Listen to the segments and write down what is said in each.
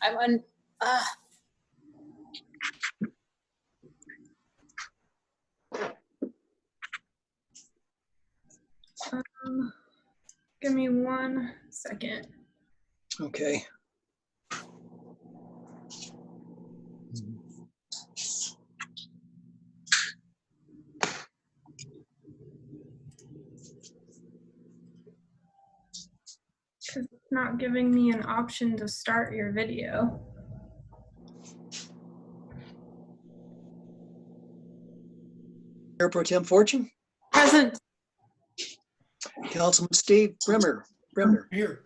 I'm on. Give me 1 second. Okay. Because it's not giving me an option to start your video. Mayor Pro Tem Fortune, Present. Councilman Steve Brimmer. Here.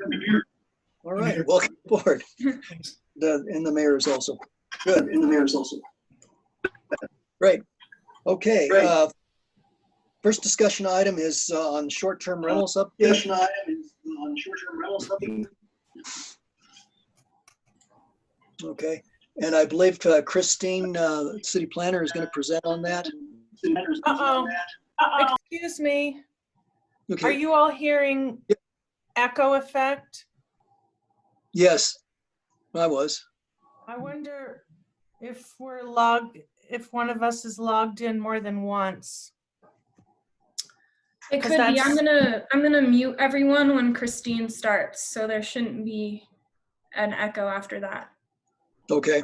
All right, welcome aboard. And the mayor is also. Good, and the mayor is also. Great. Okay. First discussion item is on short-term rentals update. Okay, and I believe Christine, city planner, is going to present on that. Excuse me. Okay. Are you all hearing echo effect? Yes, I was. I wonder if if one of us is logged in more than once. It could be. I'm gonna mute everyone when Christine starts, so there shouldn't be an echo after that. Okay.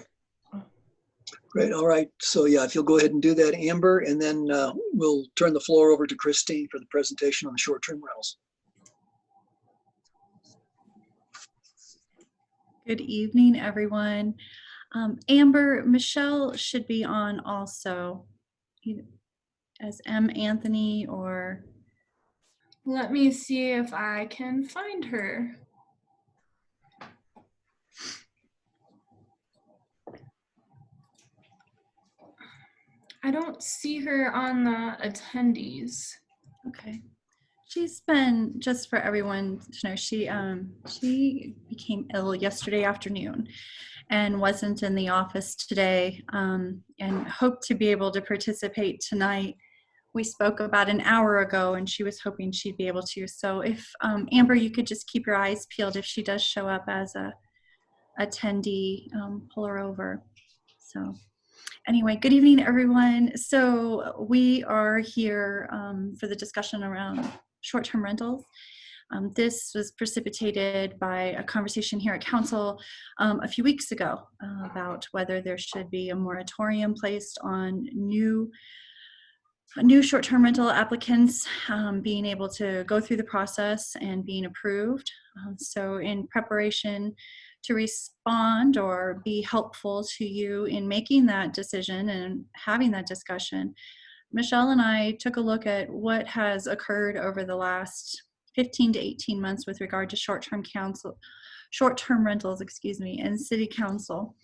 Great. All right. So yeah, if you'll go ahead and do that, Amber, and then we'll turn the floor over to Christine for the presentation on the short-term rentals. Good evening, everyone. Amber, Michelle should be on also, as M. Anthony or... Let me see if I can find her. I don't see her on the attendees. Okay. She's been, just for everyone to know, she became ill yesterday afternoon and wasn't in the office today, and hoped to be able to participate tonight. We spoke about an hour ago and she was hoping she'd be able to. So if, Amber, you could just keep your eyes peeled if she does show up as a attendee, pull her over. So anyway, good evening, everyone. So we are here for the discussion around short-term rentals. This was precipitated by a conversation here at council a few weeks ago about whether there should be a moratorium placed on new short-term rental applicants being able to go through the process and being approved. So in preparation to respond or be helpful to you in making that decision and having that discussion, Michelle and I took a look at what has occurred over the last 15 to 18 months with regard to short-term rentals, and city council.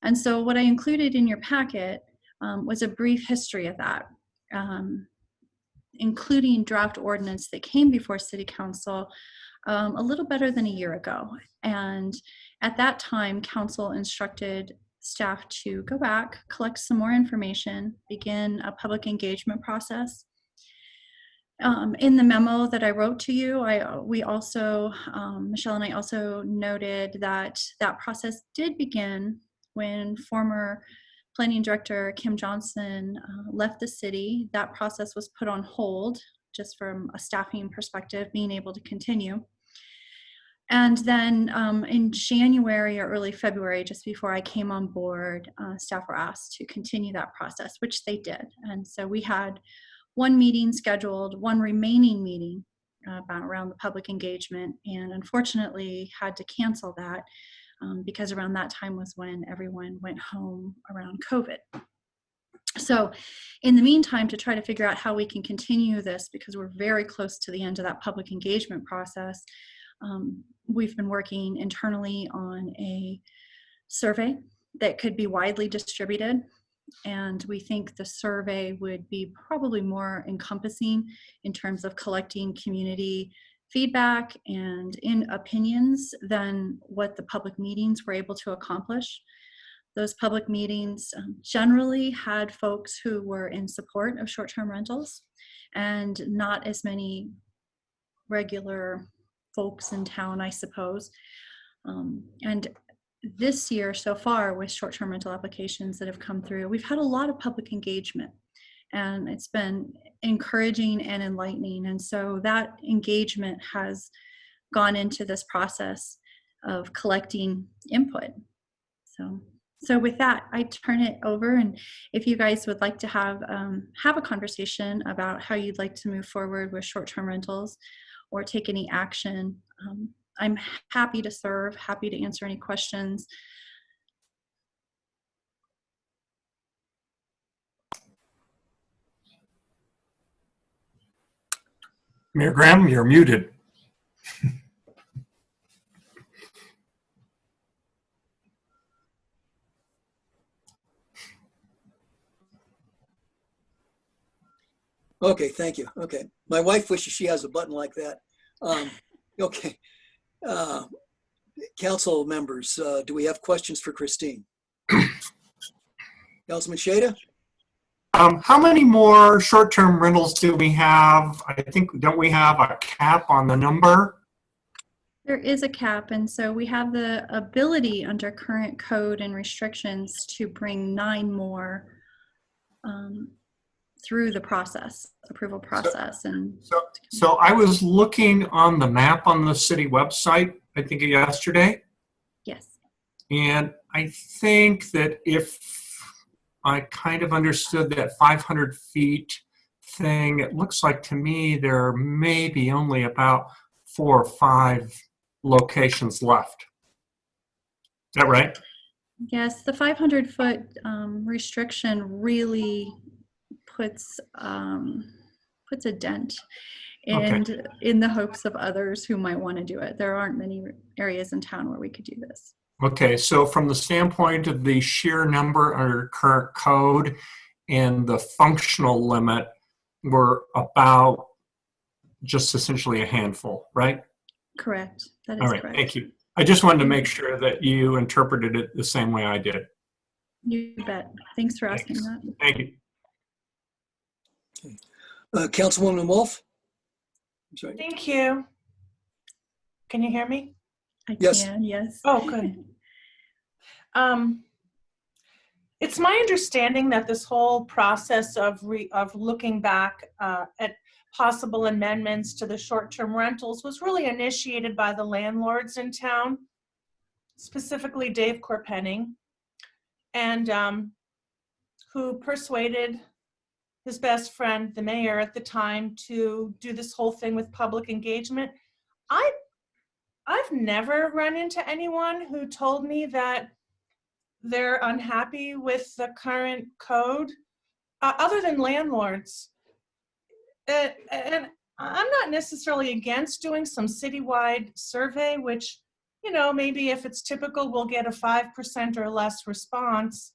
And so what I included in your packet was a brief history of that, including draft ordinance that came before city council a little better than a year ago. And at that time, council instructed staff to go back, collect some more information, begin a public engagement process. In the memo that I wrote to you, Michelle and I also noted that that process did begin when former Planning Director Kim Johnson left the city. That process was put on hold just from a staffing perspective, being able to continue. And then in January or early February, just before I came on board, staff were asked to continue that process, which they did. And so we had one meeting scheduled, one remaining meeting around the public engagement, and unfortunately had to cancel that because around that time was when everyone went home around COVID. So in the meantime, to try to figure out how we can continue this, because we're very close to the end of that public engagement process, we've been working internally on a survey that could be widely distributed. And we think the survey would be probably more encompassing in terms of collecting community feedback and in opinions than what the public meetings were able to accomplish. Those public meetings generally had folks who were in support of short-term rentals and not as many regular folks in town, I suppose. And this year so far with short-term rental applications that have come through, we've had a lot of public engagement, and it's been encouraging and enlightening. And so that engagement has gone into this process of collecting input. So with that, I turn it over, and if you guys would like to have a conversation about how you'd like to move forward with short-term rentals or take any action, I'm happy to serve, happy to answer any questions. Mayor Graham, you're muted. Okay, thank you. Okay. My wife wishes she has a button like that. Okay. Council members, do we have questions for Christine? Councilman Shada? How many more short-term rentals do we have? I think, don't we have a cap on the number? There is a cap, and so we have the ability under current code and restrictions to bring 9 more through the approval process. So I was looking on the map on the city website, I think yesterday, Yes. and I think that if I kind of understood that 500 feet thing, it looks like to me there may be only about 4 or 5 locations left. Is that right? Yes, the 500-foot restriction really puts a dent in the hopes of others who might want to do it. There aren't many areas in town where we could do this. Okay, so from the standpoint of the sheer number under current code and the functional limit, we're about just essentially a handful, right? Correct. That is All right, correct. thank you. I just wanted to make sure that you interpreted it the same way I did. You bet. Thanks for asking that. Thank you. Councilwoman Wolf? I'm sorry. Thank you. Can you hear me? I Yes. can, yes. Oh, good. It's my understanding that this whole process of looking back at possible amendments to the short-term rentals was really initiated by the landlords in town, specifically Dave Corpenning, and who persuaded his best friend, the mayor at the time, to do this whole thing with public engagement. I've never run into anyone who told me that they're unhappy with the current code, other than landlords. And I'm not necessarily against doing some citywide survey, which, you know, maybe if it's typical, we'll get a 5% or less response.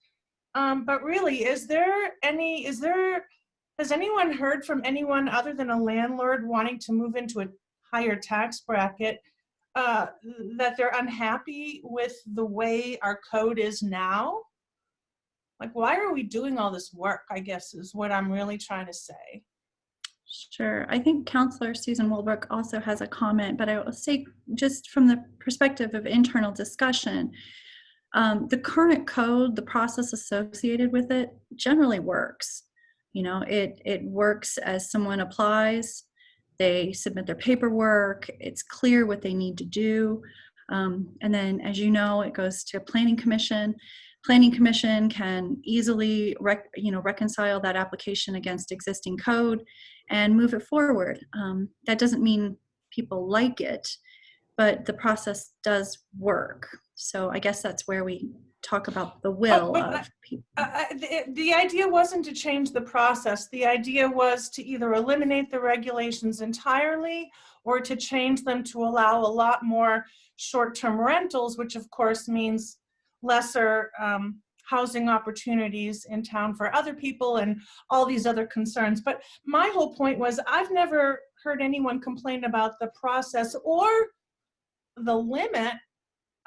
But really, has anyone heard from anyone other than a landlord wanting to move into a higher tax bracket that they're unhappy with the way our code is now? Like, why are we doing all this work, I guess, is what I'm really trying to say. Sure. I think Councilor Susan Wolbrook also has a comment, but I will say, just from the perspective of internal discussion, the current code, the process associated with it generally works. You know, it works as someone applies, they submit their paperwork, it's clear what they need to do. And then, as you know, it goes to Planning Commission. Planning Commission can easily reconcile that application against existing code and move it forward. That doesn't mean people like it, but the process does work. So I guess that's where we talk about the will of people. The idea wasn't to change the process. The idea was to either eliminate the regulations entirely or to change them to allow a lot more short-term rentals, which of course means lesser housing opportunities in town for other people and all these other concerns. But my whole point was, I've never heard anyone complain about the process or the limit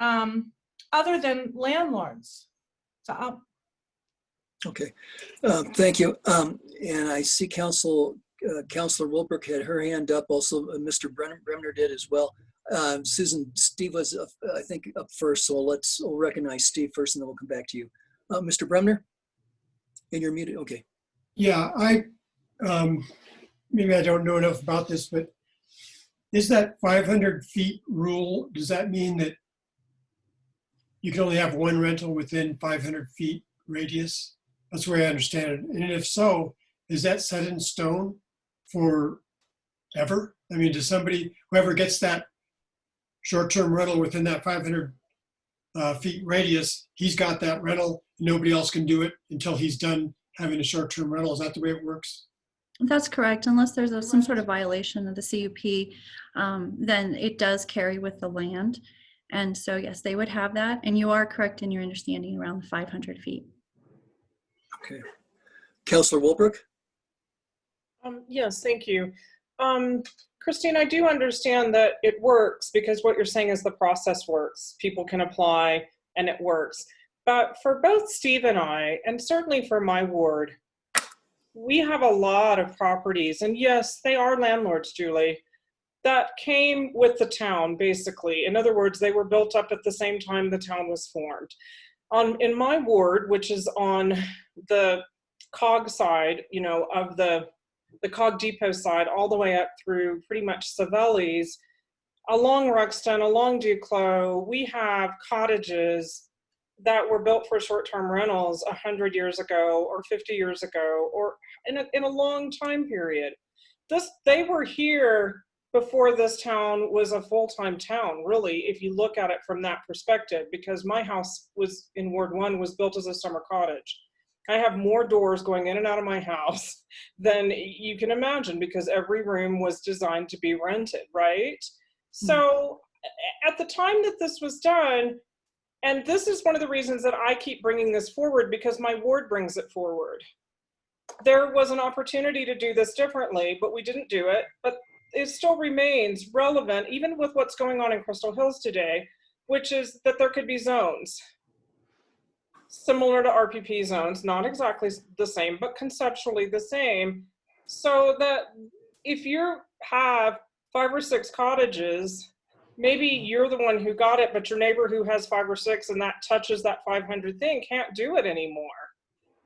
other than landlords. So Okay, thank you. And I see Councilor Wolbrook had her hand up. Also, Mr. Bremner did as well. Susan, Steve was, I think, up first, so we'll recognize Steve first, and then we'll come back to you. Mr. Bremner, and you're muted. Okay. Yeah, maybe I don't know enough about this, but is that 500 feet rule, does that mean that you can only have one rental within 500 feet radius? That's the way I understand it. And if so, is that set in stone for ever? I mean, does somebody, whoever gets that short-term rental within that 500 feet radius, he's got that rental, nobody else can do it until he's done having a short-term rental? Is that the way it works? That's correct. Unless there's some sort of violation of the CUP, then it does carry with the land. And so, yes, they would have that. And you are correct in your understanding around the 500 feet. Okay. Councillor Wolbrook? Yes, thank you. Christine, I do understand that it works because what you're saying is the process works. People can apply and it works. But for both Steve and I, and certainly for my ward, we have a lot of properties, and yes, they are landlords, Julie, that came with the town, basically. In other words, they were built up at the same time the town was formed. In my ward, which is on the COG side, you know, of the COG Depot side, all the way up through pretty much Savelli's, along Ruxton, along Duclos, we have cottages that were built for short-term rentals 100 years ago or 50 years ago, or in a long time period. They were here before this town was a full-time town, really, if you look at it from that perspective, because my house was in Ward 1 was built as a summer cottage. I have more doors going in and out of my house than you can imagine because every room was designed to be rented, right? So at the time that this was done, and this is one of the reasons that I keep bringing this forward because my ward brings it forward. There was an opportunity to do this differently, but we didn't do it. But it still remains relevant, even with what's going on in Crystal Hills today, which is that there could be zones similar to RPP zones, not exactly the same, but conceptually the same. So that if you have 5 or 6 cottages, maybe you're the one who got it, but your neighbor who has 5 or 6 and that touches that 500 thing can't do it anymore.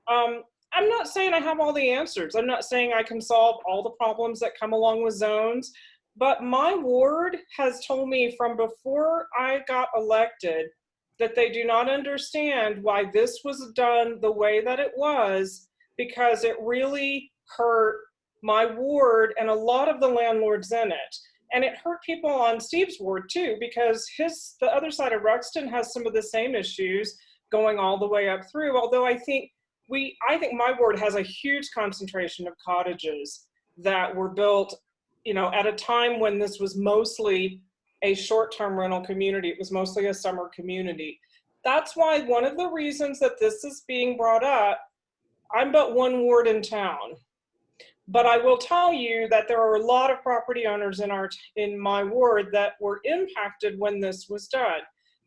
I'm not saying I have all the answers. I'm not saying I can solve all the problems that come along with zones, but my ward has told me from before I got elected that they do not understand why this was done the way that it was, because it really hurt my ward and a lot of the landlords in it. And it hurt people on Steve's ward too, because the other side of Ruxton has some of the same issues going all the way up through. Although I think my ward has a huge concentration of cottages that were built, you know, at a time when this was mostly a short-term rental community. It was mostly a summer community. That's why one of the reasons that this is being brought up, I'm but one ward in town. But I will tell you that there are a lot of property owners in my ward that were impacted when this was done.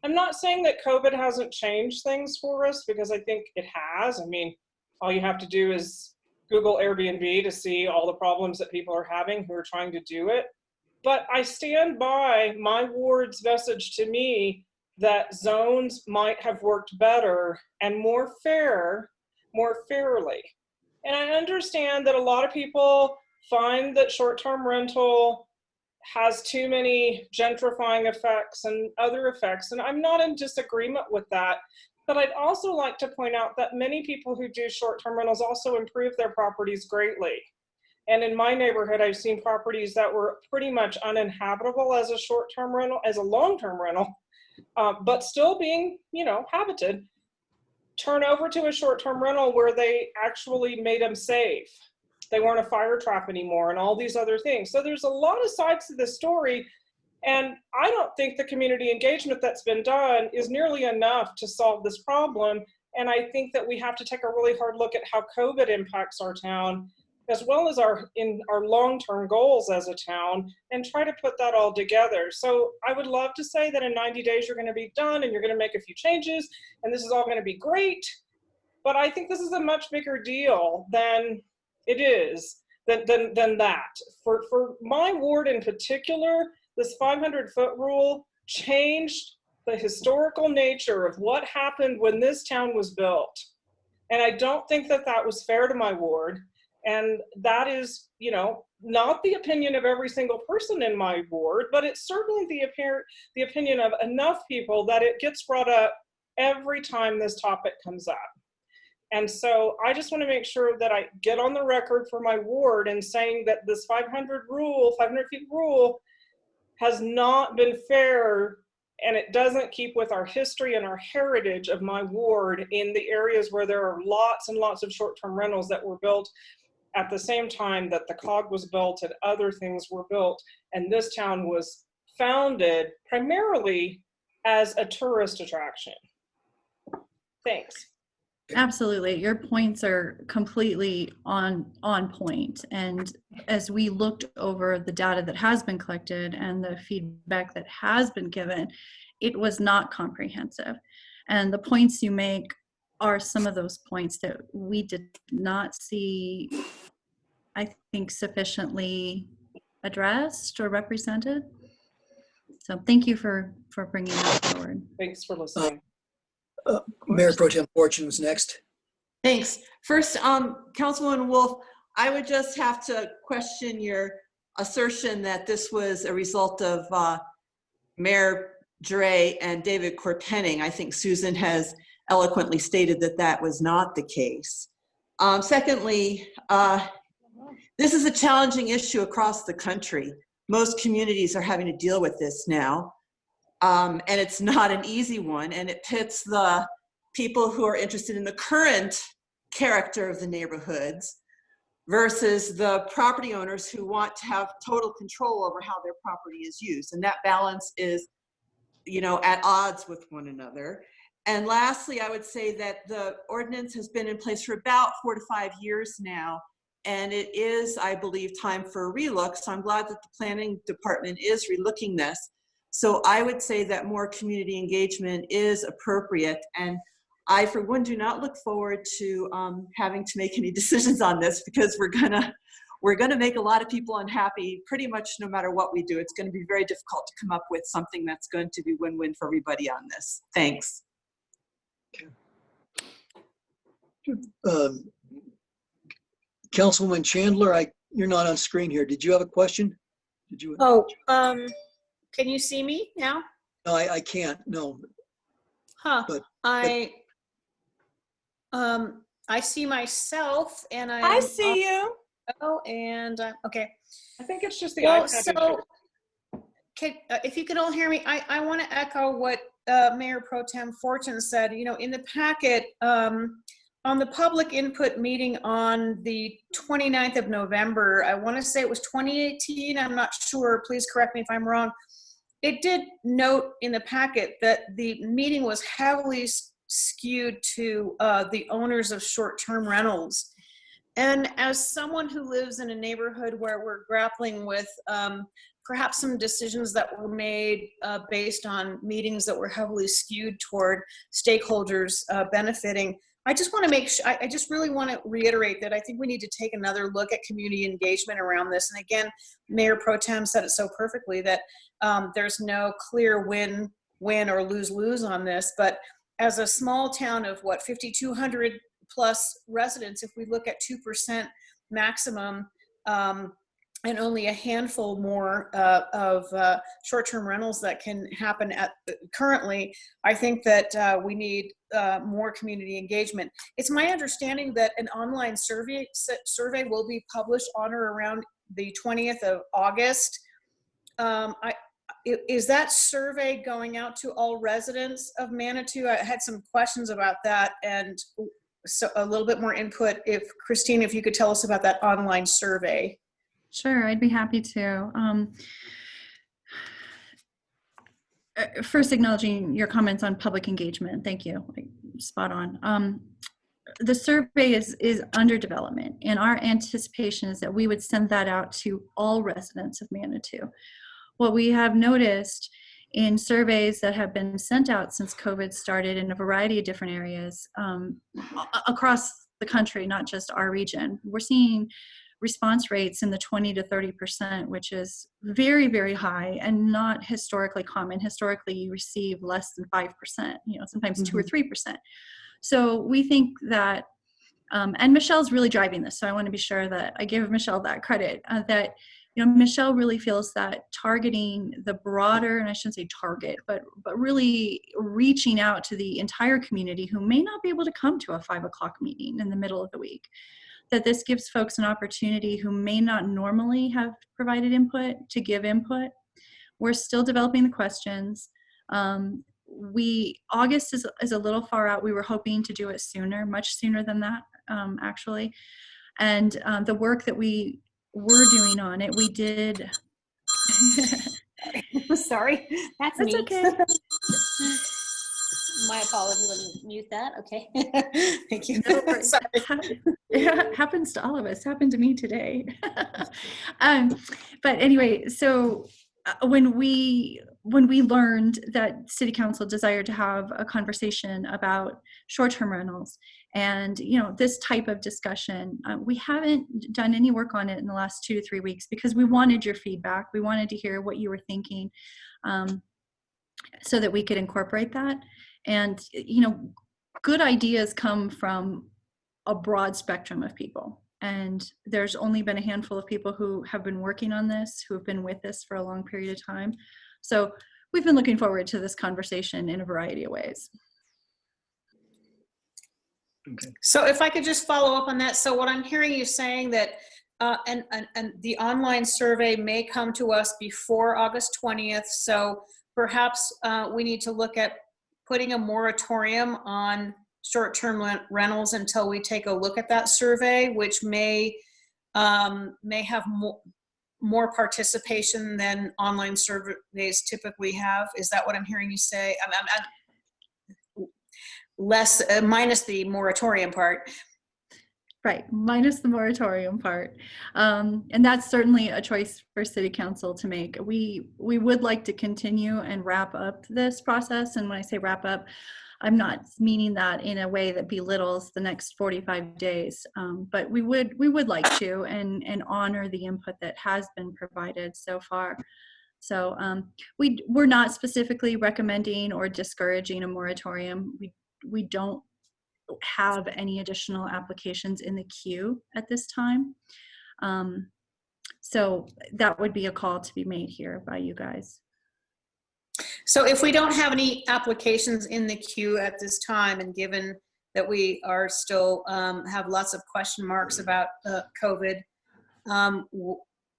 I'm not saying that COVID hasn't changed things for us, because I think it has. I mean, all you have to do is Google Airbnb to see all the problems that people are having who are trying to do it. But I stand by my ward's message to me that zones might have worked better and more fairly. And I understand that a lot of people find that short-term rental has too many gentrifying effects and other effects, and I'm not in disagreement with that. But I'd also like to point out that many people who do short-term rentals also improve their properties greatly. And in my neighborhood, I've seen properties that were pretty much uninhabitable as a short-term rental, as a long-term rental, but still being, you know, habited, turn over to a short-term rental where they actually made them safe. They weren't a fire trap anymore and all these other things. So there's a lot of sides to this story. And I don't think the community engagement that's been done is nearly enough to solve this problem. And I think that we have to take a really hard look at how COVID impacts our town, as well as our long-term goals as a town, and try to put that all together. So I would love to say that in 90 days you're going to be done and you're going to make a few changes and this is all going to be great. But I think this is a much bigger deal than it is, than that. For my ward in particular, this 500-foot rule changed the historical nature of what happened when this town was built. And I don't think that that was fair to my ward. And that is, you know, not the opinion of every single person in my ward, but it's certainly the opinion of enough people that it gets brought up every time this topic comes up. And so I just want to make sure that I get on the record for my ward and saying that this 500 feet rule has not been fair, and it doesn't keep with our history and our heritage of my ward in the areas where there are lots and lots of short-term rentals that were built at the same time that the COG was built and other things were built. And this town was founded primarily as a tourist attraction. Thanks. Absolutely. Your points are completely on point. And as we looked over the data that has been collected and the feedback that has been given, it was not comprehensive. And the points you make are some of those points that we did not see, I think, sufficiently addressed or represented. So thank you for bringing that forward. Thanks for listening. Mayor Pro Tem Fortune's next. Thanks. First, Councilwoman Wolf, I would just have to question your assertion that this was a result of Mayor Dre and David Corpenning. I think Susan has eloquently stated that that was not the case. Secondly, this is a challenging issue across the country. Most communities are having to deal with this now. And it's not an easy one, and it pits the people who are interested in the current character of the neighborhoods versus the property owners who want to have total control over how their property is used. And that balance is, you know, at odds with one another. And lastly, I would say that the ordinance has been in place for about 4 to 5 years now, and it is, I believe, time for a relook. So I'm glad that the planning department is relooking this. So I would say that more community engagement is appropriate. And I, for one, do not look forward to having to make any decisions on this, because we're gonna make a lot of people unhappy pretty much no matter what we do. It's gonna be very difficult to come up with something that's going to be win-win for everybody on this. Thanks. Councilwoman Chandler, you're not on screen here. Did you have a question? Did you? Oh, can you see me now? No, I can't. No. Huh. But I see myself, and I see you. Oh, and okay. I think it's just the Well, iPad so issue. if you can all hear me, I want to echo what Mayor Pro Tem Fortune said. You know, in the packet, on the public input meeting on the 29th of November, I want to say it was 2018. I'm not sure. Please correct me if I'm wrong. It did note in the packet that the meeting was heavily skewed to the owners of short-term rentals. And as someone who lives in a neighborhood where we're grappling with perhaps some decisions that were made based on meetings that were heavily skewed toward stakeholders benefiting, I just want to make sure, I just really want to reiterate that I think we need to take another look at community engagement around this. And again, Mayor Pro Tem said it so perfectly that there's no clear win or lose on this. But as a small town of what, 5,200 plus residents, if we look at 2% maximum, and only a handful more of short-term rentals that can happen currently, I think that we need more community engagement. It's my understanding that an online survey will be published on or around the 20th of August. Is that survey going out to all residents of Manitou? I had some questions about that, and so a little bit more input. If Christine, if you could tell us about that online survey. Sure, I'd be happy to. First, acknowledging your comments on public engagement. Thank you. Spot on. The survey is under development, and our anticipation is that we would send that out to all residents of Manitou. What we have noticed in surveys that have been sent out since COVID started in a variety of different areas across the country, not just our region, we're seeing response rates in the 20 to 30%, which is very, very high and not historically common. Historically, you receive less than 5%, sometimes 2 or 3%. So we think that, and Michelle's really driving this. So I want to be sure that I give Michelle that credit, that Michelle really feels that targeting the broader, and I shouldn't say target, but really reaching out to the entire community who may not be able to come to a 5 o'clock meeting in the middle of the week, that this gives folks an opportunity who may not normally have provided input to give input. We're still developing the questions. August is a little far out. We were hoping to do it sooner, much sooner than that, actually. And the work that we were doing on it, we did. Sorry, that's That's me. okay. My apologies. Let me mute that. Okay. Thank you. No worries. Sorry. It happens to all of us. Happened to me today. But anyway, so when we learned that City Council desired to have a conversation about short-term rentals and this type of discussion, we haven't done any work on it in the last 2 to 3 weeks because we wanted your feedback. We wanted to hear what you were thinking, so that we could incorporate that. And good ideas come from a broad spectrum of people. And there's only been a handful of people who have been working on this, who have been with us for a long period of time. So we've been looking forward to this conversation in a variety of ways. Okay. So if I could just follow up on that. So what I'm hearing you saying that, and the online survey may come to us before August 20th. So perhaps we need to look at putting a moratorium on short-term rentals until we take a look at that survey, which may have more participation than online surveys typically have. Is that what I'm hearing you say? Less, minus the moratorium part. Right, minus the moratorium part. And that's certainly a choice for City Council to make. We would like to continue and wrap up this process. And when I say wrap up, I'm not meaning that in a way that belittles the next 45 days. But we would like to and honor the input that has been provided so far. So we're not specifically recommending or discouraging a moratorium. We don't have any additional applications in the queue at this time. So that would be a call to be made here by you guys. So if we don't have any applications in the queue at this time, and given that we are still have lots of question marks about COVID,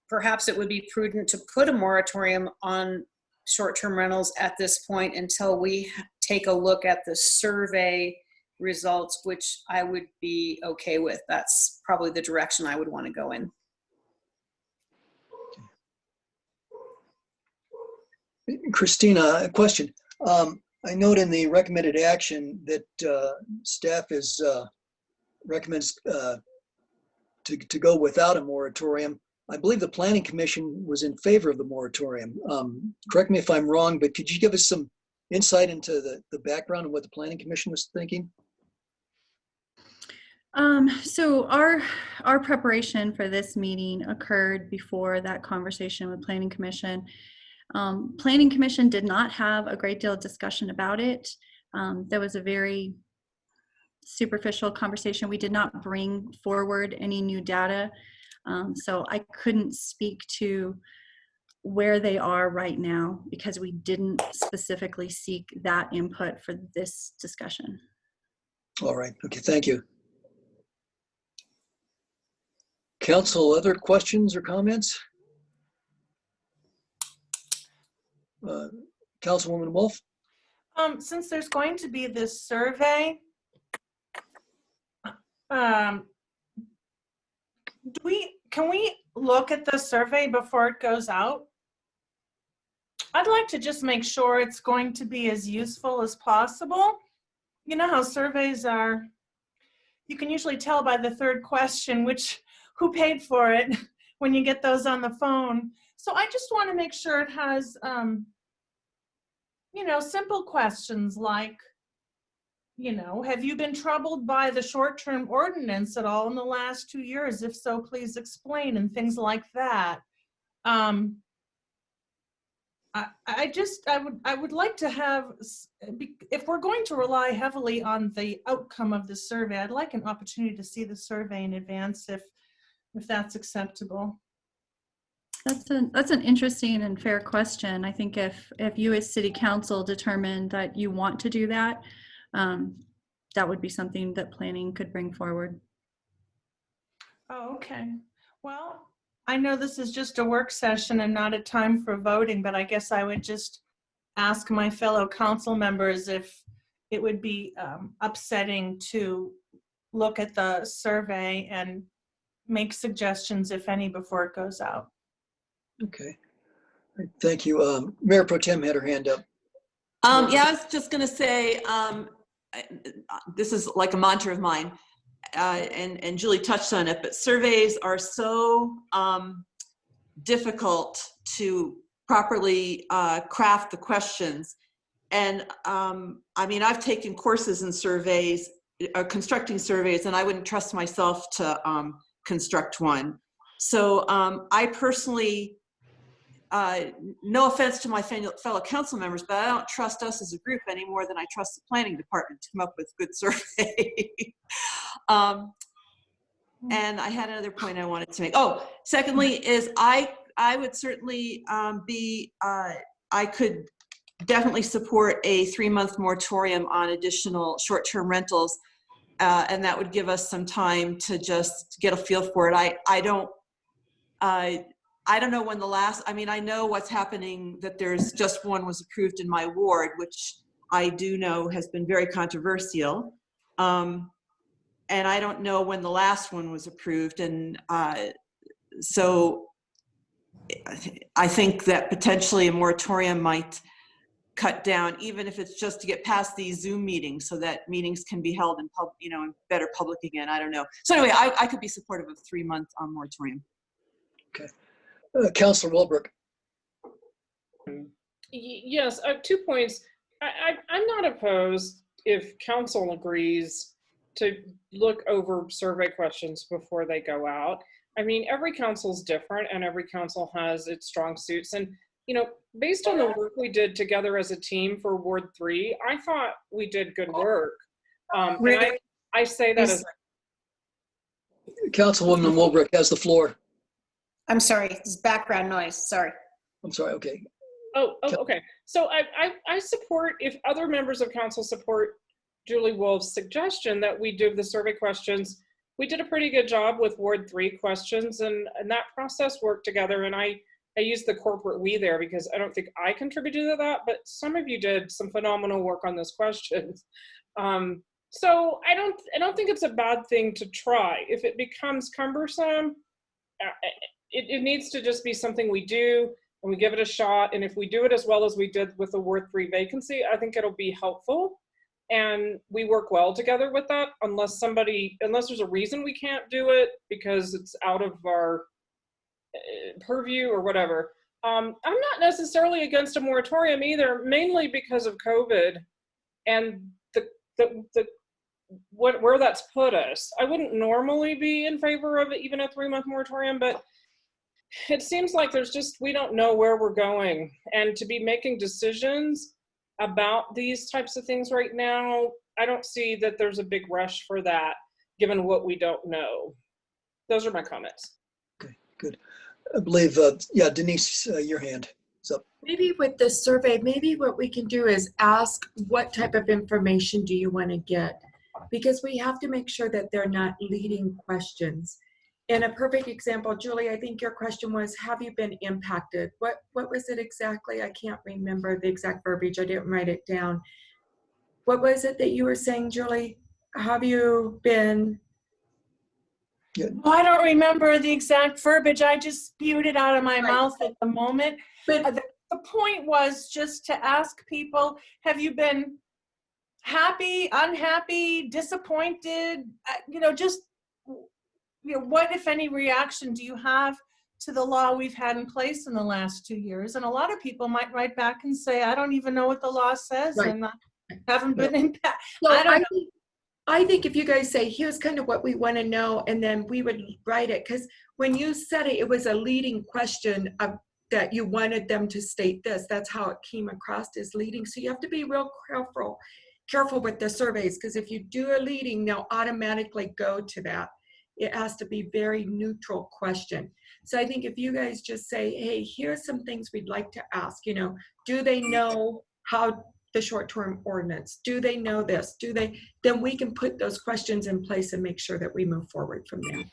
perhaps it would be prudent to put a moratorium on short-term rentals at this point until we take a look at the survey results, which I would be okay with. That's probably the direction I would want to go in. Christina, a question. I note in the recommended action that staff recommends to go without a moratorium. I believe the Planning Commission was in favor of the moratorium. Correct me if I'm wrong, but could you give us some insight into the background of what the Planning Commission was thinking? So our preparation for this meeting occurred before that conversation with Planning Commission. Planning Commission did not have a great deal of discussion about it. There was a very superficial conversation. We did not bring forward any new data. So I couldn't speak to where they are right now because we didn't specifically seek that input for this discussion. All right. Okay. Thank you. Council, other questions or comments? Councilwoman Wolf? Since there's going to be this survey, can we look at the survey before it goes out? I'd like to just make sure it's going to be as useful as possible. You know how surveys are, you can usually tell by the third question who paid for it when you get those on the phone. So I just want to make sure it has, simple questions like, you know, have you been troubled by the short-term ordinance at all in the last 2 years? If so, please explain, and things like that. I would like to have, if we're going to rely heavily on the outcome of the survey, I'd like an opportunity to see the survey in advance if that's acceptable. That's an interesting and fair question. I think if you as city council determine that you want to do that, that would be something that planning could bring forward. Oh, okay. Well, I know this is just a work session and not a time for voting, but I guess I would just ask my fellow council members if it would be upsetting to look at the survey and make suggestions, if any, before it goes out. Okay. Thank you. Mayor Pro Tem had her hand up. Yeah, I was just going to say, this is like a mantra of mine, and Julie touched on it, but surveys are so difficult to properly craft the questions. And I mean, I've taken courses in surveys, constructing surveys, and I wouldn't trust myself to construct one. So I personally, no offense to my fellow council members, but I don't trust us as a group any more than I trust the planning department to come up with good survey. And I had another point I wanted to make. Oh, secondly is I would certainly I could definitely support a 3-month moratorium on additional short-term rentals. And that would give us some time to just get a feel for it. I don't know when the last, I mean, I know what's happening, that there's just one was approved in my ward, which I do know has been very controversial. And I don't know when the last one was approved. And so I think that potentially a moratorium might cut down, even if it's just to get past these Zoom meetings so that meetings can be held in public, you know, in better public again. I don't know. So anyway, I could be supportive of 3-month moratorium. Okay. Councilor Walbrook. Yes, 2 points. I'm not opposed if council agrees to look over survey questions before they go out. I mean, every council's different and every council has its strong suits. And, you know, based on the work we did together as a team for Ward 3, I thought we did good work. And I say that as Councilwoman Walbrook has the floor. I'm sorry, it's background noise, sorry. I'm sorry, okay. Oh, okay. So I support, if other members of council support Julie Wolf's suggestion that we do the survey questions. We did a pretty good job with Ward 3 questions, and that process worked together. And I used the corporate we there because I don't think I contributed to that, but some of you did some phenomenal work on those questions. So I don't think it's a bad thing to try. If it becomes cumbersome, it needs to just be something we do and we give it a shot. And if we do it as well as we did with the Ward 3 vacancy, I think it'll be helpful. And we work well together with that, unless there's a reason we can't do it because it's out of our purview or whatever. I'm not necessarily against a moratorium either, mainly because of COVID and where that's put us. I wouldn't normally be in favor of even a 3-month moratorium, but it seems like we don't know where we're going. And to be making decisions about these types of things right now, I don't see that there's a big rush for that, given what we don't know. Those are my comments. Okay, good. I believe, yeah, Denise, your hand is up. Maybe with the survey, maybe what we can do is ask what type of information do you want to get? Because we have to make sure that they're not leading questions. And a perfect example, Julie, I think your question was, have you been impacted? What was it exactly? I can't remember the exact verbiage. I didn't write it down. What was it that you were saying, Julie? Have you been? Yeah. Well, I don't remember the exact verbiage. I just spewed it out of my mouth at the moment. But the point was just to ask people, have you been happy, unhappy, disappointed? What, if any, reaction do you have to the law we've had in place in the last 2 years? And a lot of people might write back and say, I don't even know what the law says. Right. And Haven't been impacted. So I don't know. I think if you guys say, here's kind of what we want to know, and then we would write it, because when you said it, it was a leading question of that you wanted them to state this. That's how it came across as leading. So you have to be real careful with the surveys, because if you do a leading, they'll automatically go to that. It has to be very neutral question. So I think if you guys just say, hey, here's some things we'd like to ask, do they know how the short-term ordinance? Do they know this? Then we can put those questions in place and make sure that we move forward from there.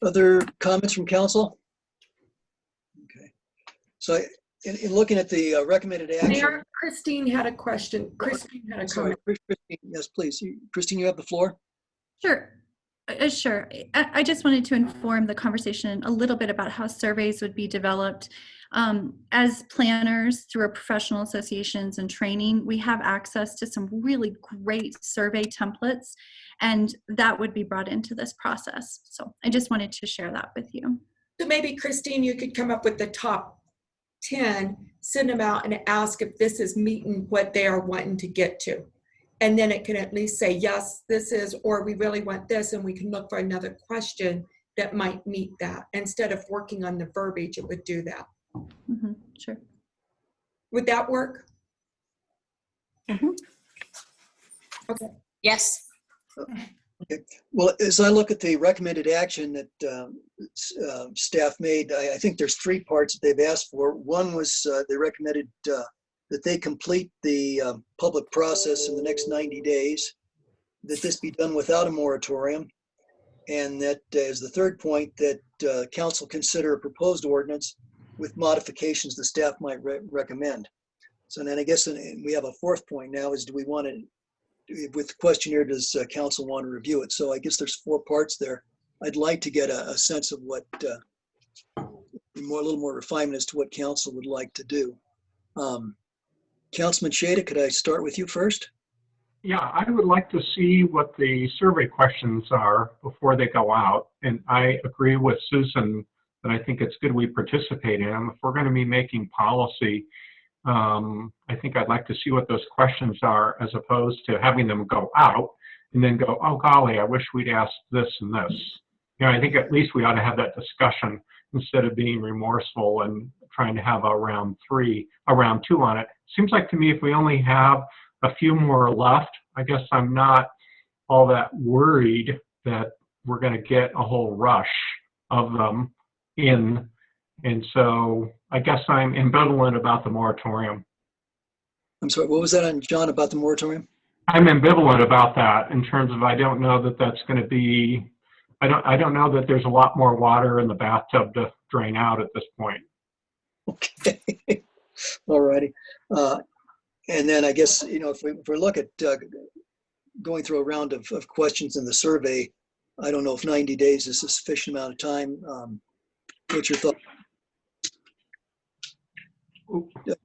Other comments from council? Okay. So in looking at the recommended action. Mayor, Christine had a question. Christine had a comment. Christine, yes, please. Christine, you have the floor. Sure. Sure. I just wanted to inform the conversation a little bit about how surveys would be developed. As planners through our professional associations and training, we have access to some really great survey templates, and that would be brought into this process. So I just wanted to share that with you. So maybe, Christine, you could come up with the top 10, send them out and ask if this is meeting what they are wanting to get to. And then it can at least say, yes, this is, or we really want this, and we can look for another question that might meet that. Instead of working on the verbiage, it would do that. Mm-hmm. Sure. Would that work? Mm-hmm. Okay. Yes. Okay. Well, as I look at the recommended action that staff made, I think there's 3 parts that they've asked for. One was they recommended that they complete the public process in the next 90 days, that this be done without a moratorium, and that as the third point, that council consider a proposed ordinance with modifications the staff might recommend. So then I guess we have a 4th point now is, do we want to, with the questionnaire, does council want to review it? So I guess there's 4 parts there. I'd like to get a sense of what, a little more refinement as to what council would like to do. Councilman Shada, could I start with you first? Yeah, I would like to see what the survey questions are before they go out. And I agree with Susan that I think it's good we participate in them. If we're going to be making policy, I think I'd like to see what those questions are, as opposed to having them go out and then go, oh golly, I wish we'd asked this and this. I think at least we ought to have that discussion instead of being remorseful and trying to have a round 2 on it. Seems like to me if we only have a few more left, I guess I'm not all that worried that we're going to get a whole rush of them in. And so I guess I'm ambivalent about the moratorium. I'm sorry, what was that on, John, about the moratorium? I'm ambivalent about that in terms of I don't know that that's going to be, I don't know that there's a lot more water in the bathtub to drain out at this point. Okay, all righty. And then I guess, if we look at going through a round of questions in the survey, I don't know if 90 days is a sufficient amount of time. What's your thought?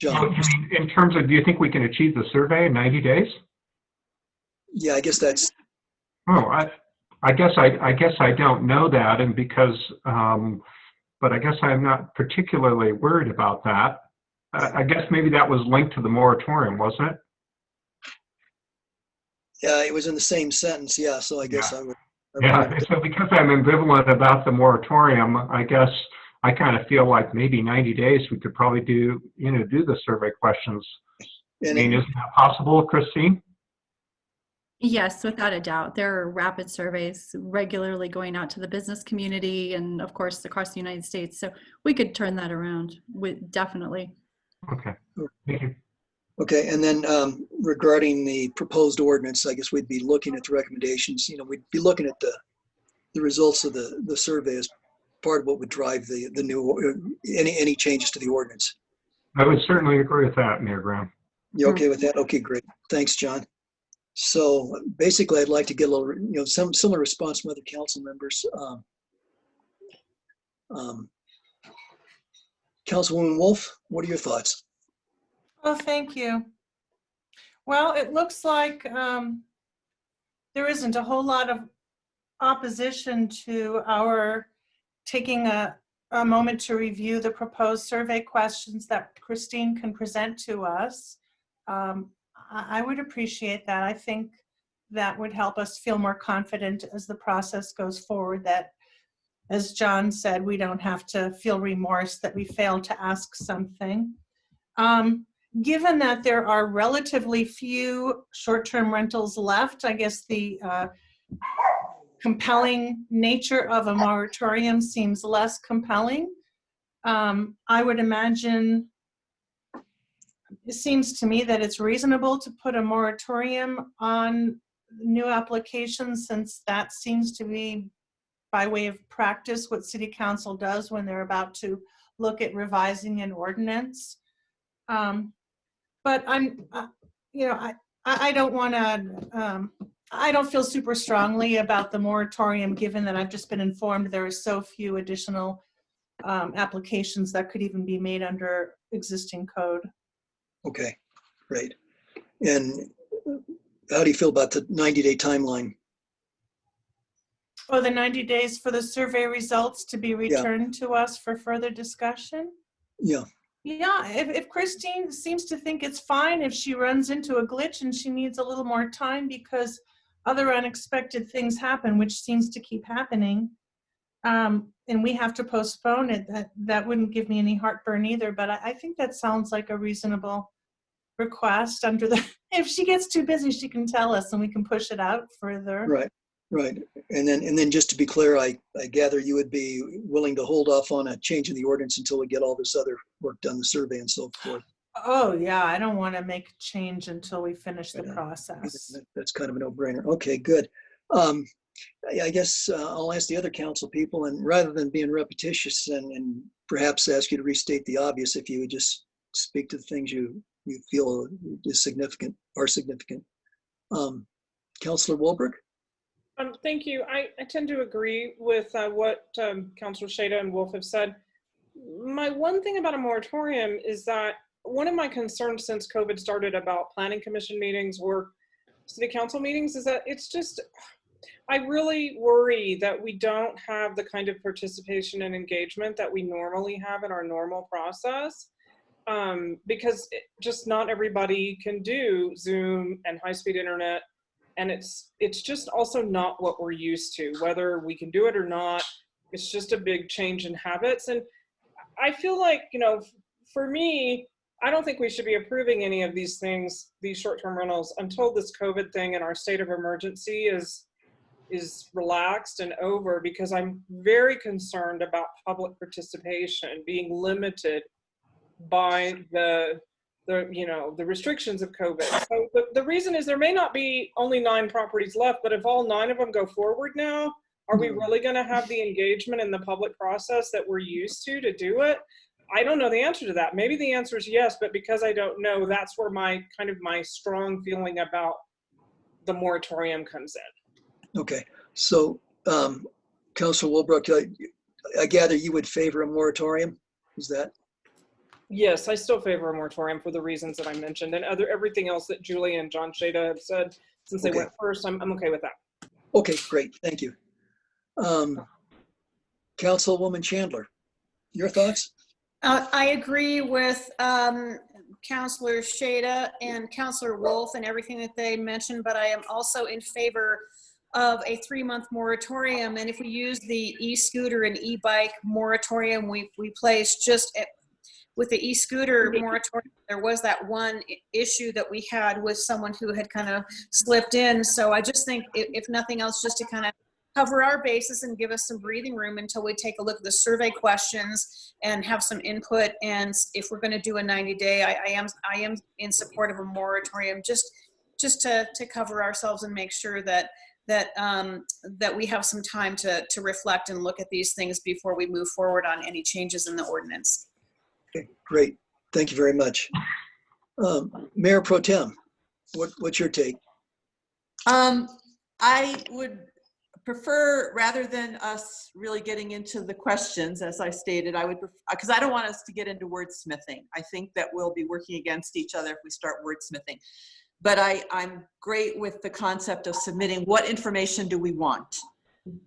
John? In terms of, do you think we can achieve the survey in 90 days? Yeah, I guess that's. Oh, I guess I don't know that, and because, but I guess I'm not particularly worried about that. I guess maybe that was linked to the moratorium, wasn't it? Yeah, it was in the same sentence. Yeah, so I guess I would. So because I'm ambivalent about the moratorium, I guess I kind of feel like maybe 90 days we could probably do the survey questions. And isn't that possible, Christine? Yes, without a doubt. There are rapid surveys regularly going out to the business community and, of course, across the United States. So we could turn that around, definitely. Okay, thank you. Okay, and then regarding the proposed ordinance, I guess we'd be looking at the recommendations. We'd be looking at the results of the survey as part of what would drive the new any changes to the ordinance. I would certainly agree with that, Mayor Graham. You okay with that? Okay, great. Thanks, John. So basically, I'd like to get a little, some similar response from other council members. Councilwoman Wolf, what are your thoughts? Oh, thank you. Well, it looks like there isn't a whole lot of opposition to our taking a a moment to review the proposed survey questions that Christine can present to us, I would appreciate that. I think that would help us feel more confident as the process goes forward, that, as John said, we don't have to feel remorse that we failed to ask something. Given that there are relatively few short-term rentals left, I guess the compelling nature of a moratorium seems less compelling. I would imagine, it seems to me that it's reasonable to put a moratorium on new applications, since that seems to be, by way of practice, what City Council does when they're about to look at revising an ordinance. But I'm, I don't want to, I don't feel super strongly about the moratorium, given that I've just been informed there are so few additional applications that could even be made under existing code. Okay, great. And how do you feel about the 90-day timeline? Oh, the 90 days for the survey results to be returned to us for further discussion? Yeah. Yeah, if Christine seems to think it's fine if she runs into a glitch and she needs a little more time because other unexpected things happen, which seems to keep happening, and we have to postpone it, that wouldn't give me any heartburn either. But I think that sounds like a reasonable request under the, if she gets too busy, she can tell us and we can push it out further. Right, right. And then just to be clear, I gather you would be willing to hold off on a change in the ordinance until we get all this other work done, the survey and so forth. Oh yeah, I don't want to make a change until we finish the process. That's kind of a no-brainer. Okay, good. I guess I'll ask the other council people, and rather than being repetitious and perhaps ask you to restate the obvious, if you would just speak to the things you feel is significant, are significant. Councillor Wahlberg? Thank you. I tend to agree with what Councillor Shada and Wolf have said. My one thing about a moratorium is that one of my concerns since COVID started about planning commission meetings or city council meetings is that it's just, I really worry that we don't have the kind of participation and engagement that we normally have in our normal process, because just not everybody can do Zoom and high-speed internet, and it's just also not what we're used to. Whether we can do it or not, it's just a big change in habits. And I feel like, for me, I don't think we should be approving any of these things, these short-term rentals, until this COVID thing and our state of emergency is relaxed and over, because I'm very concerned about public participation being limited by the restrictions of COVID. So the reason is there may not be only 9 properties left, but if all 9 of them go forward now, are we really going to have the engagement in the public process that we're used to do it? I don't know the answer to that. Maybe the answer is yes, but because I don't know, that's where my strong feeling about the moratorium comes in. Okay, so Councilor Wilbrook, I gather you would favor a moratorium, is that? Yes, I still favor a moratorium for the reasons that I mentioned, and everything else that Julie and John Shada have said since they went first. I'm okay with that. Okay, great, thank you. Councilwoman Chandler, your thoughts? I agree with Councillor Shada and Councillor Wolf and everything that they mentioned, but I am also in favor of a 3-month moratorium. And if we use the e-scooter and e-bike moratorium we placed just with the e-scooter moratorium, there was that one issue that we had with someone who had kind of slipped in. So I just think, if nothing else, just to kind of cover our bases and give us some breathing room until we take a look at the survey questions and have some input. And if we're going to do a 90-day, I am in support of a moratorium, just to cover ourselves and make sure that we have some time to reflect and look at these things before we move forward on any changes in the ordinance. Okay, great. Thank you very much. Mayor Pro Tem, what's your take? I would prefer, rather than us really getting into the questions, as I stated, I would, because I don't want us to get into wordsmithing. I think that we'll be working against each other if we start wordsmithing. But I'm great with the concept of submitting what information do we want.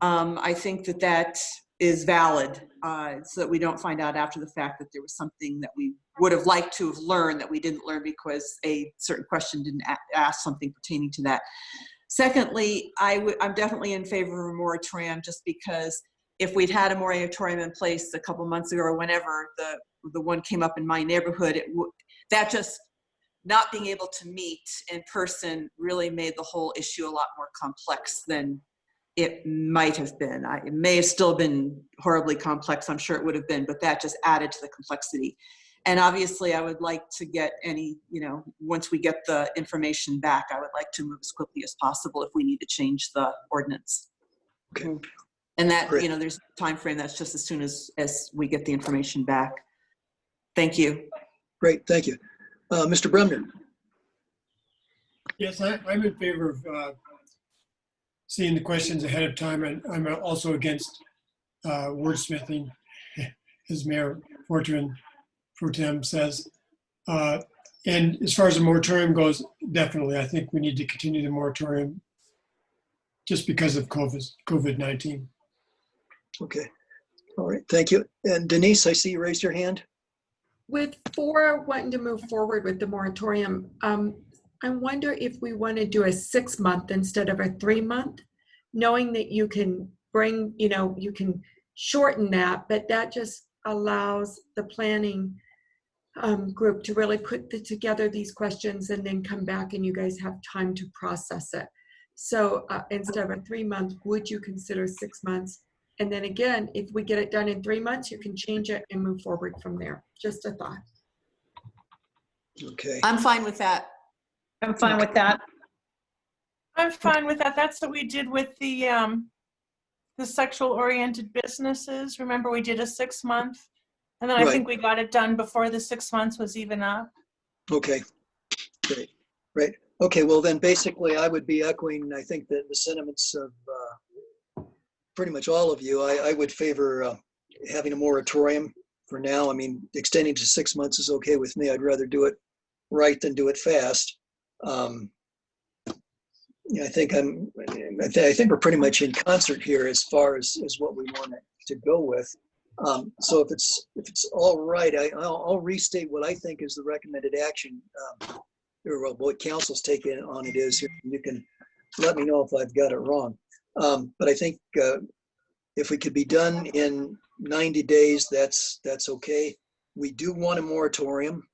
I think that is valid, so that we don't find out after the fact that there was something that we would have liked to have learned that we didn't learn because a certain question didn't ask something pertaining to that. Secondly, I'm definitely in favor of a moratorium, just because if we'd had a moratorium in place a couple months ago or whenever the one came up in my neighborhood, that just not being able to meet in person really made the whole issue a lot more complex than it might have been. It may have still been horribly complex, I'm sure it would have been, but that just added to the complexity. And obviously I would like to get once we get the information back, I would like to move as quickly as possible if we need to change the ordinance. Okay. And that, Great. there's a time frame that's just as soon as we get the information back. Thank you. Great, thank you. Mr. Bremner? Yes, I'm in favor of seeing the questions ahead of time, and I'm also against wordsmithing, as Mayor Fortune Pro Tem says. And as far as the moratorium goes, definitely, I think we need to continue the moratorium just because of COVID-19. Okay, all right, thank you. And Denise, I see you raised your hand. With 4 wanting to move forward with the moratorium, I wonder if we want to do a 6-month instead of a 3-month, knowing that you can bring, you can shorten that, but that just allows the planning group to really put together these questions and then come back and you guys have time to process it. So instead of a 3-month, would you consider 6 months? And then again, if we get it done in 3 months, you can change it and move forward from there. Just a thought. Okay. I'm fine with that. I'm fine with that. I'm fine with that. That's what we did with the sexual oriented businesses. Remember, we did a 6-month, and then I Right. think we got it done before the 6 months was even up. Okay, great, right. Okay, well then basically I would be echoing, I think, the sentiments of pretty much all of you. I would favor having a moratorium for now. I mean, extending to 6 months is okay with me. I'd rather do it right than do it fast. I think I think we're pretty much in concert here as far as what we want to go with. So if it's all right, I'll restate what I think is the recommended action, or what council's take on it is here. You can let me know if I've got it wrong. But I think if we could be done in 90 days, that's okay. We do want a moratorium.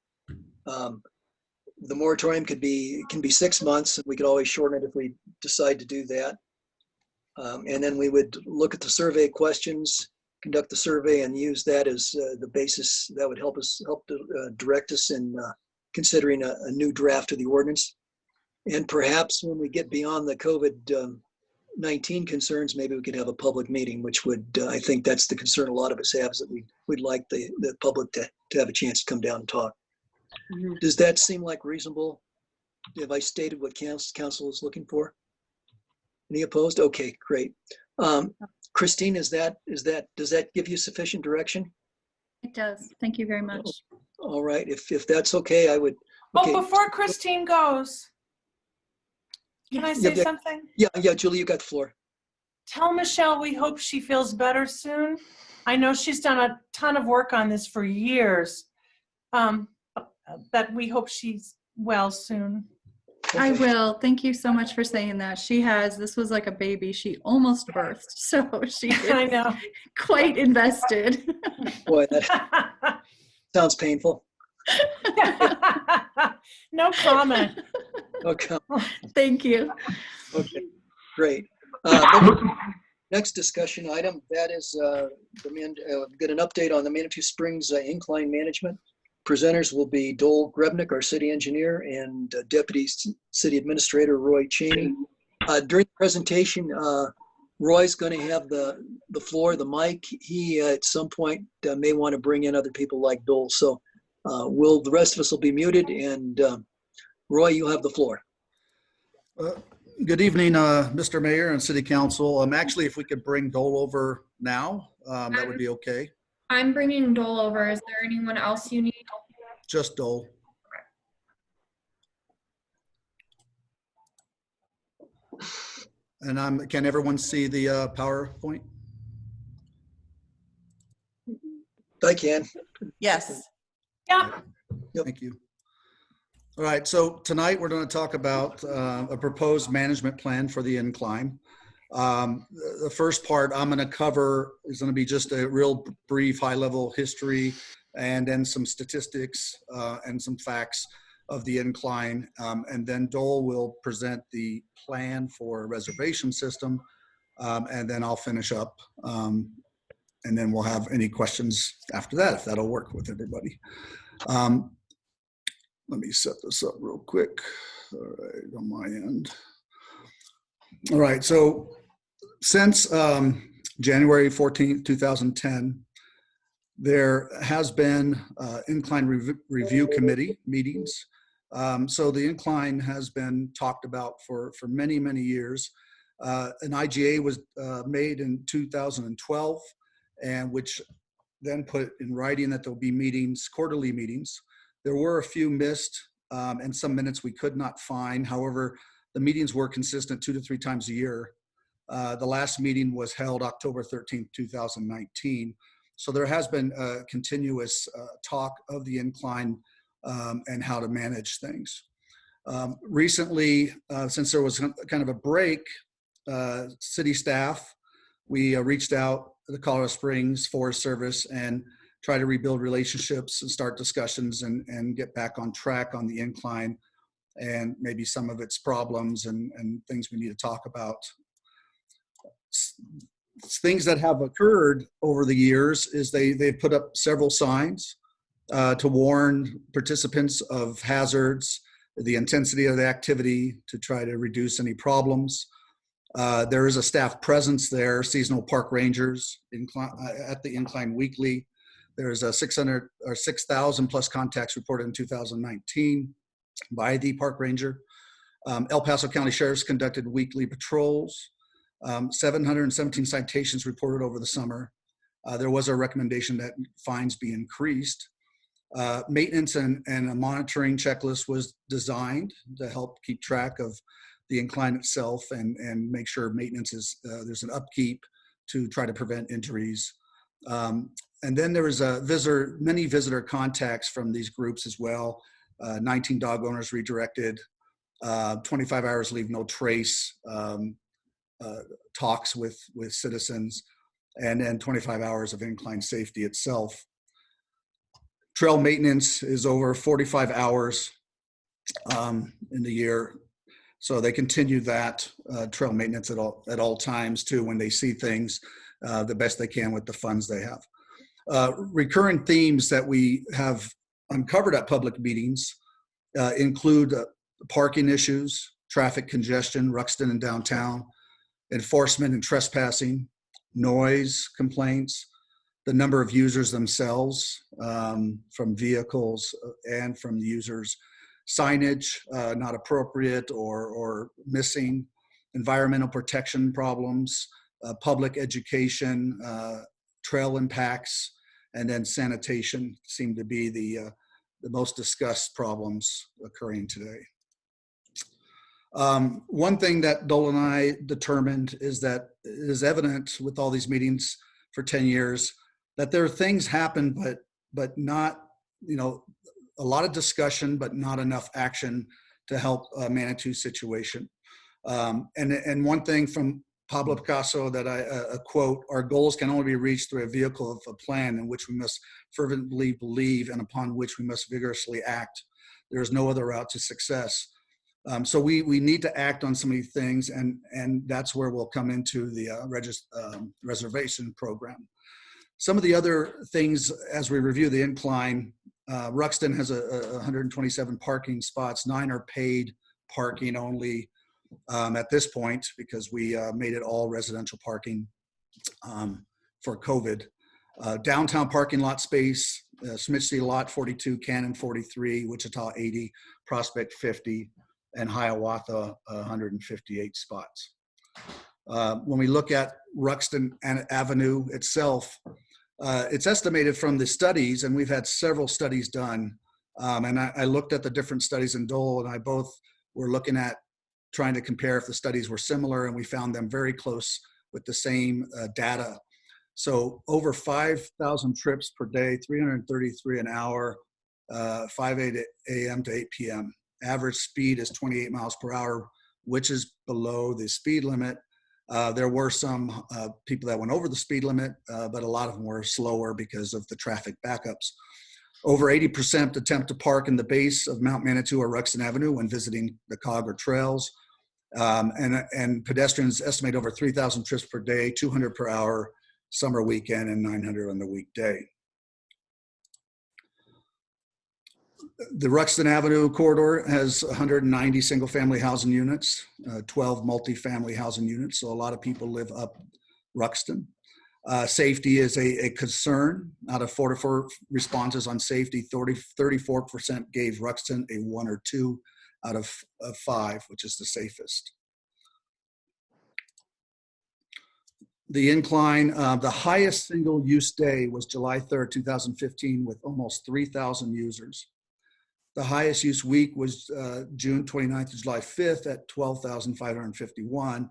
The moratorium can be 6 months, and we could always shorten it if we decide to do that. And then we would look at the survey questions, conduct the survey, and use that as the basis that would help to direct us in considering a new draft of the ordinance. And perhaps when we get beyond the COVID-19 concerns, maybe we could have a public meeting, which would, I think that's the concern a lot of us have, is that we'd like the public to have a chance to come down and talk. Mm-hmm. Does that seem like reasonable? Have I stated what council is looking for? Any opposed? Okay, great. Christine, does that give you sufficient direction? It does. Thank you very much. All right, if that's okay, I would. Okay. Oh, before Christine goes, can I say something? Yeah, Julie, you got the floor. Tell Michelle we hope she feels better soon. I know she's done a ton of work on this for years. That we hope she's well soon. Okay. I will. Thank you so much for saying that. This was like a baby. She almost birthed, so she is I know. quite invested. Boy, that sounds painful. No comment. Okay. Thank you. Okay, great. Next discussion item, that is get an update on the Manitou Springs Incline management. Presenters will be Dole Grebnick, our city engineer, and Deputy City Administrator Roy Cheney. During the presentation, Roy's going to have the floor, the mic. He at some point may want to bring in other people like Dole. So the rest of us will be muted, and Roy, you have the floor. Good evening, Mr. Mayor and City Council. Actually, if we could bring Dole over now, that would be okay. I'm bringing Dole over. Is there anyone else you need? Just Dole. And can everyone see the PowerPoint? I can. Yes. Yeah. Thank you. All right, so tonight we're going to talk about a proposed management plan for the incline. The first part I'm going to cover is going to be just a real brief high-level history and then some statistics and some facts of the incline. And then Dole will present the plan for a reservation system. And then I'll finish up. And then we'll have any questions after that, if that'll work with everybody. Let me set this up real quick. All right, on my end. All right, so since January 14th, 2010, there has been Incline Review Committee meetings. So the Incline has been talked about for many, many years. An IGA was made in 2012, and which then put in writing that there'll be meetings, quarterly meetings. There were a few missed and some minutes we could not find. However, the meetings were consistent 2 to 3 times a year. The last meeting was held October 13th, 2019. So there has been a continuous talk of the incline and how to manage things. Recently, since there was kind of a break, city staff, we reached out to the Colorado Springs Forest Service and try to rebuild relationships and start discussions and get back on track on the incline and maybe some of its problems and things we need to talk about. Things that have occurred over the years is they've put up several signs to warn participants of hazards, the intensity of the activity to try to reduce any problems. There is a staff presence there, seasonal park rangers at the incline weekly. There's a 600 or 6,000 plus contacts reported in 2019 by the park ranger. El Paso County Sheriff's conducted weekly patrols. 717 citations reported over the summer. There was a recommendation that fines be increased. Maintenance and a monitoring checklist was designed to help keep track of the incline itself and make sure maintenance is, there's an upkeep to try to prevent injuries. And then there was many visitor contacts from these groups as well. 19 dog owners redirected, 25 hours leave no trace talks with citizens, and then 25 hours of incline safety itself. Trail maintenance is over 45 hours in the year. So they continue that trail maintenance at all times too, when they see things the best they can with the funds they have. Recurring themes that we have uncovered at public meetings include parking issues, traffic congestion, Ruxton and downtown, enforcement and trespassing, noise complaints, the number of users themselves from vehicles and from the users, signage not appropriate or missing, environmental protection problems, public education, trail impacts, and then sanitation seem to be the most discussed problems occurring today. One thing that Dole and I determined is that it is evident with all these meetings for 10 years that there are things happen, but not, a lot of discussion, but not enough action to help Manitou's situation. And one thing from Pablo Picasso that I quote, our goals can only be reached through a vehicle of a plan in which we must fervently believe and upon which we must vigorously act. There is no other route to success. So we need to act on some of these things, and that's where we'll come into the reservation program. Some of the other things as we review the incline, Ruxton has 127 parking spots, 9 are paid parking only at this point because we made it all residential parking for COVID. Downtown parking lot space, Smith City lot 42, Cannon 43, Wichita 80, Prospect 50, and Hiawatha 158 spots. When we look at Ruxton Avenue itself, it's estimated from the studies, and we've had several studies done, and I looked at the different studies, and Dole and I both were looking at trying to compare if the studies were similar, and we found them very close with the same data. So over 5,000 trips per day, 333 an hour, 5 a.m. to 8 p.m. Average speed is 28 miles per hour, which is below the speed limit. There were some people that went over the speed limit, but a lot of them were slower because of the traffic backups. Over 80% attempt to park in the base of Mount Manitou or Ruxton Avenue when visiting the COG or trails. And pedestrians estimate over 3,000 trips per day, 200 per hour, summer weekend, and 900 on the weekday. The Ruxton Avenue corridor has 190 single-family housing units, 12 multi-family housing units, so a lot of people live up Ruxton. Safety is a concern. Out of 44 responses on safety, 34% gave Ruxton a 1 or 2 out of 5, which is the safest. The Incline, the highest single use day was July 3rd, 2015, with almost 3,000 users. The highest use week was June 29th to July 5th at 12,551.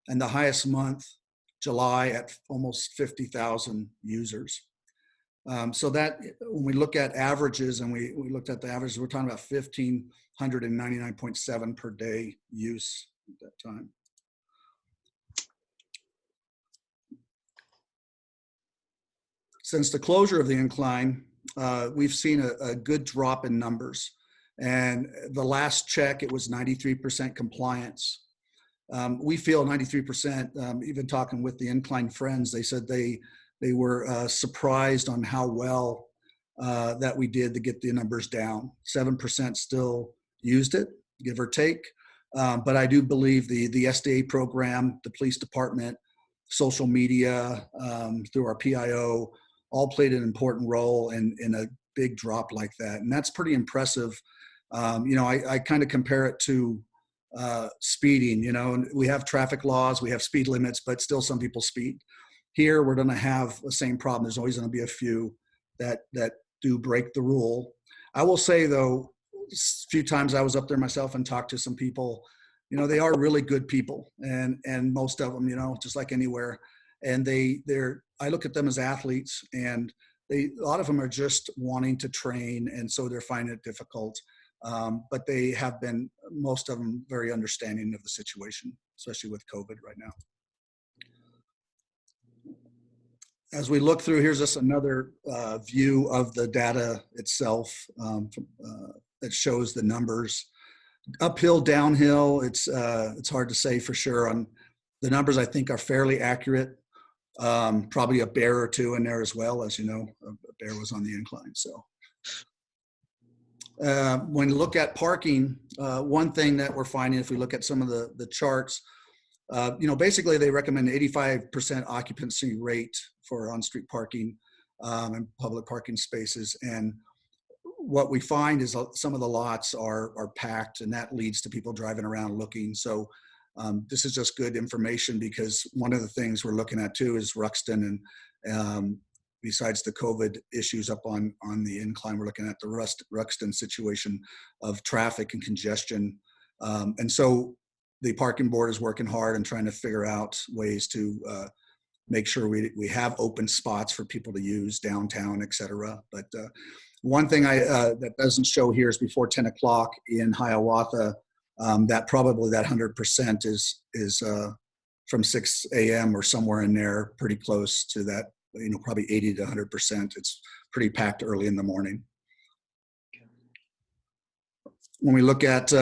And the highest month, July, at almost 50,000 users. So that, when we look at averages, and we looked at the averages, we're talking about 1,599.7 per day use at that time. Since the closure of the Incline, we've seen a good drop in numbers. And the last check, it was 93% compliance. We feel 93%, even talking with the Incline friends, they said they were surprised on how well that we did to get the numbers down. 7% still used it, give or take. But I do believe the SDA program, the police department, social media, through our PIO, all played an important role in a big drop like that. And that's pretty impressive. I kind of compare it to speeding. And we have traffic laws, we have speed limits, but still some people speed. Here, we're going to have the same problem. There's always going to be a few that do break the rule. I will say, though, a few times I was up there myself and talked to some people. They are really good people, and most of them, just like anywhere. And I look at them as athletes, and a lot of them are just wanting to train, and so they're finding it difficult. But they have been, most of them, very understanding of the situation, especially with COVID right now. As we look through, here's just another view of the data itself. It shows the numbers. Uphill, downhill, it's hard to say for sure. On the numbers, I think, are fairly accurate. Probably a bear or two in there as well. As you know, a bear was on the Incline. So when you look at parking, one thing that we're finding, if we look at some of the charts, basically they recommend 85% occupancy rate for on-street parking and public parking spaces. And what we find is some of the lots are packed, and that leads to people driving around looking. So this is just good information, because one of the things we're looking at too is Ruxton, and besides the COVID issues up on the Incline, we're looking at the Ruxton situation of traffic and congestion. And so the parking board is working hard and trying to figure out ways to make sure we have open spots for people to use downtown, et cetera. But one thing that doesn't show here is before 10 o'clock in Hiawatha, that probably that 100% is from 6 a.m. or somewhere in there, pretty close to that, probably 80 to 100%. It's pretty packed early in the morning. When we look at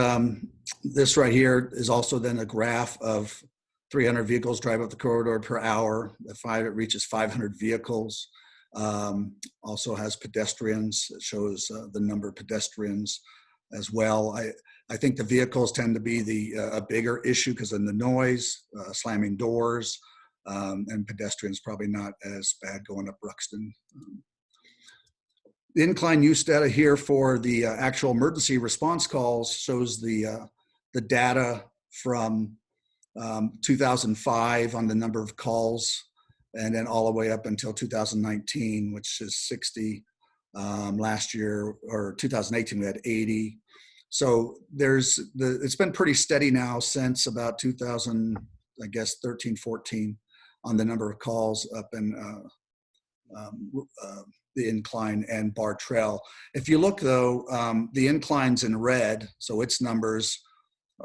this right here is also then a graph of 300 vehicles drive up the corridor per hour. It reaches 500 vehicles. Also has pedestrians. It shows the number of pedestrians as well. I think the vehicles tend to be a bigger issue because of the noise, slamming doors, and pedestrians probably not as bad going up Ruxton. The Incline use data here for the actual emergency response calls shows the data from 2005 on the number of calls, and then all the way up until 2019, which is 60. Last year, or 2018, we had 80. So it's been pretty steady now since about 2000, I guess, 13, 14. on the number of calls up in the Incline and Bar Trail. If you look though, the Incline's in red, so its numbers,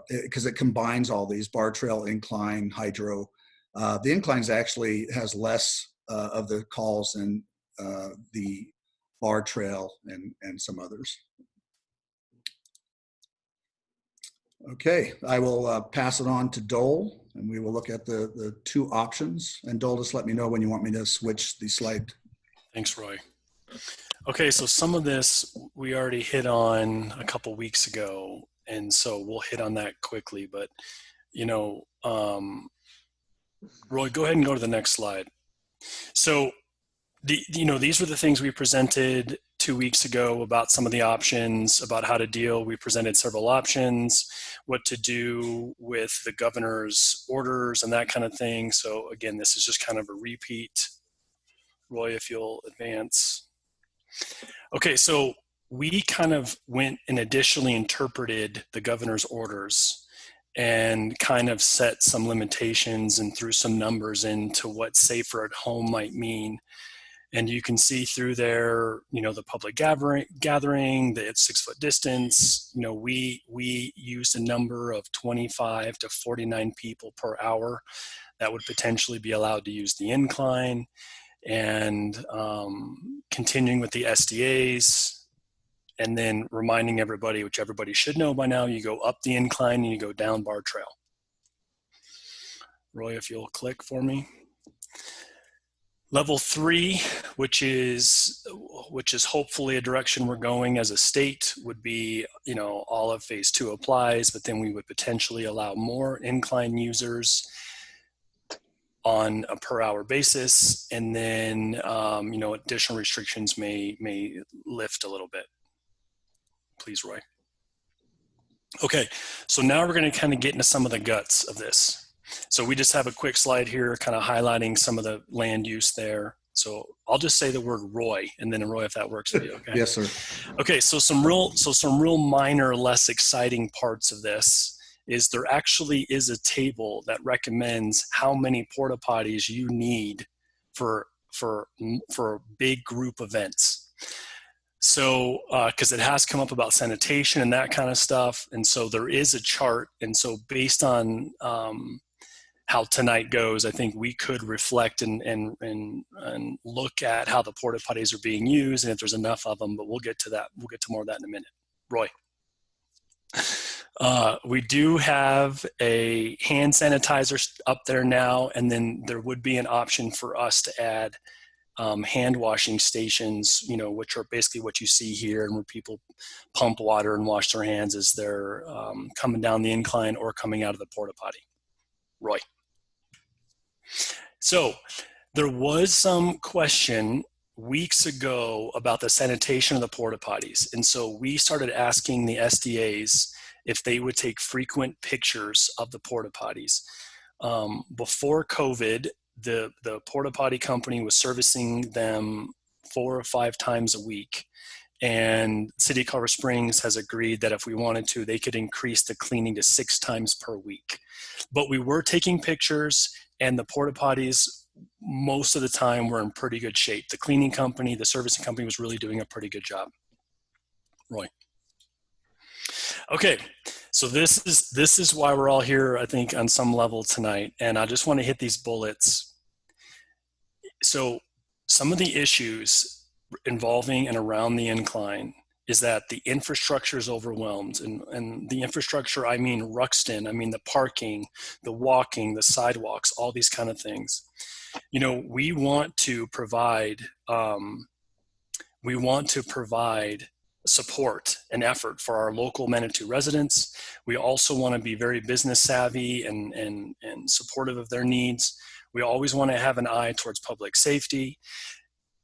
because it combines all these, Bar Trail, Incline, Hydro. The Incline's actually has less of the calls than the Bar Trail and some others. Okay, I will pass it on to Dole, and we will look at the two options. And Dole, just let me know when you want me to switch the slide. Thanks, Roy. Okay, so some of this we already hit on a couple weeks ago, and so we'll hit on that quickly. But, you know, Roy, go ahead and go to the next slide. So, these were the things we presented 2 weeks ago about some of the options, about how to deal. We presented several options, what to do with the governor's orders and that kind of thing. So again, this is just kind of a repeat. Roy, if you'll advance. Okay, so we kind of went and additionally interpreted the governor's orders and kind of set some limitations and threw some numbers into what safer at home might mean. And you can see through there, the public gathering, the 6 foot distance. We used a number of 25 to 49 people per hour that would potentially be allowed to use the incline, and continuing with the SDAs, and then reminding everybody, which everybody should know by now, you go up the incline and you go down Bar Trail. Roy, if you'll click for me. Level 3, which is hopefully a direction we're going as a state, would be, all of phase 2 applies, but then we would potentially allow more incline users on a per hour basis. And then, additional restrictions may lift a little bit. Please, Roy. Okay, so now we're going to kind of get into some of the guts of this. So we just have a quick slide here kind of highlighting some of the land use there. So I'll just say the word Roy, and then Roy, if that works for you, okay? Yes, sir. Okay, so some real minor, less exciting parts of this is there actually is a table that recommends how many porta potties you need for big group events. So, because it has come up about sanitation and that kind of stuff, and so there is a chart, and so based on how tonight goes, I think we could reflect and look at how the porta potties are being used and if there's enough of them, but we'll get to that. We'll get to more of that in a minute. Roy. We do have a hand sanitizer up there now, and then there would be an option for us to add hand washing stations, which are basically what you see here, and where people pump water and wash their hands as they're coming down the incline or coming out of the porta potty. Roy. So there was some question weeks ago about the sanitation of the porta potties. And so we started asking the SDAs if they would take frequent pictures of the porta potties. Before COVID, the porta potty company was servicing them 4 or 5 times a week. And City of Colorado Springs has agreed that if we wanted to, they could increase the cleaning to 6 times per week. But we were taking pictures, and the porta potties most of the time were in pretty good shape. The cleaning company, the servicing company was really doing a pretty good job. Roy. Okay, so this is why we're all here, I think, on some level tonight. And I just want to hit these bullets. So some of the issues involving and around the incline is that the infrastructure is overwhelmed. And the infrastructure, I mean Ruxton, I mean the parking, the walking, the sidewalks, all these kind of things. We want to provide support and effort for our local Manitou residents. We also want to be very business savvy and supportive of their needs. We always want to have an eye towards public safety.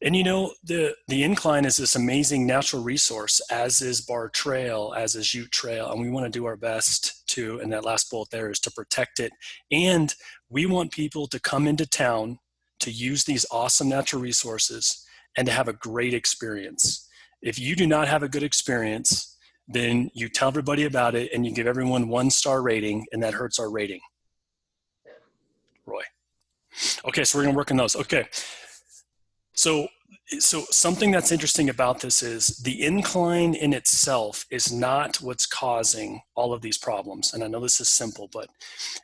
And the incline is this amazing natural resource, as is Bar Trail, as is Ute Trail, and we want to do our best to, and that last bullet there is to protect it. And we want people to come into town to use these awesome natural resources and to have a great experience. If you do not have a good experience, then you tell everybody about it and you give everyone 1-star rating, and that hurts our rating. Roy. Okay, so we're gonna work on those. Okay. So something that's interesting about this is the incline in itself is not what's causing all of these problems. And I know this is simple, but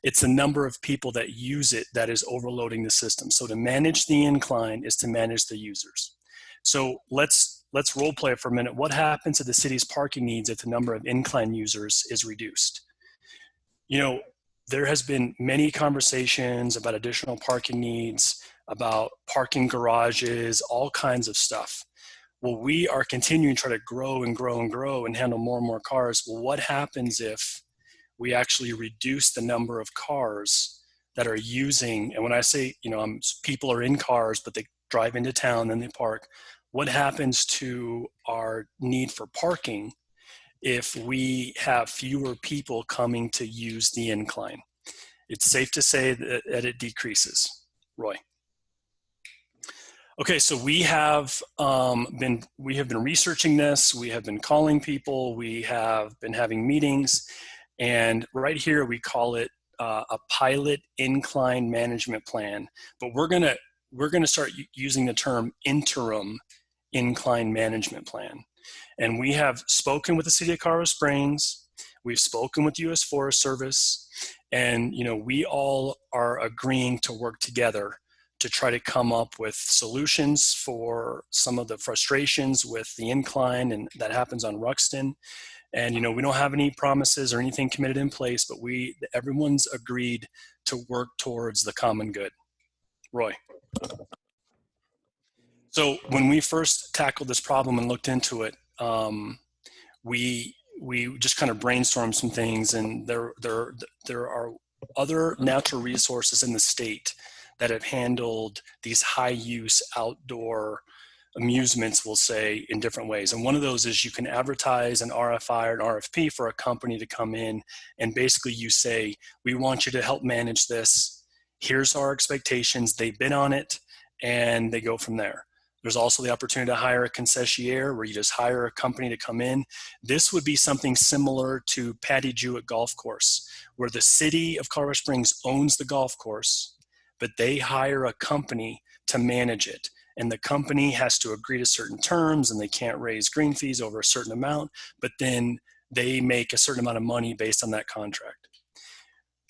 it's the number of people that use it that is overloading the system. So to manage the incline is to manage the users. So let's role play for a minute. What happens to the city's parking needs if the number of incline users is reduced? You know, there has been many conversations about additional parking needs, about parking garages, all kinds of stuff. Well, we are continuing to try to grow and grow and grow and handle more and more cars. Well, what happens if we actually reduce the number of cars that are using, and when I say, people are in cars, but they drive into town, then they park. What happens to our need for parking if we have fewer people coming to use the incline? It's safe to say that it decreases. Roy. Okay, so we have been researching this. We have been calling people. We have been having meetings, and right here we call it a pilot incline management plan. But we're gonna start using the term interim incline management plan. And we have spoken with the City of Colorado Springs. We've spoken with U.S. Forest Service, and we all are agreeing to work together to try to come up with solutions for some of the frustrations with the incline, and that happens on Ruxton. And we don't have any promises or anything committed in place, but everyone's agreed to work towards the common good. Roy. So when we first tackled this problem and looked into it, we just kind of brainstormed some things, and there are other natural resources in the state that have handled these high use outdoor amusements, we'll say, in different ways. And one of those is you can advertise an RFI or an RFP for a company to come in, and basically you say, we want you to help manage this. Here's our expectations. They bid on it, and they go from there. There's also the opportunity to hire a concessionaire, where you just hire a company to come in. This would be something similar to Patty Jewett Golf Course, where the city of Colorado Springs owns the golf course, but they hire a company to manage it. And the company has to agree to certain terms, and they can't raise green fees over a certain amount, but then they make a certain amount of money based on that contract.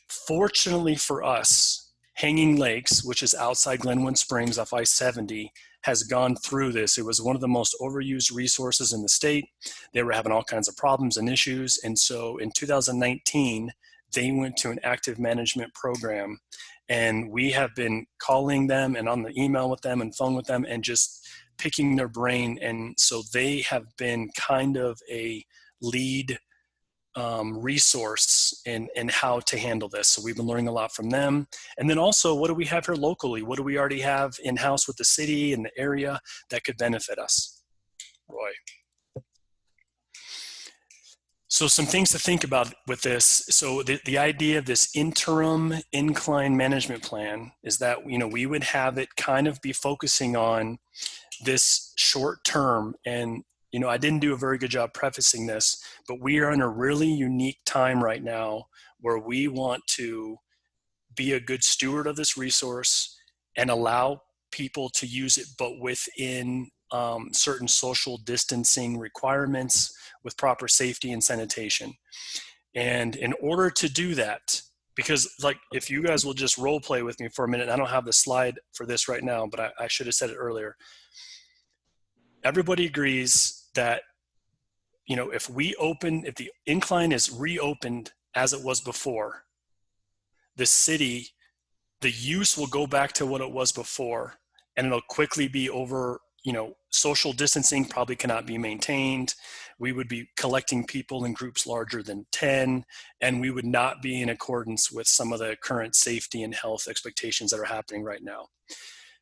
Fortunately for us, Hanging Lakes, which is outside Glenwood Springs off I-70, has gone through this. It was one of the most overused resources in the state. They were having all kinds of problems and issues. And so in 2019, they went to an active management program, and we have been calling them and on the email with them and phone with them and just picking their brain. And so they have been kind of a lead resource in how to handle this. So we've been learning a lot from them. And then also, what do we have here locally? What do we already have in-house with the city and the area that could benefit us? Roy. So some things to think about with this. So the idea of this interim incline management plan is that, we would have it kind of be focusing on this short term. And, I didn't do a very good job prefacing this, but we are in a really unique time right now where we want to be a good steward of this resource and allow people to use it, but within certain social distancing requirements with proper safety and sanitation. And in order to do that, because if you guys will just role play with me for a minute, I don't have the slide for this right now, but I should have said it earlier. Everybody agrees that, if the incline is reopened as it was before, the use will go back to what it was before, and it'll quickly be over. Social distancing probably cannot be maintained. We would be collecting people in groups larger than 10, and we would not be in accordance with some of the current safety and health expectations that are happening right now.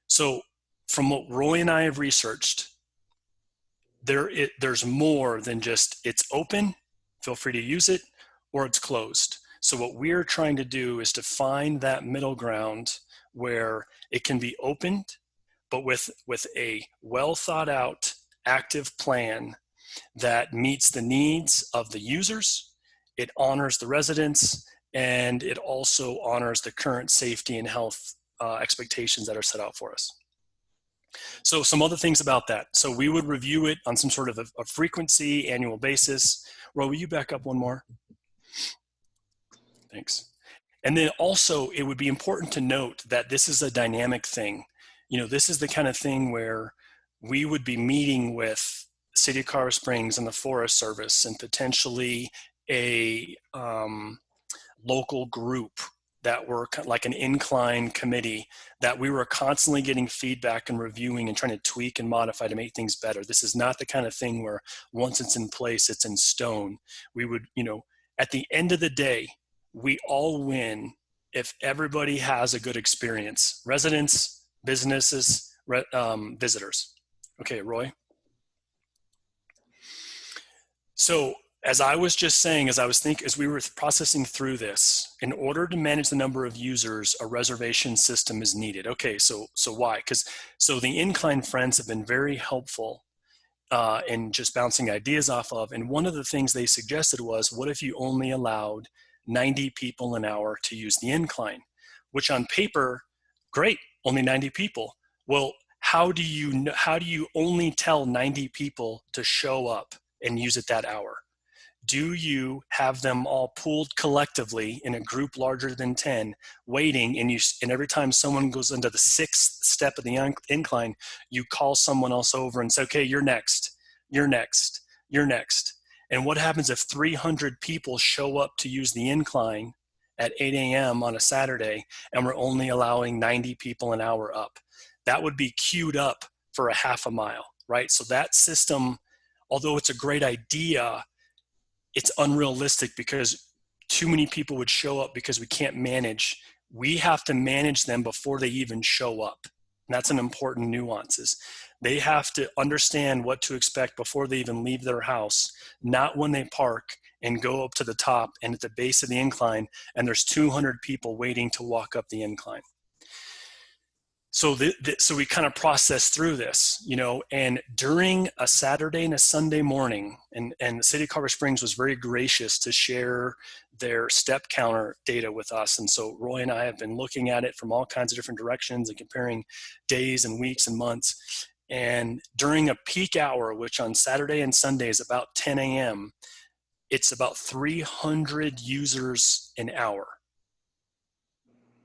So from what Roy and I have researched, there's more than just it's open, feel free to use it, or it's closed. So what we're trying to do is to find that middle ground where it can be opened, but with a well thought out active plan that meets the needs of the users, it honors the residents, and it also honors the current safety and health expectations that are set out for us. So some other things about that. So we would review it on some sort of a frequency, annual basis. Ro, will you back up one more? Thanks. And then also it would be important to note that this is a dynamic thing. You know, this is the kind of thing where we would be meeting with City of Colorado Springs and the Forest Service and potentially a local group that were like an incline committee, that we were constantly getting feedback and reviewing and trying to tweak and modify to make things better. This is not the kind of thing where once it's in place, it's in stone. We would, you know, at the end of the day, we all win if everybody has a good experience. Residents, businesses, visitors. Okay, Roy. So as I was just saying, as we were processing through this, in order to manage the number of users, a reservation system is needed. Okay, so why? So the Incline friends have been very helpful in just bouncing ideas off of. And one of the things they suggested was, what if you only allowed 90 people an hour to use the Incline? Which on paper, great, only 90 people. Well, how do you only tell 90 people to show up and use it that hour? Do you have them all pooled collectively in a group larger than 10, waiting, and every time someone goes into the 6th step of the incline, you call someone else over and say, okay, you're next, you're next, you're next. And what happens if 300 people show up to use the incline at 8 a.m. on a Saturday, and we're only allowing 90 people an hour up? That would be queued up for a half a mile, right? So that system, although it's a great idea, it's unrealistic because too many people would show up because we can't manage. We have to manage them before they even show up. And that's an important nuance. Is they have to understand what to expect before they even leave their house, not when they park and go up to the top and at the base of the incline and there's 200 people waiting to walk up the incline. So so we kind of process through this, you know, and during a Saturday and a Sunday morning, and the City of Colorado Springs was very gracious to share their step counter data with us. And so Roy and I have been looking at it from all kinds of different directions and comparing days and weeks and months. And during a peak hour, which on Saturday and Sunday is about 10 a.m., it's about 300 users an hour.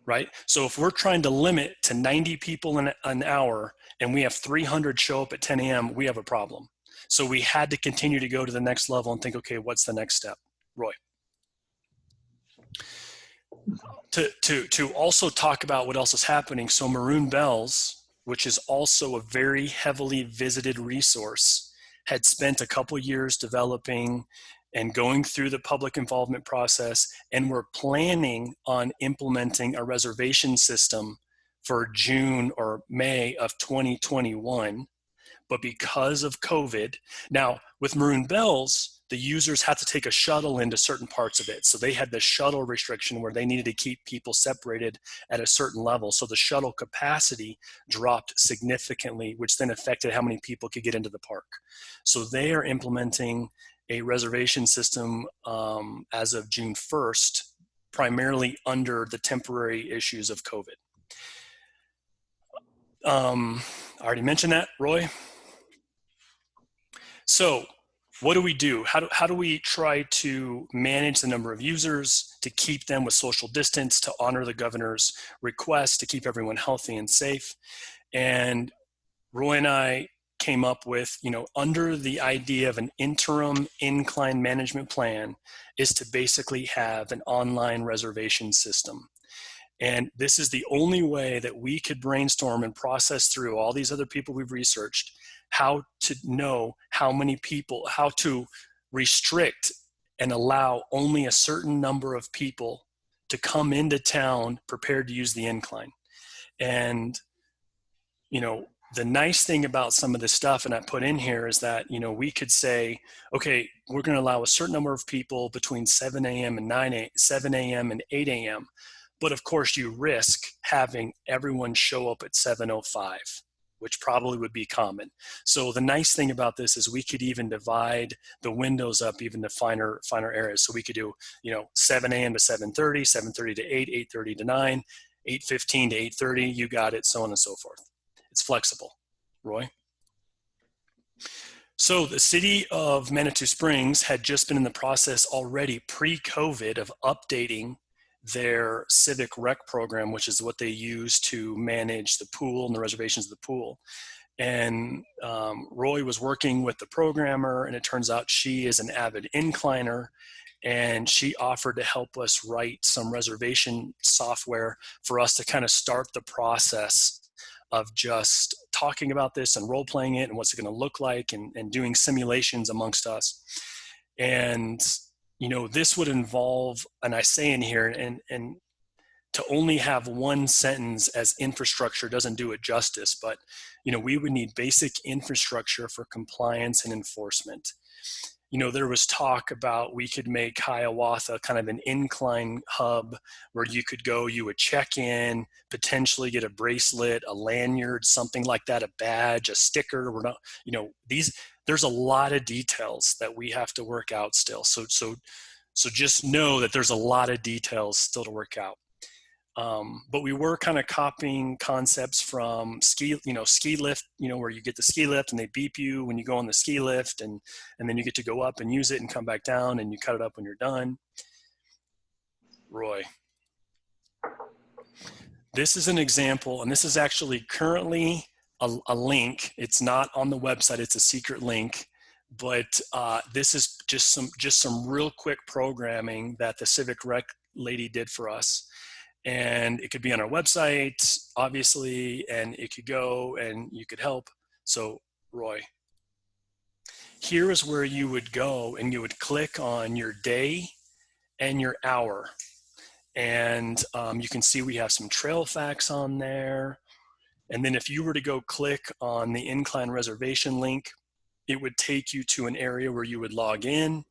Right? So if we're trying to limit to 90 people in an hour and we have 300 show up at 10 a.m., we have a problem. So we had to continue to go to the next level and think, okay, what's the next step? Roy. To also talk about what else is happening. So Maroon Bells, which is also a very heavily visited resource, had spent a couple years developing and going through the public involvement process, and we're planning on implementing a reservation system for June or May of 2021. But because of COVID, now with Maroon Bells, the users had to take a shuttle into certain parts of it. So they had the shuttle restriction where they needed to keep people separated at a certain level. So the shuttle capacity dropped significantly, which then affected how many people could get into the park. So they are implementing a reservation system as of June 1st, primarily under the temporary issues of COVID. I already mentioned that, Roy. So what do we do? How do we try to manage the number of users, to keep them with social distance, to honor the governor's request, to keep everyone healthy and safe? And Roy and I came up with, you know, under the idea of an interim incline management plan, is to basically have an online reservation system. And this is the only way that we could brainstorm and process through all these other people we've researched, how to know how many people, how to restrict and allow only a certain number of people to come into town prepared to use the incline. And, you know, the nice thing about some of this stuff, and I put in here, is that, you know, we could say, okay, we're going to allow a certain number of people between 7 a.m. and 7 a.m. and 8 a.m. But of course, you risk having everyone show up at 7:05, which probably would be common. So the nice thing about this is we could even divide the windows up even to finer areas. So we could do, you know, 7 a.m. to 7:30, 7:30 to 8, 8:30 to 9. 8:15 to 8:30, you got it, so on and so forth. It's flexible. Roy? So the city of Manitou Springs had just been in the process already pre-COVID of updating their civic rec program, which is what they use to manage the pool and the reservations of the pool. And Roy was working with the programmer, and it turns out she is an avid incliner, and she offered to help us write some reservation software for us to kind of start the process of just talking about this and role playing it and what's it going to look like, and doing simulations amongst us. And, you know, this would involve, and I say in here, and to only have one sentence as infrastructure doesn't do it justice, but, you know, we would need basic infrastructure for compliance and enforcement. You know, there was talk about we could make Hiawatha kind of an incline hub where you could go, you would check in, potentially get a bracelet, a lanyard, something like that, a badge, a sticker. We're not, you know, there's a lot of details that we have to work out still. So just know that there's a lot of details still to work out. But we were kind of copying concepts from ski lift, you know, where you get the ski lift and they beep you when you go on the ski lift, and then you get to go up and use it and come back down, and you cut it up when you're done. Roy. This is an example, and this is actually currently a link. It's not on the website, it's a secret link, but this is just some real quick programming that the Civic Rec lady did for us. And it could be on our website, obviously, and it could go and you could help. So, Roy, here is where you would go and you would click on your day and your hour. And you can see we have some trail facts on there. And then if you were to go click on the Incline reservation link, it would take you to an area where you would log in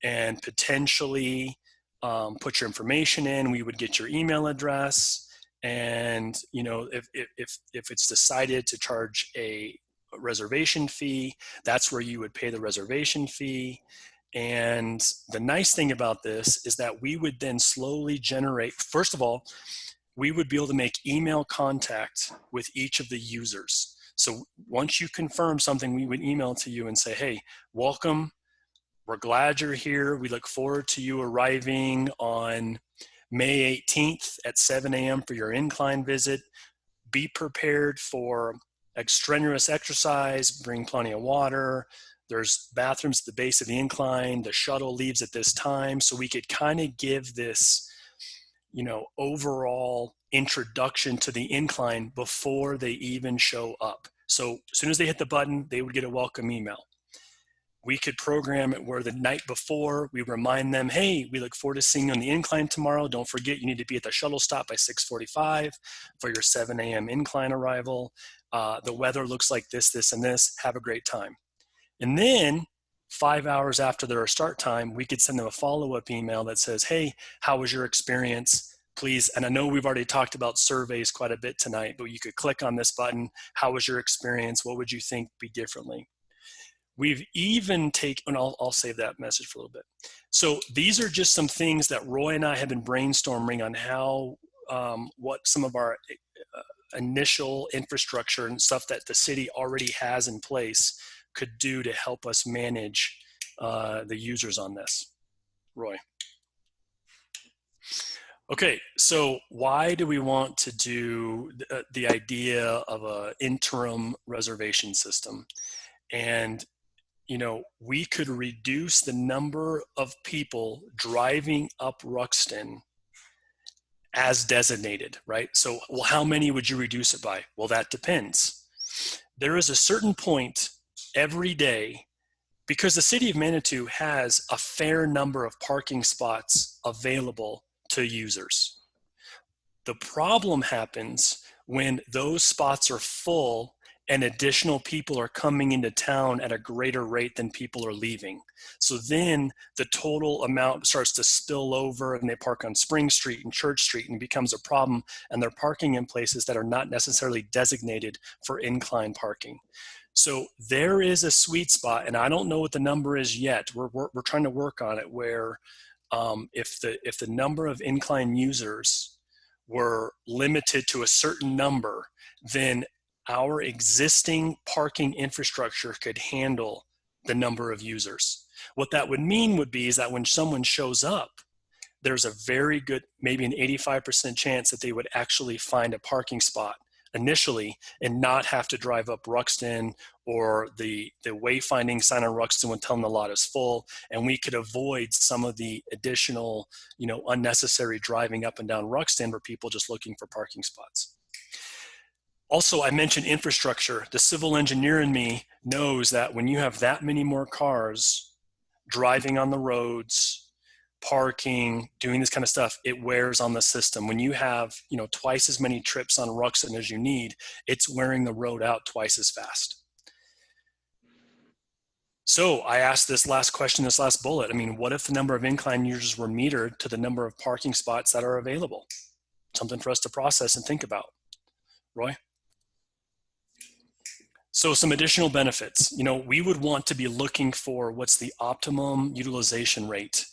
and potentially put your information in. We would get your email address, and you know, if it's decided to charge a reservation fee, that's where you would pay the reservation fee. And the nice thing about this is that we would then slowly generate, first of all, we would be able to make email contact with each of the users. So once you confirm something, we would email to you and say, hey, welcome. We're glad you're here. We look forward to you arriving on May 18th at 7 a.m. for your incline visit. Be prepared for extraneous exercise, bring plenty of water. There's bathrooms at the base of the incline. The shuttle leaves at this time. So we could kind of give this, you know, overall introduction to the incline before they even show up. So as soon as they hit the button, they would get a welcome email. We could program it where the night before we remind them, hey, we look forward to seeing you on the incline tomorrow. Don't forget, you need to be at the shuttle stop by 6:45 for your 7 a.m. incline arrival. The weather looks like this, this, and this. Have a great time. And then 5 hours after their start time, we could send them a follow-up email that says, hey, how was your experience? Please, and I know we've already talked about surveys quite a bit tonight, but you could click on this button. How was your experience? What would you think be differently? We've even taken, and I'll save that message for a little bit. So these are just some things that Roy and I have been brainstorming on how, what some of our initial infrastructure and stuff that the city already has in place could do to help us manage the users on this. Roy. Okay, so why do we want to do the idea of an interim reservation system? And you know, we could reduce the number of people driving up Ruxton as designated, right? So, well, how many would you reduce it by? Well, that depends. There is a certain point every day, because the city of Manitou has a fair number of parking spots available to users. The problem happens when those spots are full and additional people are coming into town at a greater rate than people are leaving. So then the total amount starts to spill over, and they park on Spring Street and Church Street, and it becomes a problem, and they're parking in places that are not necessarily designated for incline parking. So there is a sweet spot, and I don't know what the number is yet. We're trying to work on it, where if the number of incline users were limited to a certain number, then our existing parking infrastructure could handle the number of users. What that would mean would be is that when someone shows up, there's a very good, maybe an 85% chance that they would actually find a parking spot initially and not have to drive up Ruxton, or the wayfinding sign on Ruxton would tell them the lot is full, and we could avoid some of the additional, unnecessary driving up and down Ruxton for people just looking for parking spots. Also, I mentioned infrastructure. The civil engineer in me knows that when you have that many more cars driving on the roads, parking, doing this kind of stuff, it wears on the system. When you have, twice as many trips on Ruxton as you need, it's wearing the road out twice as fast. So I asked this last question, this last bullet. What if the number of Incline users were metered to the number of parking spots that are available? Something for us to process and think about. Roy? So some additional benefits. We would want to be looking for what's the optimum utilization rate.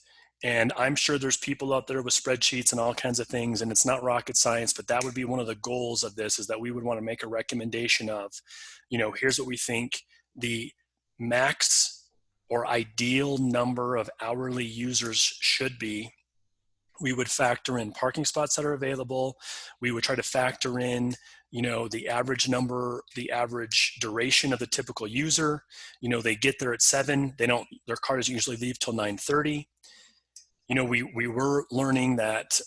And I'm sure there's people out there with spreadsheets and all kinds of things, and it's not rocket science, but that would be one of the goals of this, is that we would want to make a recommendation of, here's what we think the max or ideal number of hourly users should be. We would factor in parking spots that are available. We would try to factor in, the average number, the average duration of the typical user. They get there at 7. Their car doesn't usually leave till 9:30. We were learning that,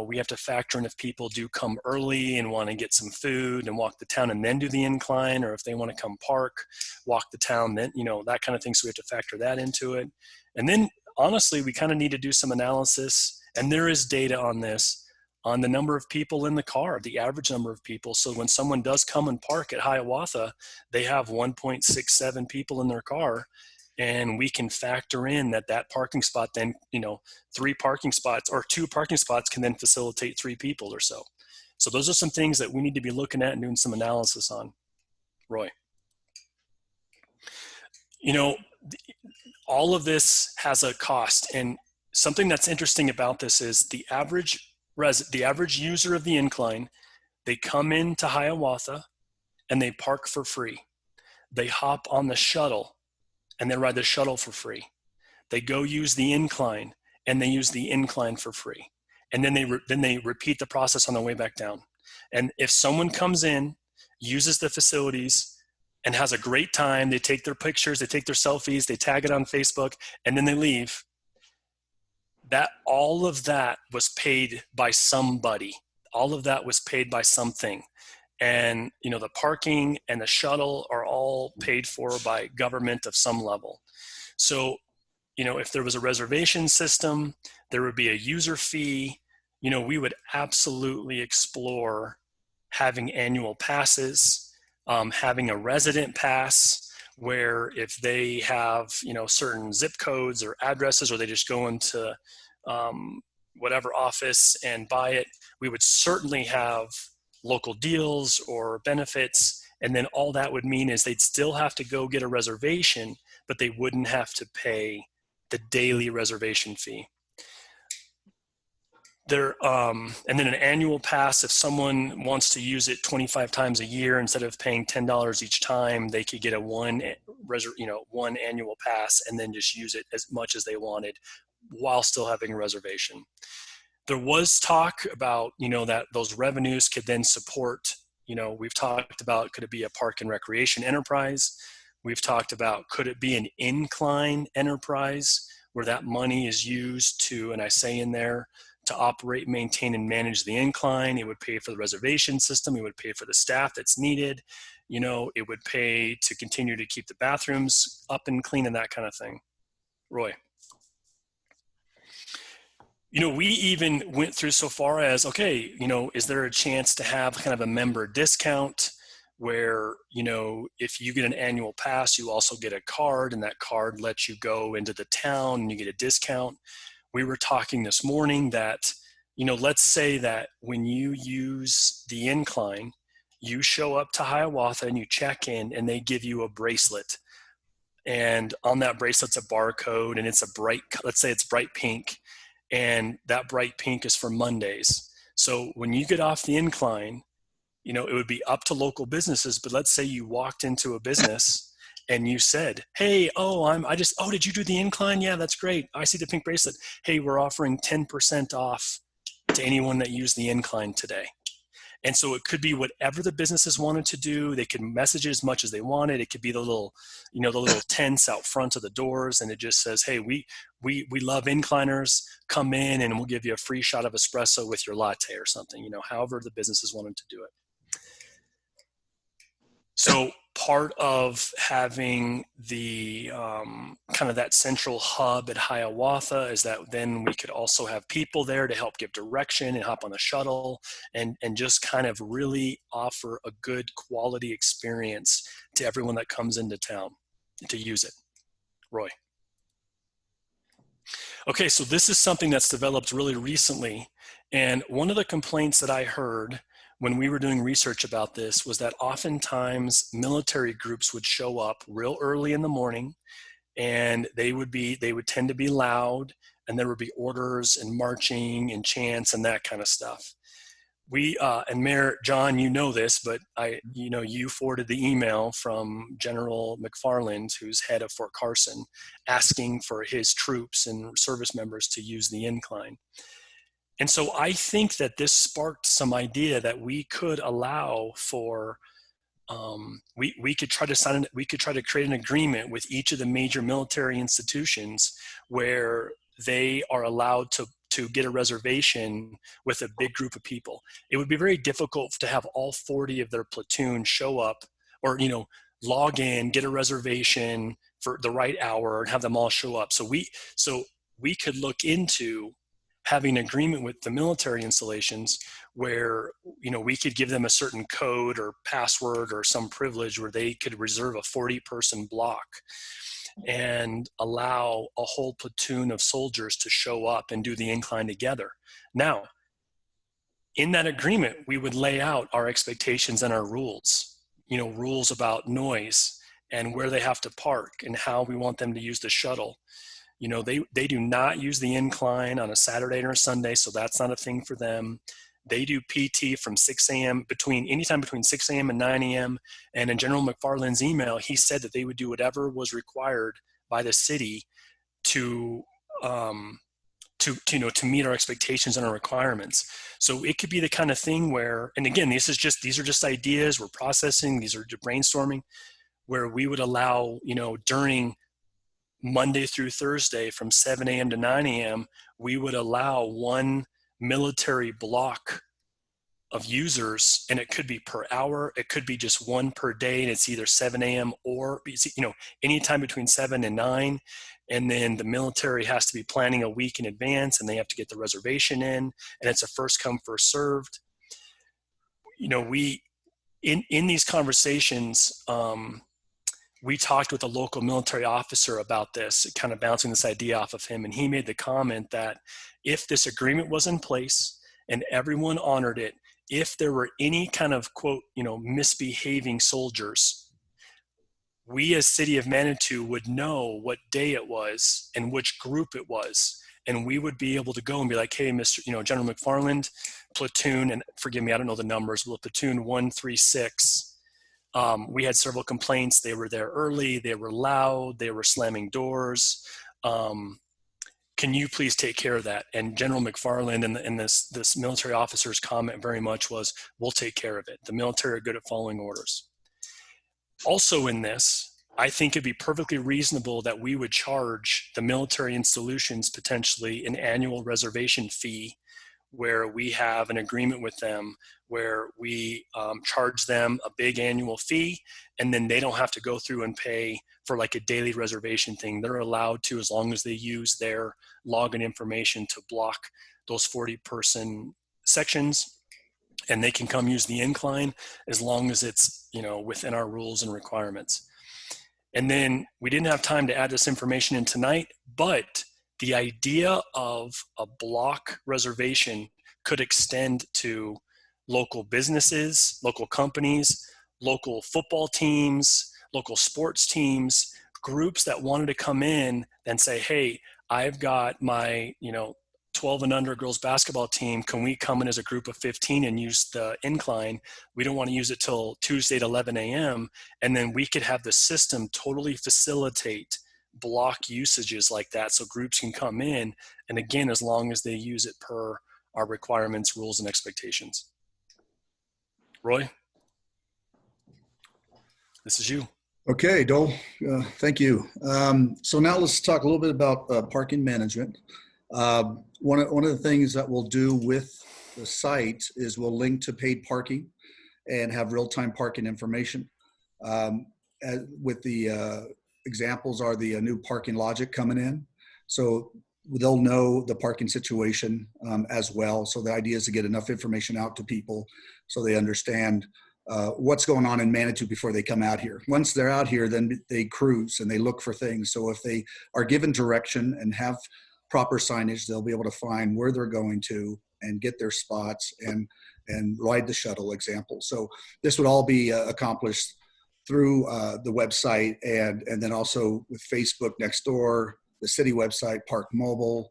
we have to factor in if people do come early and want to get some food and walk the town and then do the incline, or if they want to come park, walk the town, then, that kind of thing. So we have to factor that into it. And then honestly, we kind of need to do some analysis, and there is data on this, on the number of people in the car, the average number of people. So when someone does come and park at Hiawatha, they have 1.67 people in their car. And we can factor in that parking spot then, 3 parking spots or 2 parking spots can then facilitate 3 people or so. So those are some things that we need to be looking at and doing some analysis on. Roy. All of this has a cost. And something that's interesting about this is the average user of the Incline, they come into Hiawatha and they park for free. They hop on the shuttle and they ride the shuttle for free. They go use the Incline and they use the Incline for free. And then they repeat the process on the way back down. And if someone comes in, uses the facilities, and has a great time, they take their pictures, they take their selfies, they tag it on Facebook, and then they leave, that all of that was paid by somebody. All of that was paid by something. And, the parking and the shuttle are all paid for by government of some level. So, if there was a reservation system, there would be a user fee. We would absolutely explore having annual passes, having a resident pass, where if they have, certain zip codes or addresses, or they just go into whatever office and buy it, we would certainly have local deals or benefits. And then all that would mean is they'd still have to go get a reservation, but they wouldn't have to pay the daily reservation fee. And then an annual pass, if someone wants to use it 25 times a year, instead of paying $10 each time, they could get one annual pass and then just use it as much as they wanted while still having a reservation. There was talk about, that those revenues could then support, we've talked about, could it be a park and recreation enterprise? We've talked about, could it be an Incline enterprise where that money is used to, and I say in there, to operate, maintain, and manage the Incline. It would pay for the reservation system. It would pay for the staff that's needed. It would pay to continue to keep the bathrooms up and clean and that kind of thing. Roy. We even went through so far as, okay, is there a chance to have kind of a member discount where, if you get an annual pass, you also get a card, and that card lets you go into the town and you get a discount. We were talking this morning that, let's say that when you use the Incline, you show up to Hiawatha and you check in and they give you a bracelet. And on that bracelet's a barcode, and it's let's say it's bright pink. And that bright pink is for Mondays. So when you get off the incline, you know, it would be up to local businesses, but let's say you walked into a business and you said, hey, did you do the incline? Yeah, that's great. I see the pink bracelet. Hey, we're offering 10% off to anyone that used the incline today. And so it could be whatever the businesses wanted to do. They could message it as much as they wanted. It could be the little tents out front of the doors, and it just says, hey, we love incliners. Come in and we'll give you a free shot of espresso with your latte or something, you know, however the businesses wanted to do it. So part of having the kind of that central hub at Hiawatha is that then we could also have people there to help give direction and hop on the shuttle and just kind of really offer a good quality experience to everyone that comes into town to use it. Roy. Okay, so this is something that's developed really recently. And one of the complaints that I heard when we were doing research about this was that oftentimes military groups would show up real early in the morning, and they would tend to be loud, and there would be orders and marching and chants and that kind of stuff. We and Mayor John, you know this, but you forwarded the email from General McFarland, who's head of Fort Carson, asking for his troops and service members to use the incline. And so I think that this sparked some idea that we could allow for, we could try to create an agreement with each of the major military institutions where they are allowed to get a reservation with a big group of people. It would be very difficult to have all 40 of their platoon show up or, log in, get a reservation for the right hour and have them all show up. So we could look into having an agreement with the military installations where, we could give them a certain code or password or some privilege where they could reserve a 40-person block and allow a whole platoon of soldiers to show up and do the incline together. Now, in that agreement, we would lay out our expectations and our rules, rules about noise and where they have to park and how we want them to use the shuttle. They do not use the incline on a Saturday or a Sunday, so that's not a thing for them. They do PT from 6 a.m. anytime between 6 a.m. and 9 a.m. And in General McFarland's email, he said that they would do whatever was required by the city to meet our expectations and our requirements. So it could be the kind of thing where, and again, these are just ideas we're processing. These are brainstorming, where we would allow, during Monday through Thursday from 7 a.m. to 9 a.m., we would allow one military block of users, and it could be per hour, it could be just one per day, and it's either 7 a.m. or, anytime between 7 and 9. And then the military has to be planning a week in advance, and they have to get the reservation in, and it's a first come, first served. We, in these conversations, we talked with a local military officer about this, kind of bouncing this idea off of him. And he made the comment that if this agreement was in place and everyone honored it, if there were any kind of, quote, misbehaving soldiers, we as City of Manitou would know what day it was and which group it was. And we would be able to go and be like, hey, Mr. General McFarland, platoon, and forgive me, I don't know the numbers, but platoon 136, we had several complaints. They were there early, they were loud, they were slamming doors. Can you please take care of that? And General McFarland and this military officer's comment very much was, we'll take care of it. The military are good at following orders. Also in this, I think it'd be perfectly reasonable that we would charge the military institutions potentially an annual reservation fee, where we have an agreement with them where we charge them a big annual fee, and then they don't have to go through and pay for like a daily reservation thing. They're allowed to, as long as they use their login information, to block those 40-person sections, and they can come use the incline as long as it's within our rules and requirements. And then we didn't have time to add this information in tonight, but the idea of a block reservation could extend to local businesses, local companies, local football teams, local sports teams, groups that wanted to come in and say, hey, I've got my, 12 and under girls basketball team, can we come in as a group of 15 and use the incline? We don't want to use it till Tuesday at 11 a.m. And then we could have the system totally facilitate block usages like that so groups can come in. And again, as long as they use it per our requirements, rules, and expectations. Roy, this is you. Okay, Dole, thank you. So now let's talk a little bit about parking management. One of the things that we'll do with the site is we'll link to paid parking and have real-time parking information. With the examples are the new parking logic coming in. So they'll know the parking situation as well. So the idea is to get enough information out to people so they understand what's going on in Manitou before they come out here. Once they're out here, then they cruise and they look for things. So if they are given direction and have proper signage, they'll be able to find where they're going to and get their spots and ride the shuttle example. So this would all be accomplished through the website and then also with Facebook next door, the city website, Park Mobile,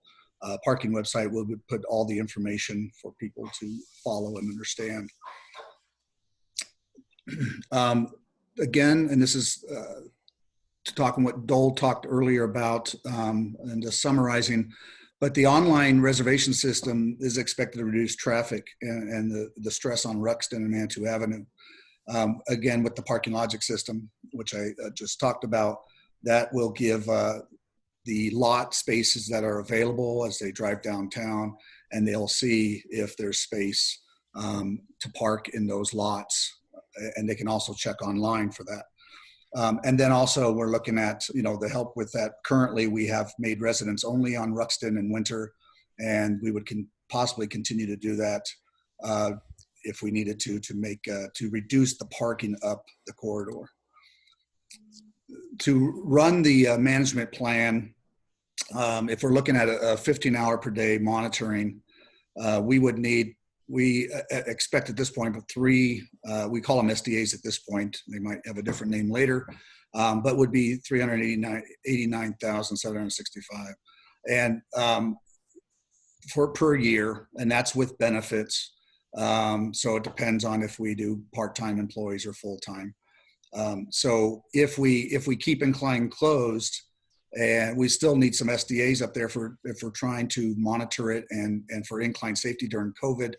parking website, we'll put all the information for people to follow and understand. Again, and this is talking what Dole talked earlier about and just summarizing, but the online reservation system is expected to reduce traffic and the stress on Ruxton and Manitou Avenue. Again, with the parking logic system, which I just talked about, that will give the lot spaces that are available as they drive downtown, and they'll see if there's space to park in those lots. And they can also check online for that. And then also we're looking at, the help with that. Currently we have made residents only on Ruxton in winter, and we would possibly continue to do that if we needed to reduce the parking up the corridor. To run the management plan, if we're looking at a 15-hour per day monitoring, we expect at this point, but 3, we call them SDAs at this point. They might have a different name later, but would be 389,765, and per year, and that's with benefits. So it depends on if we do part-time employees or full-time. So if we keep Incline closed, and we still need some SDAs up there if we're trying to monitor it and for Incline safety during COVID,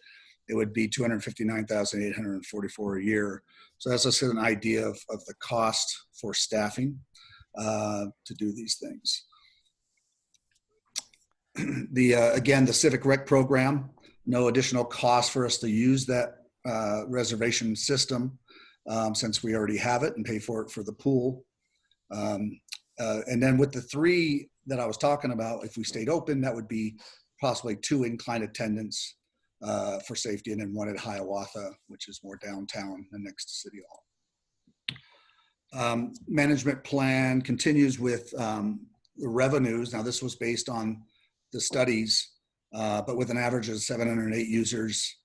it would be $259,844 a year. So that's just an idea of the cost for staffing to do these things. Again, the Civic Rec program, no additional cost for us to use that reservation system since we already have it and pay for it for the pool. And then with the 3 that I was talking about, if we stayed open, that would be possibly 2 Incline attendants for safety, and then 1 at Hiawatha, which is more downtown and next to City Hall. Management plan continues with the revenues. Now this was based on the studies, but with an average of 708 users,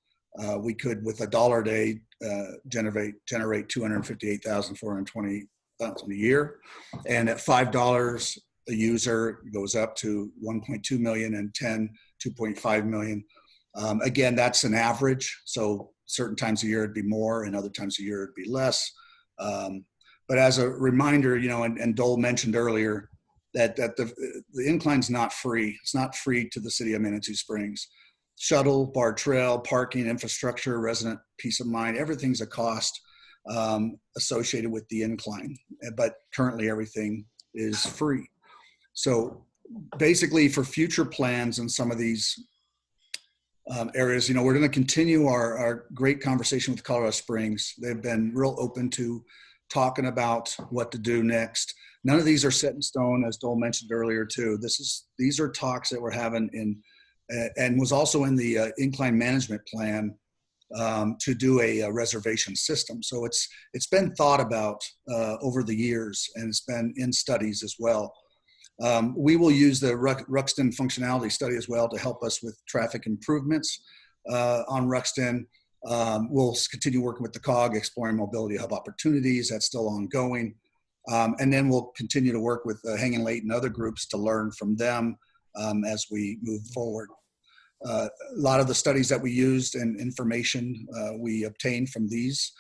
we could, with $1 a day, generate $258,420 a year, and at $5 a user goes up to 1.2 million, and 2.5 million. Again, that's an average, so certain times a year it'd be more and other times a year it'd be less. But as a reminder, and Dole mentioned earlier that the Incline's not free. It's not free to the city of Manitou Springs. Shuttle, bar trail, parking, infrastructure, resident peace of mind, everything's a cost associated with the Incline, but currently everything is free. So basically for future plans in some of these areas, we're going to continue our great conversation with Colorado Springs. They've been real open to talking about what to do next. None of these are set in stone, as Dole mentioned earlier too. These are talks that we're having and was also in the Incline management plan to do a reservation system. So it's been thought about over the years, and it's been in studies as well. We will use the Ruxton functionality study as well to help us with traffic improvements on Ruxton. We'll continue working with the COG, exploring mobility hub opportunities. That's still ongoing. And then we'll continue to work with Hanging Lake and other groups to learn from them as we move forward. a lot of the studies that we used and information we obtained from these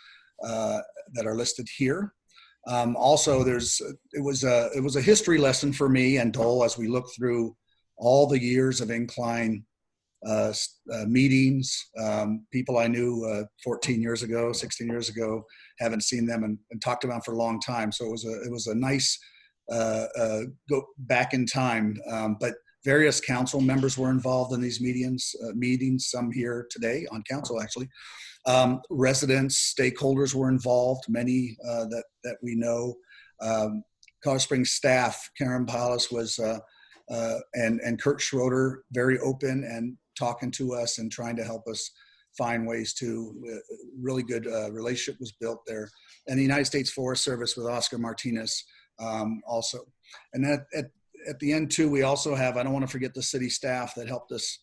that are listed here. Also, it was a history lesson for me and Dole as we look through all the years of Incline meetings. People I knew 14 years ago, 16 years ago, haven't seen them and talked to them for a long time. So it was a nice go back in time. But various council members were involved in these meetings, some here today on council actually. Residents, stakeholders were involved, many that we know. Colorado Springs staff, Karen Palas was, and Kurt Schroeder, very open and talking to us and trying to help us find ways to, really good relationship was built there. And the United States Forest Service with Oscar Martinez also. And at the end too, we also have, I don't want to forget the city staff that helped us,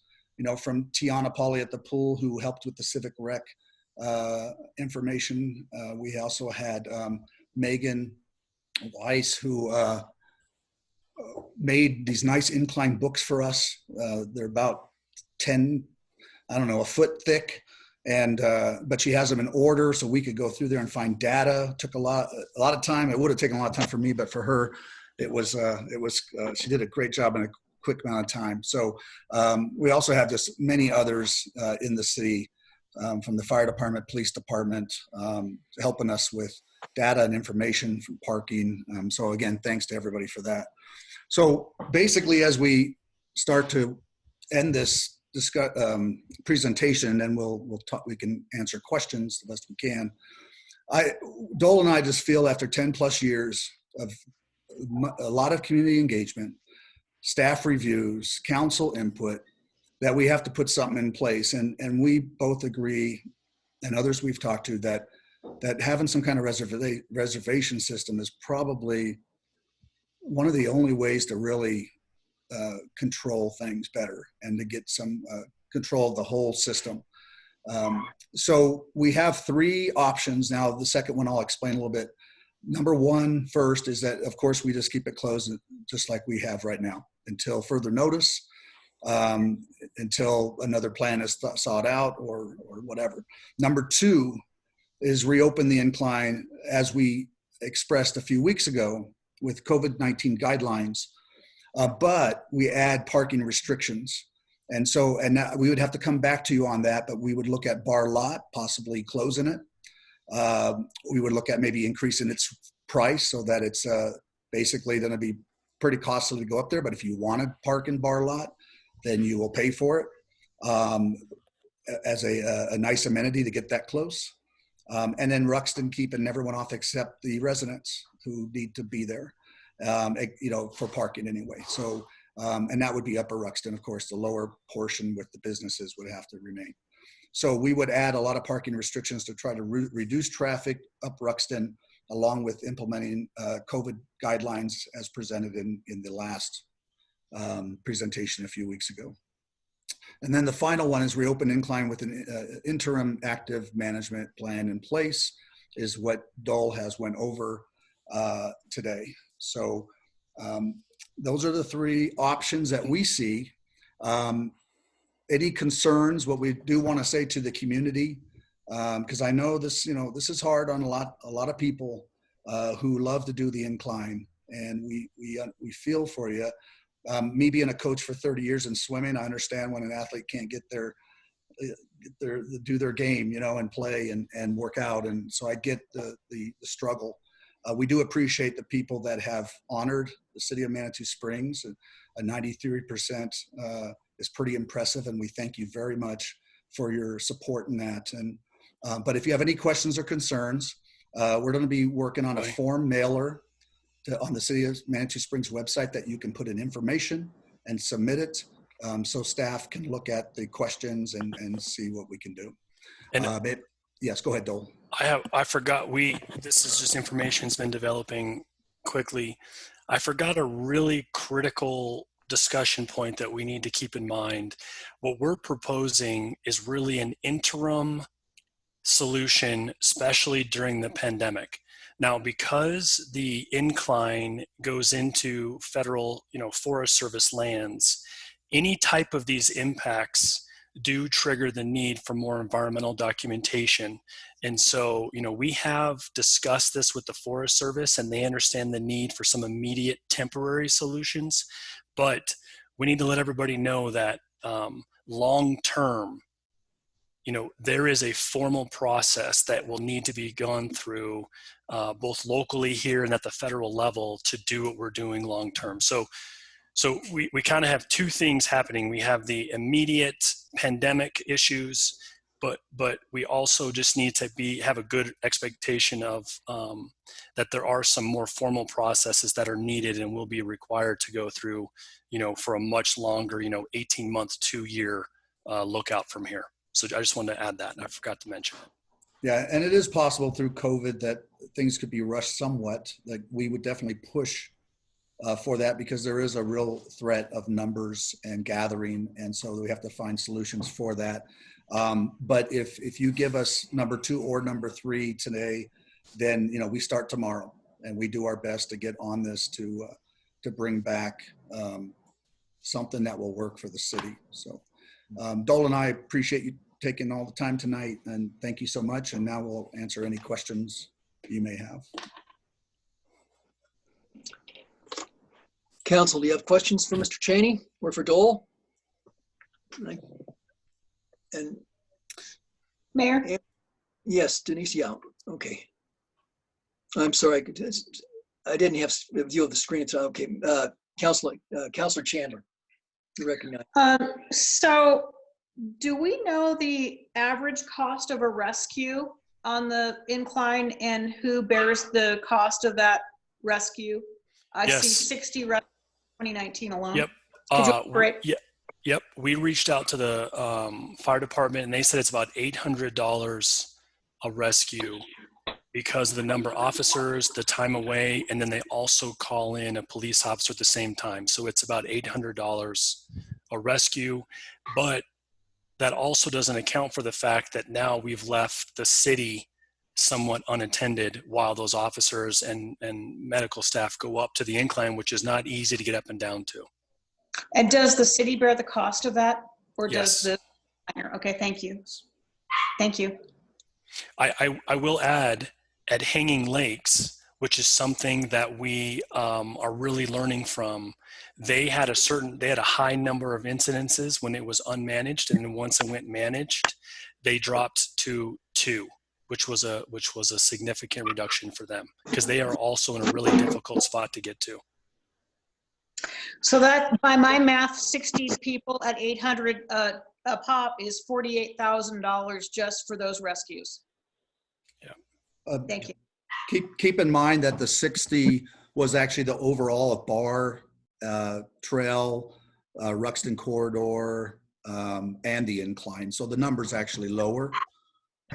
from Tiana Polly at the pool, who helped with the civic rec information. We also had Megan Weiss, who made these nice Incline books for us. They're about 10, I don't know, a foot thick, and but she has them in order so we could go through there and find data. Took a lot of time. It would have taken a lot of time for me, but for her, it was she did a great job in a quick amount of time. So we also have just many others in the city, from the fire department, police department, helping us with data and information from parking. So again, thanks to everybody for that. So basically, as we start to end this presentation, and we'll talk, we can answer questions the best we can. Dole and I just feel after 10 plus years of a lot of community engagement, staff reviews, council input, that we have to put something in place. And we both agree, and others we've talked to, that having some kind of reservation system is probably one of the only ways to really control things better and to get some control of the whole system. So we have three options. Now, the second one I'll explain a little bit. Number one, first, is that, of course, we just keep it closed just like we have right now until further notice, until another plan is sought out or whatever. Number two is reopen the Incline as we expressed a few weeks ago with COVID-19 guidelines, but we add parking restrictions. And so, we would have to come back to you on that, but we would look at bar lot, possibly closing it. We would look at maybe increasing its price so that it's basically going to be pretty costly to go up there. But if you want to park in bar lot, then you will pay for it as a nice amenity to get that close. And then Ruxton keeping everyone off except the residents who need to be there, for parking anyway. So, and that would be Upper Ruxton, of course. The lower portion with the businesses would have to remain. So we would add a lot of parking restrictions to try to reduce traffic up Ruxton, along with implementing COVID guidelines as presented in the last presentation a few weeks ago. And then the final one is reopen Incline with an interim active management plan in place, is what Dole has went over today. So those are the three options that we see. Any concerns? What we do want to say to the community, because I know this, this is hard on a lot of people who love to do the Incline, and we feel for you. Me being a coach for 30 years in swimming, I understand when an athlete can't get do their game, and play and work out, and so I get the struggle. We do appreciate the people that have honored the city of Manitou Springs. A 93% is pretty impressive, and we thank you very much for your support in that. And but if you have any questions or concerns, we're going to be working on a form mailer on the city of Manitou Springs website that you can put in information and submit it, so staff can look at the questions and see what we can do. And yes, go ahead, Dole. I forgot, this is just information that's been developing quickly. I forgot a really critical discussion point that we need to keep in mind. What we're proposing is really an interim solution, especially during the pandemic. Now, because the Incline goes into federal, Forest Service lands, any type of these impacts do trigger the need for more environmental documentation. And so, we have discussed this with the Forest Service, and they understand the need for some immediate temporary solutions. But we need to let everybody know that long term, there is a formal process that will need to be gone through both locally here and at the federal level to do what we're doing long term. So we kind of have two things happening. We have the immediate pandemic issues, but we also just need to have a good expectation of that there are some more formal processes that are needed and will be required to go through, for a much longer, 18-month, 2-year lookout from here. So I just wanted to add that, and I forgot to mention it. Yeah, and it is possible through COVID that things could be rushed somewhat. Like, we would definitely push for that, because there is a real threat of numbers and gathering, and so we have to find solutions for that. But if you give us number 2 or number 3 today, then we start tomorrow, and we do our best to get on this to bring back something that will work for the city. So Dole and I appreciate you taking all the time tonight, and thank you so much. And now we'll answer any questions you may have. Council, do you have questions for Mr. Cheney or for Dole? And Mayor? Yes, Denise, yeah, okay. I'm sorry, I didn't have a view of the screen. So, okay, Councilor Chandler, you recognize. So do we know the average cost of a rescue on the incline and who bears the cost of that rescue? I Yes. see 60 rescues in 2019 alone. Yep. Could you elaborate? Yeah. Yep. We reached out to the fire department, and they said it's about $800 a rescue because of the number of officers, the time away, and then they also call in a police officer at the same time. So it's about $800 a rescue. But that also doesn't account for the fact that now we've left the city somewhat unattended while those officers and medical staff go up to the incline, which is not easy to get up and down to. And does the city bear the cost of that? Or does Yes. okay, thank you. Thank you. I will add, at Hanging Lakes, which is something that we are really learning from, they had a high number of incidences when it was unmanaged, and then once it went managed, they dropped to 2, which was a significant reduction for them, because they are also in a really difficult spot to get to. So that, by my math, 60 people at 800 a pop is $48,000 just for those rescues. Yeah. Thank you. Keep in mind that the 60 was actually the overall of Bar, Trail, Ruxton Corridor, and the Incline. So the number's actually lower.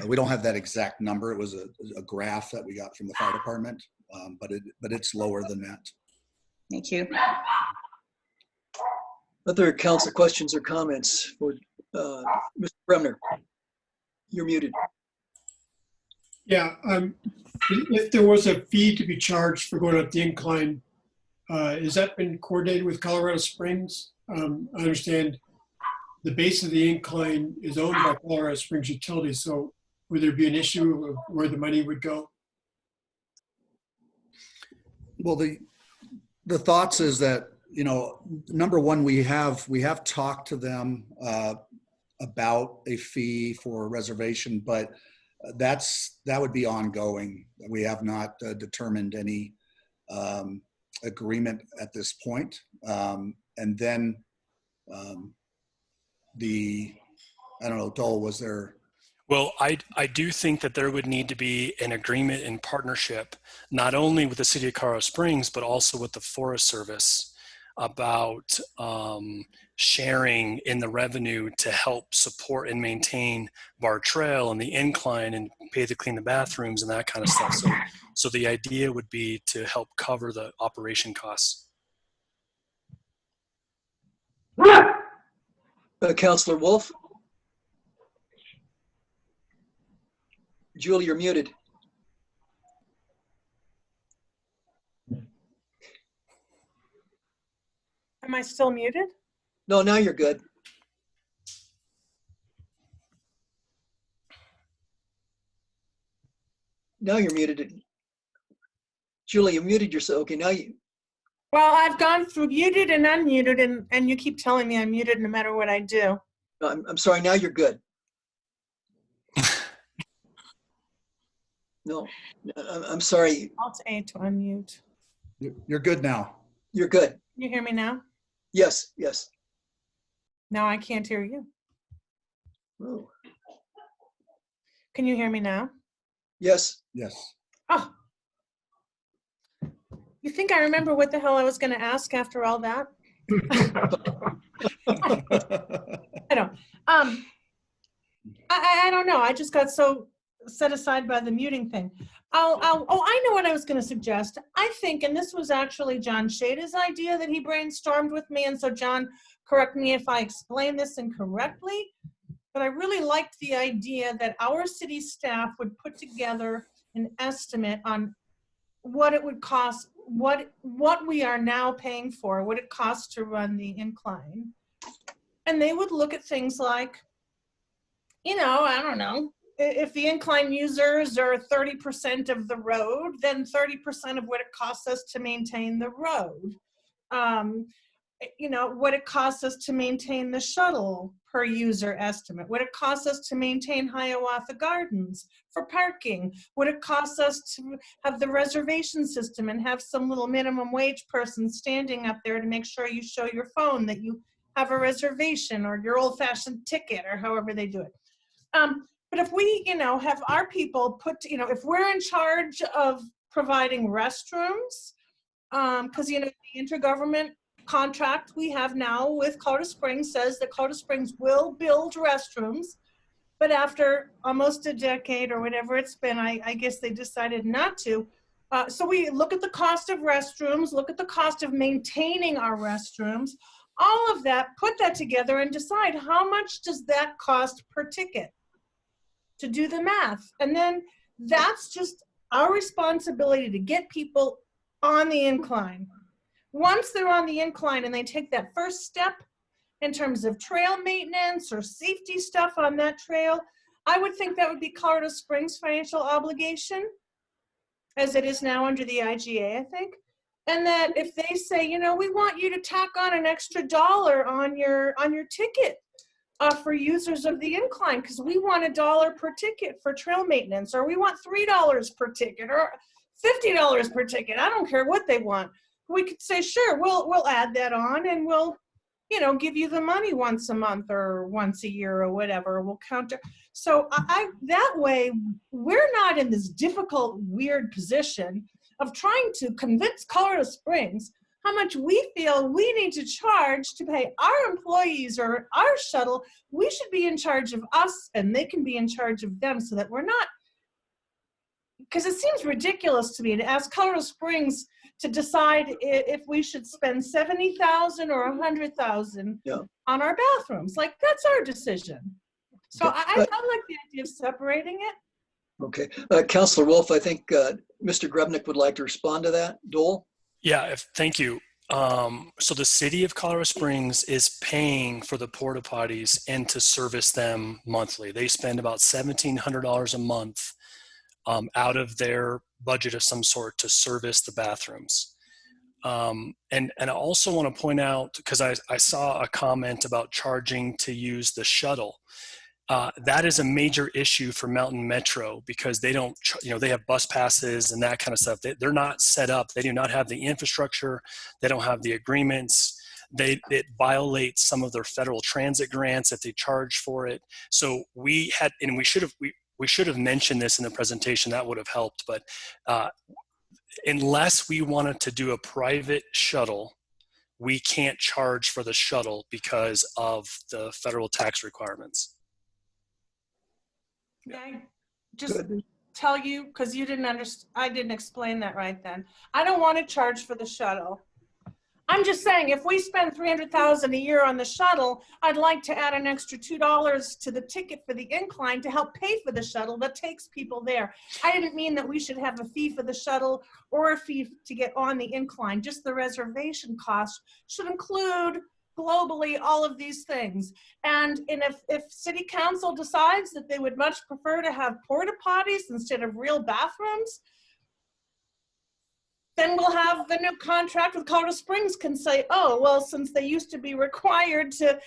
We don't have that exact number. It was a graph that we got from the fire department, but it's lower than that. Thank you. Other council questions or comments for Mr. Bremner? You're muted. Yeah, if there was a fee to be charged for going up the incline, has that been coordinated with Colorado Springs? I understand the base of the incline is owned by Colorado Springs Utilities, so would there be an issue of where the money would go? Well, the thoughts is that, number one, we have talked to them about a fee for a reservation, but that would be ongoing. We have not determined any agreement at this point. And then I don't know, Dole, was there? Well, I do think that there would need to be an agreement in partnership, not only with the city of Colorado Springs, but also with the Forest Service about sharing in the revenue to help support and maintain Bar Trail and the Incline and pay to clean the bathrooms and that kind of stuff. So the idea would be to help cover the operation costs. Councilor Wolf? Julie, you're muted. Am I still muted? No, now you're good. Now you're muted. Julie, you muted yourself. Okay, now you. Well, I've gone through muted and unmuted, and you keep telling me I'm muted no matter what I do. No, I'm sorry. Now you're good. No, I'm sorry. Alt-A to unmute. You're good now. You're good. Can you hear me now? Yes, yes. Now I can't hear you. Oh, Can you hear me now? yes. Yes. Oh. You think I remember what the hell I was going to ask after all that? I don't. I don't know. I just got so set aside by the muting thing. Oh, I know what I was going to suggest. I think, and this was actually John Shada's idea that he brainstormed with me, and so John, correct me if I explain this incorrectly, but I really liked the idea that our city staff would put together an estimate on what it would cost, what we are now paying for, what it costs to run the incline. And they would look at things like, you know, I don't know, if the incline users are 30% of the road, then 30% of what it costs us to maintain the road. You know, what it costs us to maintain the shuttle per user estimate, what it costs us to maintain Hiawatha Gardens for parking, what it costs us to have the reservation system and have some little minimum wage person standing up there to make sure you show your phone that you have a reservation or your old-fashioned ticket or however they do it. But if we, you know, have our people put, you know, if we're in charge of providing restrooms, because, you know, the intergovernment contract we have now with Colorado Springs says that Colorado Springs will build restrooms, but after almost a decade or whatever it's been, I guess they decided not to. So we look at the cost of restrooms, look at the cost of maintaining our restrooms, all of that, put that together and decide how much does that cost per ticket to do the math. And then that's just our responsibility to get people on the incline. Once they're on the incline and they take that first step in terms of trail maintenance or safety stuff on that trail, I would think that would be Colorado Springs' financial obligation, as it is now under the IGA, I think. And that if they say, you know, we want you to tack on an extra $1 on your ticket for users of the incline, because we want $1 per ticket for trail maintenance, or we want $3 per ticket, or $50 per ticket. I don't care what they want. We could say, sure, we'll add that on, and we'll, you know, give you the money once a month or once a year or whatever. We'll counter. So that way, we're not in this difficult, weird position of trying to convince Colorado Springs how much we feel we need to charge to pay our employees or our shuttle. We should be in charge of us, and they can be in charge of them, so that we're not, because it seems ridiculous to me to ask Colorado Springs to decide if we should spend $70,000 or $100,000 on our bathrooms. Like, that's our decision. So I like the idea of separating it. Okay, Councilor Wolf, I think Mr. Grebnick would like to respond to that. Dole? Yeah, thank you. So the city of Colorado Springs is paying for the porta potties and to service them monthly. They spend about $1,700 a month out of their budget of some sort to service the bathrooms. And I also want to point out, because I saw a comment about charging to use the shuttle. That is a major issue for Mountain Metro, because they don't, you know, they have bus passes and that kind of stuff. They're not set up. They do not have the infrastructure. They don't have the agreements. It violates some of their federal transit grants if they charge for it. So we should have mentioned this in the presentation. That would have helped. But unless we wanted to do a private shuttle, we can't charge for the shuttle because of the federal tax requirements. I just tell you, because you didn't understand, I didn't explain that right then. I don't want to charge for the shuttle. I'm just saying, if we spend $300,000 a year on the shuttle, I'd like to add an extra $2 to the ticket for the incline to help pay for the shuttle that takes people there. I didn't mean that we should have a fee for the shuttle or a fee to get on the incline. Just the reservation cost should include globally, all of these things. And if city council decides that they would much prefer to have porta potties instead of real bathrooms, then we'll have the new contract with Colorado Springs can say, oh, well, since they used to be required to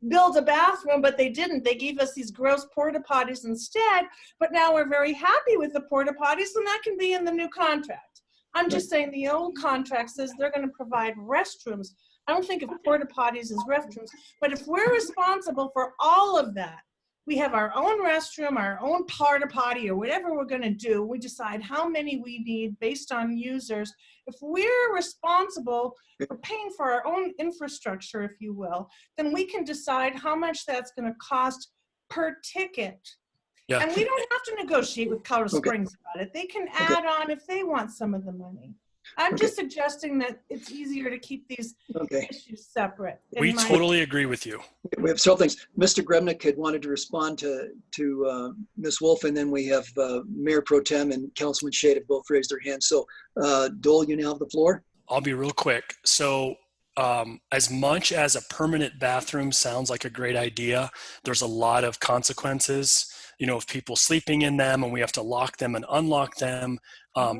build a bathroom, but they didn't. They gave us these gross porta potties instead, but now we're very happy with the porta potties, and that can be in the new contract. I'm just saying the old contract says they're going to provide restrooms. I don't think of porta potties as restrooms, but if we're responsible for all of that, we have our own restroom, our own porta potty, or whatever we're going to do. We decide how many we need based on users. If we're responsible for paying for our own infrastructure, if you will, then we can decide how much that's going to cost per ticket. Yeah. And we don't have to negotiate with Colorado Okay. Springs about it. They can add on if they want some of the money. I'm just suggesting that it's easier to keep these issues separate. We totally agree with you. We have several things. Mr. Gremnick had wanted to respond to Ms. Wolf, and then we have Mayor Pro Tem and Councilman Shade have both raised their hands. So Dole, you now have the floor. I'll be real quick. So as much as a permanent bathroom sounds like a great idea, there's a lot of consequences, you know, of people sleeping in them, and we have to lock them and unlock them.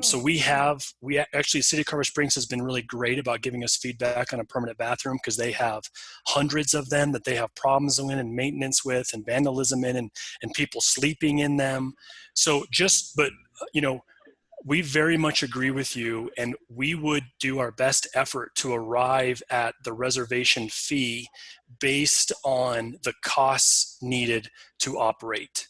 So we actually, City of Colorado Springs has been really great about giving us feedback on a permanent bathroom, because they have hundreds of them that they have problems in and maintenance with and vandalism in and people sleeping in them. So but you know, we very much agree with you, and we would do our best effort to arrive at the reservation fee based on the costs needed to operate.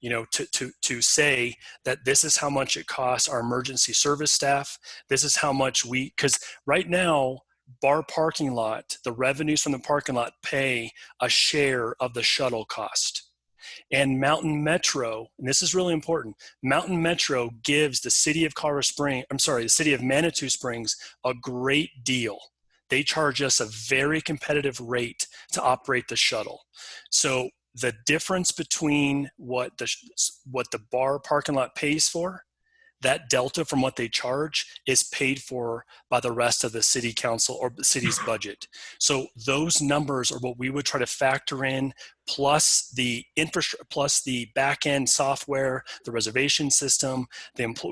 You know, to say that this is how much it costs our emergency service staff. This is how much because right now, bar parking lot, the revenues from the parking lot pay a share of the shuttle cost. And Mountain Metro, and this is really important, Mountain Metro gives the city of the city of Manitou Springs a great deal. They charge us a very competitive rate to operate the shuttle. So the difference between what the bar parking lot pays for, that delta from what they charge, is paid for by the rest of the city council or the city's budget. So those numbers are what we would try to factor in, plus the infrastructure, plus the back end software, the reservation system.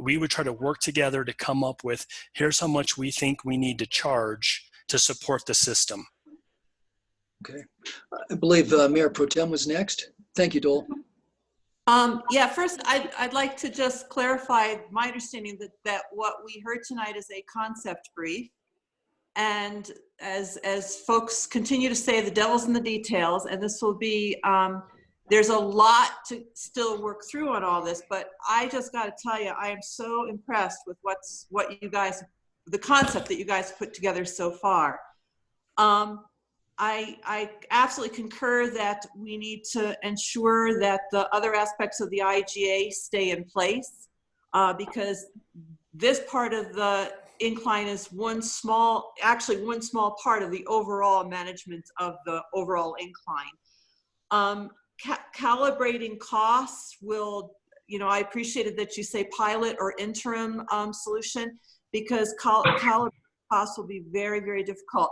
We would try to work together to come up with, here's how much we think we need to charge to support the system. Okay. I believe Mayor Pro Tem was next. Thank you, Dole. Yeah, first, I'd like to just clarify my understanding that what we heard tonight is a concept brief. And as folks continue to say, the devil's in the details, and this will be, there's a lot to still work through on all this, but I just got to tell you, I am so impressed with the concept that you guys put together so far. I absolutely concur that we need to ensure that the other aspects of the IGA stay in place, because this part of the incline is one small part of the overall management of the overall incline. Calibrating costs will, I appreciated that you say pilot or interim solution, because calibrating costs will be very, very difficult.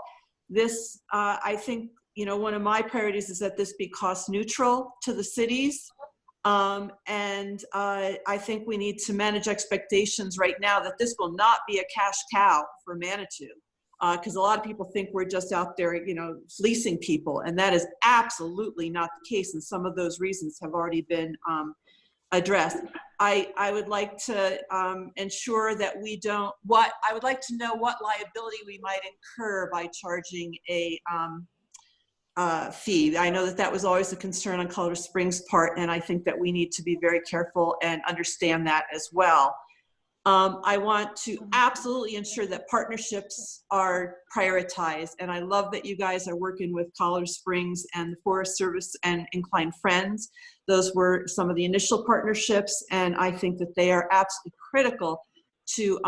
This, I think, one of my priorities is that this be cost neutral to the cities. And I think we need to manage expectations right now that this will not be a cash cow for Manitou. Because a lot of people think we're just out there, fleecing people. And that is absolutely not the case. And some of those reasons have already been addressed. I would like to ensure that I would like to know what liability we might incur by charging a fee. I know that was always a concern on Colorado Springs' part, and I think that we need to be very careful and understand that as well. I want to absolutely ensure that partnerships are prioritized, and I love that you guys are working with Colorado Springs and the Forest Service and Incline Friends. Those were some of the initial partnerships, and I think that they are absolutely critical to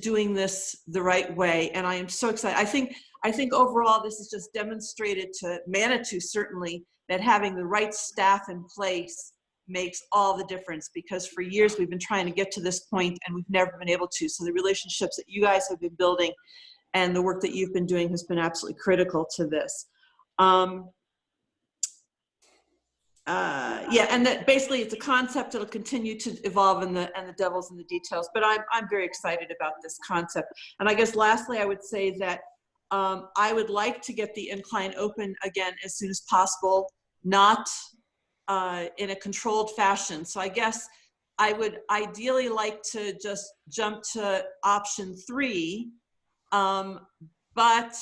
doing this the right way. And I am so excited. I think overall this has just demonstrated to Manitou certainly that having the right staff in place makes all the difference, because for years we've been trying to get to this point and we've never been able to. So the relationships that you guys have been building and the work that you've been doing has been absolutely critical to this. Yeah, and that basically it's a concept that'll continue to evolve, and the devil's in the details. But I'm very excited about this concept. And I guess lastly, I would say that I would like to get the incline open again as soon as possible, not in a controlled fashion. So I guess I would ideally like to just jump to option 3, but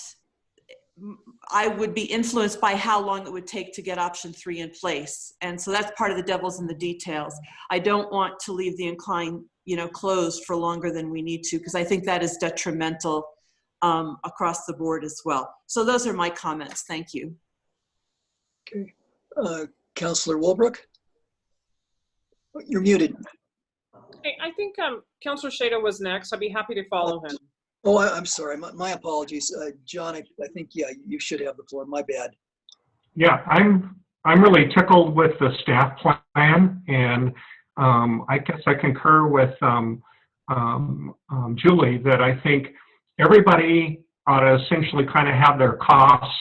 I would be influenced by how long it would take to get option 3 in place. And so that's part of the devil's in the details. I don't want to leave the incline, closed for longer than we need to, because I think that is detrimental across the board as well. So those are my comments. Thank you. Okay. Councillor Wolbrook? You're muted. Hey, I think Councillor Shada was next. I'd be happy to follow him. Oh, I'm sorry. My apologies. John, I think, yeah, you should have the floor. My bad. Yeah, I'm really tickled with the staff plan, and I guess I concur with Julie that I think everybody ought to essentially kind of have their costs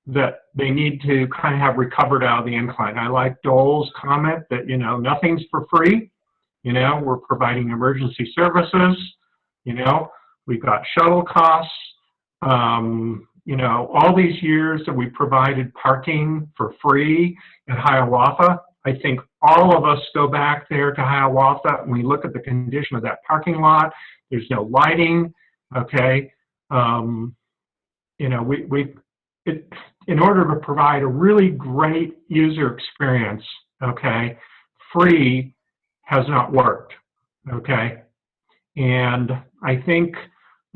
that they need to kind of have recovered out of the incline. I like Dole's comment that, nothing's for free. We're providing emergency services, we've got shuttle costs, all these years that we provided parking for free at Hiawatha. I think all of us go back there to Hiawatha and we look at the condition of that parking lot. There's no lighting, okay? In order to provide a really great user experience, okay, free has not worked, okay? And I think,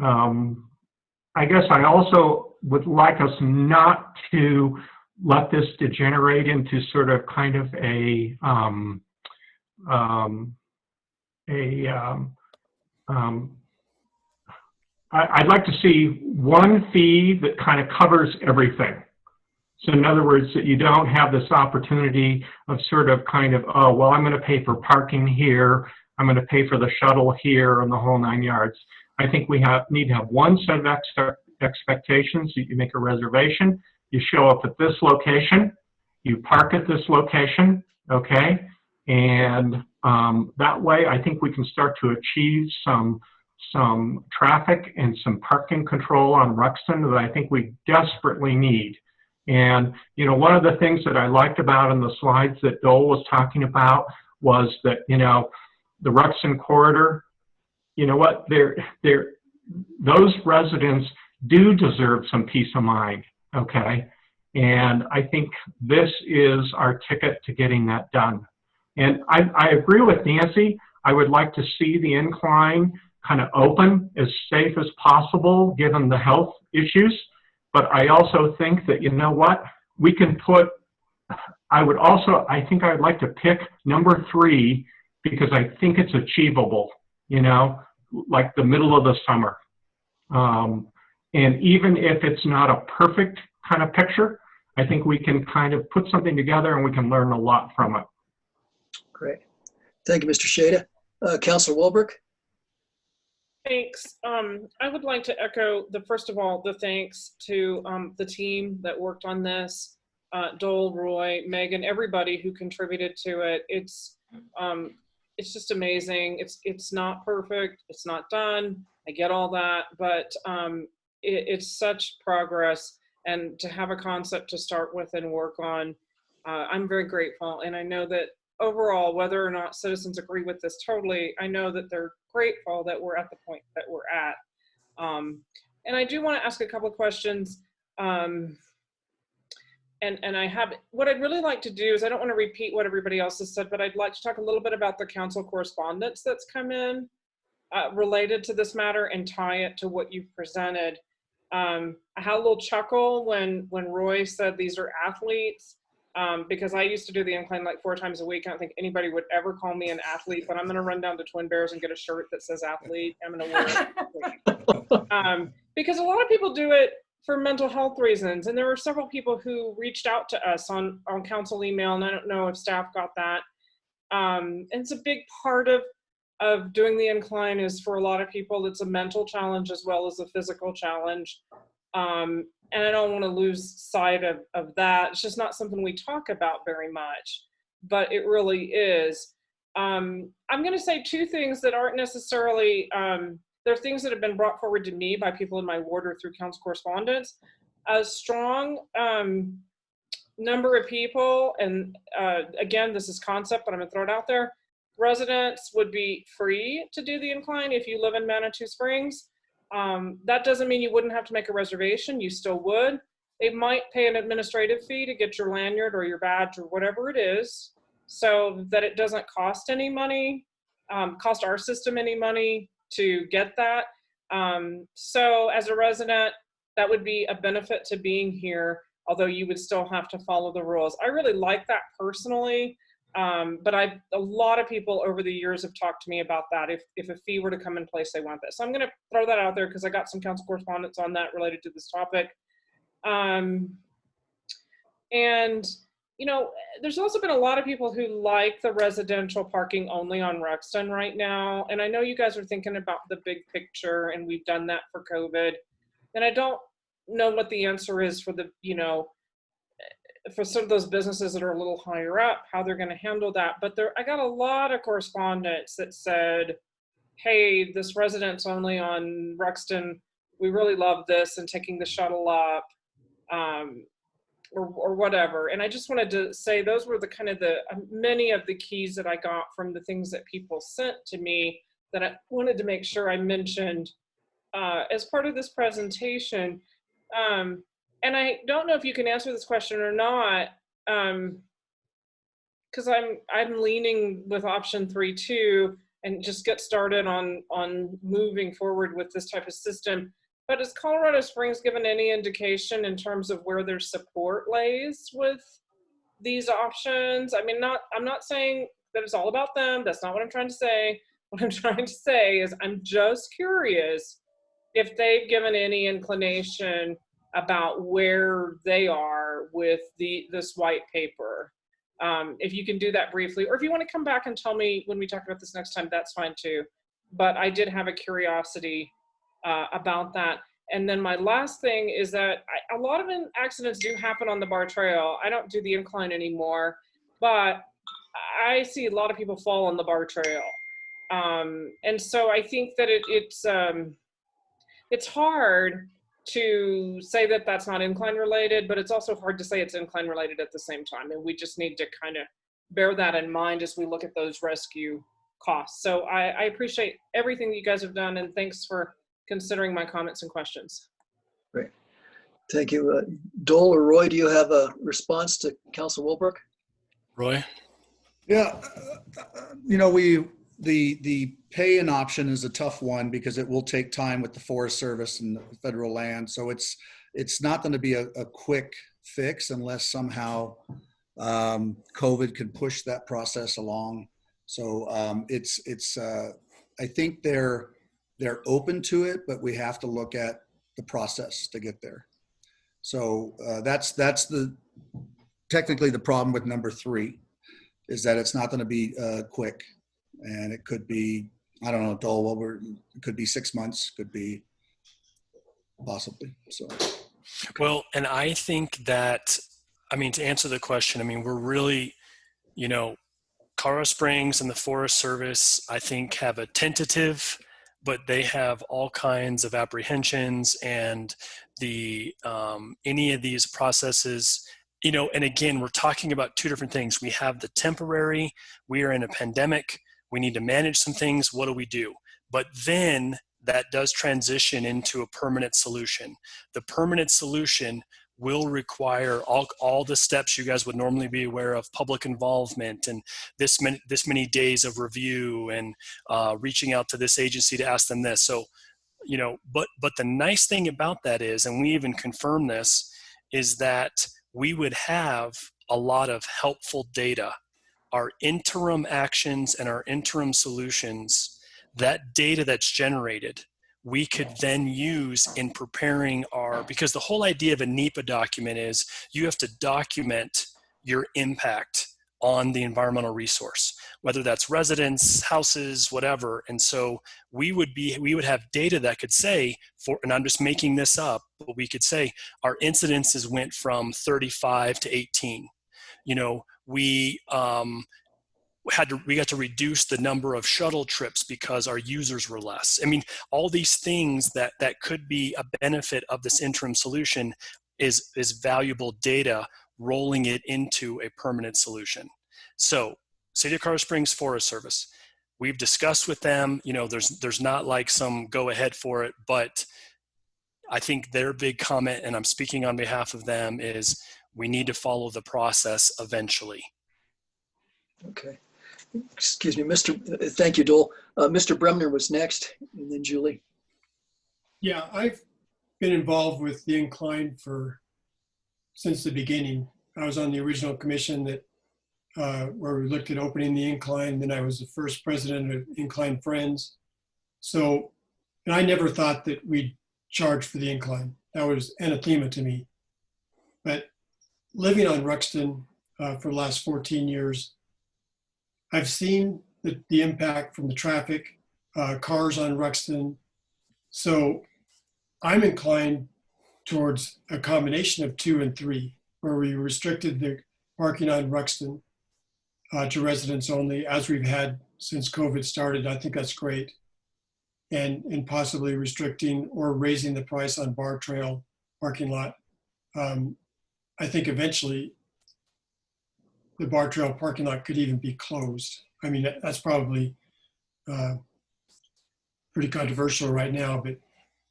I guess I also would like us not to let this degenerate into sort of kind of I'd like to see one fee that kind of covers everything. So in other words, that you don't have this opportunity of sort of kind of, oh, well, I'm going to pay for parking here, I'm going to pay for the shuttle here, and the whole 9 yards. I think we need to have one set of expectations. You make a reservation, you show up at this location, you park at this location, okay? And that way, I think we can start to achieve some traffic and some parking control on Ruxton that I think we desperately need. And, one of the things that I liked about in the slides that Dole was talking about was that, the Ruxton corridor, what, those residents do deserve some peace of mind, okay? And I think this is our ticket to getting that done. And I agree with Nancy. I would like to see the incline kind of open, as safe as possible, given the health issues. But I also think that, we can put, I think I'd like to pick number 3 because I think it's achievable, like the middle of the summer. And even if it's not a perfect kind of picture, I think we can kind of put something together and we can learn a lot from it. Great. Thank you, Mr. Shada. Councillor Wolbrook? Thanks. I would like to echo first of all, the thanks to the team that worked on this, Dole, Roy, Megan, everybody who contributed to it. It's just amazing. It's not perfect. It's not done. I get all that, but it's such progress. And to have a concept to start with and work on, I'm very grateful. And I know that overall, whether or not citizens agree with this totally, I know that they're grateful that we're at the point that we're at. And I do want to ask a couple of questions. And I have, what I'd really like to do is, I don't want to repeat what everybody else has said, but I'd like to talk a little bit about the council correspondence that's come in related to this matter and tie it to what you've presented. I had a little chuckle when Roy said these are athletes. Because I used to do the incline like 4 times a week. I don't think anybody would ever call me an athlete, but I'm going to run down to Twin Bears and get a shirt that says athlete. I'm going to wear it. Because a lot of people do it for mental health reasons. And there were several people who reached out to us on council email, and I don't know if staff got that. And it's a big part of of doing the incline is, for a lot of people, it's a mental challenge as well as a physical challenge. And I don't want to lose sight of that. It's just not something we talk about very much, but it really is. I'm going to say two things that aren't necessarily, they're things that have been brought forward to me by people in my ward or through council correspondence. A strong number of people, and again, this is concept, but I'm going to throw it out there. Residents would be free to do the incline if you live in Manitou Springs. That doesn't mean you wouldn't have to make a reservation. You still would. They might pay an administrative fee to get your lanyard or your badge or whatever it is, so that it doesn't cost any money, cost our system any money to get that. So as a resident, that would be a benefit to being here, although you would still have to follow the rules. I really like that personally. But a lot of people over the years have talked to me about that. If a fee were to come in place, they want that. So I'm going to throw that out there because I got some council correspondence on that related to this topic. And, you know, there's also been a lot of people who like the residential parking only on Ruxton right now. And I know you guys are thinking about the big picture, and we've done that for COVID. And I don't know what the answer is for the, you know, for some of those businesses that are a little higher up, how they're going to handle that. But I got a lot of correspondence that said, hey, this residence only on Ruxton, we really love this, and taking the shuttle up, or whatever. And I just wanted to say those were the kind of many of the keys that I got from the things that people sent to me that I wanted to make sure I mentioned as part of this presentation. And I don't know if you can answer this question or not, because I'm leaning with option 3 too, and just get started on moving forward with this type of system. But has Colorado Springs given any indication in terms of where their support lays with these options? I mean, I'm not saying that it's all about them. That's not what I'm trying to say. What I'm trying to say is I'm just curious if they've given any inclination about where they are with this white paper. If you can do that briefly, or if you want to come back and tell me when we talk about this next time, that's fine too. But I did have a curiosity about that. And then my last thing is that a lot of accidents do happen on the Bar Trail. I don't do the incline anymore, but I see a lot of people fall on the Bar Trail. And so I think that it's hard to say that that's not incline related, but it's also hard to say it's incline related at the same time. And we just need to kind of bear that in mind as we look at those rescue costs. So I appreciate everything that you guys have done, and thanks for considering my comments and questions. Great. Thank you. Dole or Roy, do you have a response to Council Wilbrook? Roy? Yeah, you know, the pay-in option is a tough one because it will take time with the Forest Service and the federal land. So it's not going to be a quick fix unless somehow COVID can push that process along. So I think they're open to it, but we have to look at the process to get there. So that's technically the problem with number 3, is that it's not going to be quick, and it could be, I don't know, Dole, it could be 6 months, could be possibly. So, well, and I think that, I mean, to answer the question, I mean, we're really, you know, Colorado Springs and the Forest Service, I think, have a tentative, but they have all kinds of apprehensions, and the any of these processes, you know, and again, we're talking about 2 different things. We have the temporary, we are in a pandemic, we need to manage some things, what do we do? But then that does transition into a permanent solution. The permanent solution will require all the steps you guys would normally be aware of, public involvement, and this many days of review, and reaching out to this agency to ask them this. So, you know, but the nice thing about that is, and we even confirm this, is that we would have a lot of helpful data. Our interim actions and our interim solutions, that data that's generated, we could then use in preparing because the whole idea of a NEPA document is you have to document your impact on the environmental resource. whether that's residents, houses, whatever. And so we would have data that could say, and I'm just making this up, but we could say our incidences went from 35 to 18. You know, we got to reduce the number of shuttle trips because our users were less. I mean, all these things that could be a benefit of this interim solution is valuable data, rolling it into a permanent solution. So City of Colorado Springs Forest Service, we've discussed with them, you know, there's not like some go ahead for it, but I think their big comment, and I'm speaking on behalf of them, is we need to follow the process eventually. Okay. Excuse me, thank you, Dole. Mr. Bremner was next, and then Julie. Yeah, I've been involved with the Incline since the beginning. I was on the original commission that where we looked at opening the Incline. Then I was the first president of Incline Friends. So, and I never thought that we'd charge for the Incline. That was anathema to me. But living on Ruxton for the last 14 years, I've seen the impact from the traffic, cars on Ruxton. So I'm inclined towards a combination of 2 and 3, where we restricted the parking on Ruxton to residents only, as we've had since COVID started. I think that's great. And possibly restricting or raising the price on Bar Trail parking lot. I think eventually the Bar Trail parking lot could even be closed. I mean, that's probably pretty controversial right now, but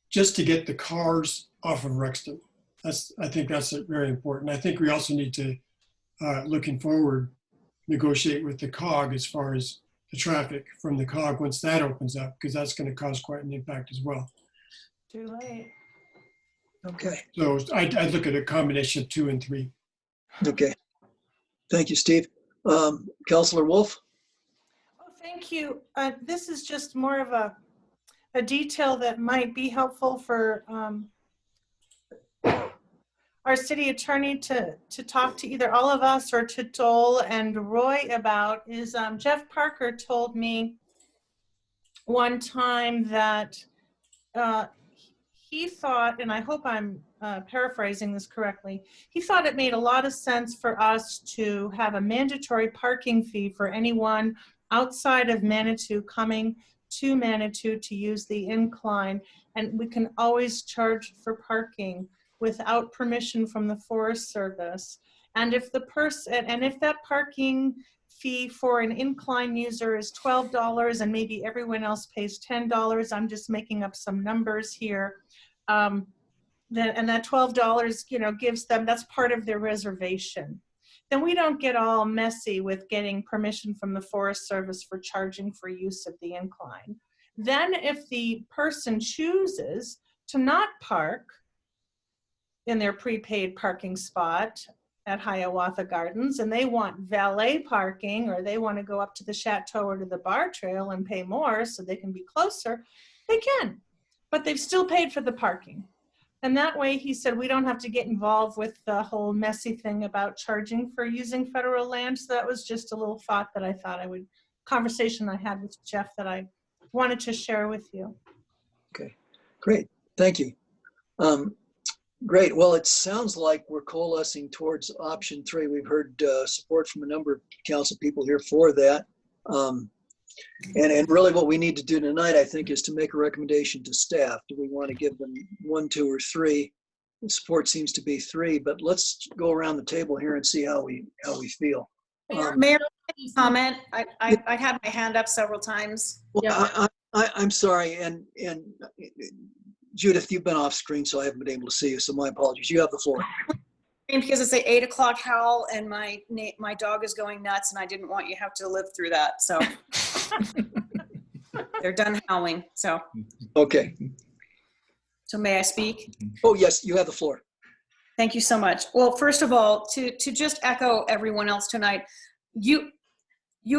just to get the cars off of Ruxton, I think that's very important. I think we also need to, looking forward, negotiate with the COG as far as the traffic from the COG once that opens up, because that's going to cause quite an impact as well. Too late. Okay. So I'd look at a combination of 2 and 3. Okay. Thank you, Steve. Councilor Wolf? Oh, thank you. This is just more of a detail that might be helpful for our city attorney to talk to either all of us or to Dole and Roy about is Jeff Parker told me one time that he thought, and I hope I'm paraphrasing this correctly, he thought it made a lot of sense for us to have a mandatory parking fee for anyone outside of Manitou coming to Manitou to use the Incline, and we can always charge for parking without permission from the Forest Service. And if that parking fee for an Incline user is $12 and maybe everyone else pays $10, I'm just making up some numbers here, and that $12, you know, gives them, that's part of their reservation. Then we don't get all messy with getting permission from the Forest Service for charging for use of the Incline. Then if the person chooses to not park in their prepaid parking spot at Hiawatha Gardens and they want valet parking, or they want to go up to the Chateau or to the Bar Trail and pay more so they can be closer, they can, but they've still paid for the parking. And that way, he said, we don't have to get involved with the whole messy thing about charging for using federal land. So that was just a little thought that I thought conversation I had with Jeff that I wanted to share with you. Okay, great. Thank you. Great. Well, it sounds like we're coalescing towards option 3. We've heard support from a number of council people here for that. And really what we need to do tonight, I think, is to make a recommendation to staff. Do we want to give them 1, 2, or 3? The support seems to be 3, but let's go around the table here and see how we feel. Mayor, comment? I had my hand up several times. Well, I'm sorry, and Judith, you've been off screen, so I haven't been able to see you, so my apologies. You have the floor. Because it's an 8 o'clock howl and my dog is going nuts and I didn't want you to have to live through that. So they're done howling. So. Okay. So may I speak? Oh, yes, you have the floor. Thank you so much. Well, first of all, to just echo everyone else tonight, you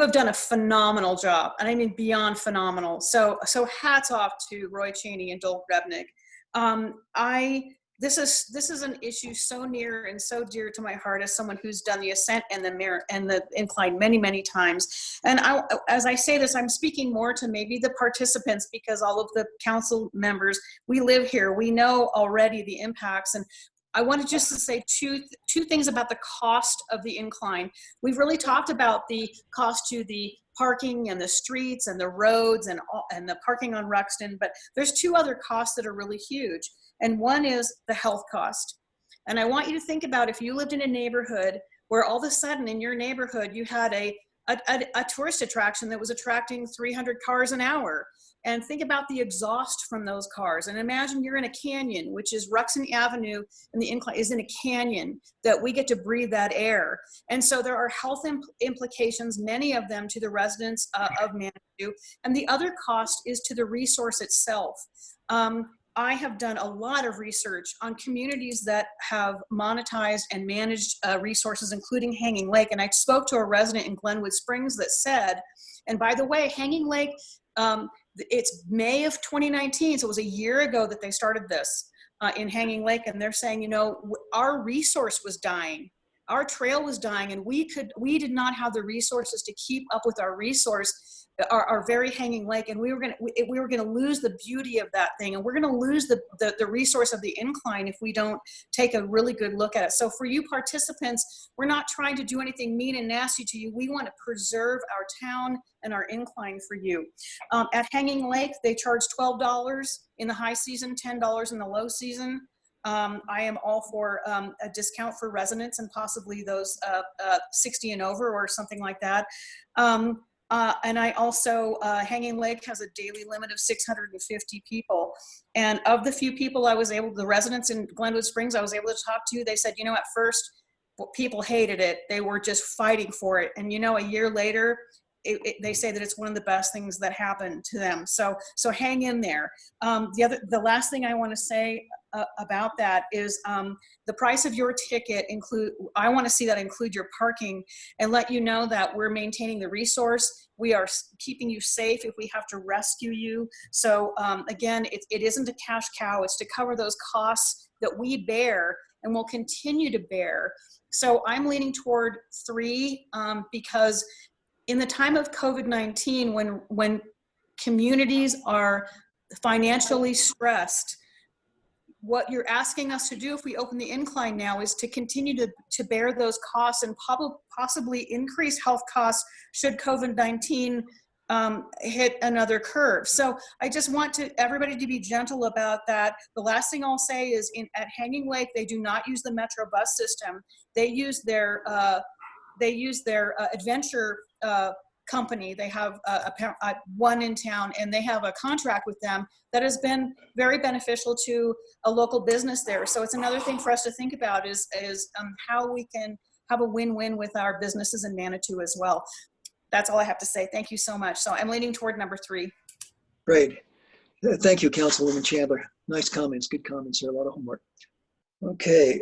have done a phenomenal job, and I mean beyond phenomenal. So hats off to Roy Cheney and Dole Grebnick. I this is an issue so near and so dear to my heart as someone who's done the ascent and the incline many times. And as I say this, I'm speaking more to maybe the participants, because all of the council members, we live here, we know already the impacts. And I wanted just to say two things about the cost of the incline. We've really talked about the cost to the parking and the streets and the roads and the parking on Ruxton, but there's two other costs that are really huge. And one is the health cost. And I want you to think about if you lived in a neighborhood where all of a sudden in your neighborhood you had a tourist attraction that was attracting 300 cars an hour. And think about the exhaust from those cars. And imagine you're in a canyon, which is Ruxton Avenue, and the incline is in a canyon, that we get to breathe that air. And so there are health implications, many of them to the residents of Manitou. And the other cost is to the resource itself. I have done a lot of research on communities that have monetized and managed resources, including Hanging Lake. And I spoke to a resident in Glenwood Springs that said, and by the way, Hanging Lake, it's May of 2019, so it was a year ago that they started this in Hanging Lake, and they're saying, you know, our resource was dying. Our trail was dying, and we did not have the resources to keep up with our resource, our very Hanging Lake, and we were gonna lose the beauty of that thing, and we're gonna lose the resource of the incline if we don't take a really good look at it. So for you participants, we're not trying to do anything mean and nasty to you. We want to preserve our town and our incline for you. At Hanging Lake, they charge $12 in the high season, $10 in the low season. I am all for a discount for residents and possibly those 60 and over or something like that. And I also, Hanging Lake has a daily limit of 650 people. And of the few people the residents in Glenwood Springs I was able to talk to, they said, you know, at first people hated it. They were just fighting for it. And, you know, a year later, they say that it's one of the best things that happened to them. So hang in there. The last thing I want to say about that is the price of your ticket I want to see that include your parking, and let you know that we're maintaining the resource. We are keeping you safe if we have to rescue you. So again, it isn't a cash cow. It's to cover those costs that we bear and will continue to bear. So I'm leaning toward 3 because in the time of COVID-19, when communities are financially stressed, what you're asking us to do if we open the incline now is to continue to bear those costs and possibly increase health costs should COVID-19 hit another curve. So I just want everybody to be gentle about that. The last thing I'll say is at Hanging Lake, they do not use the Metro bus system. They use their adventure company. They have one in town, and they have a contract with them that has been very beneficial to a local business there. So it's another thing for us to think about is how we can have a win-win with our businesses in Manitou as well. That's all I have to say. Thank you so much. So I'm leaning toward number 3. Great. Thank you, Councilwoman Chandler. Nice comments, good comments here, a lot of homework. Okay.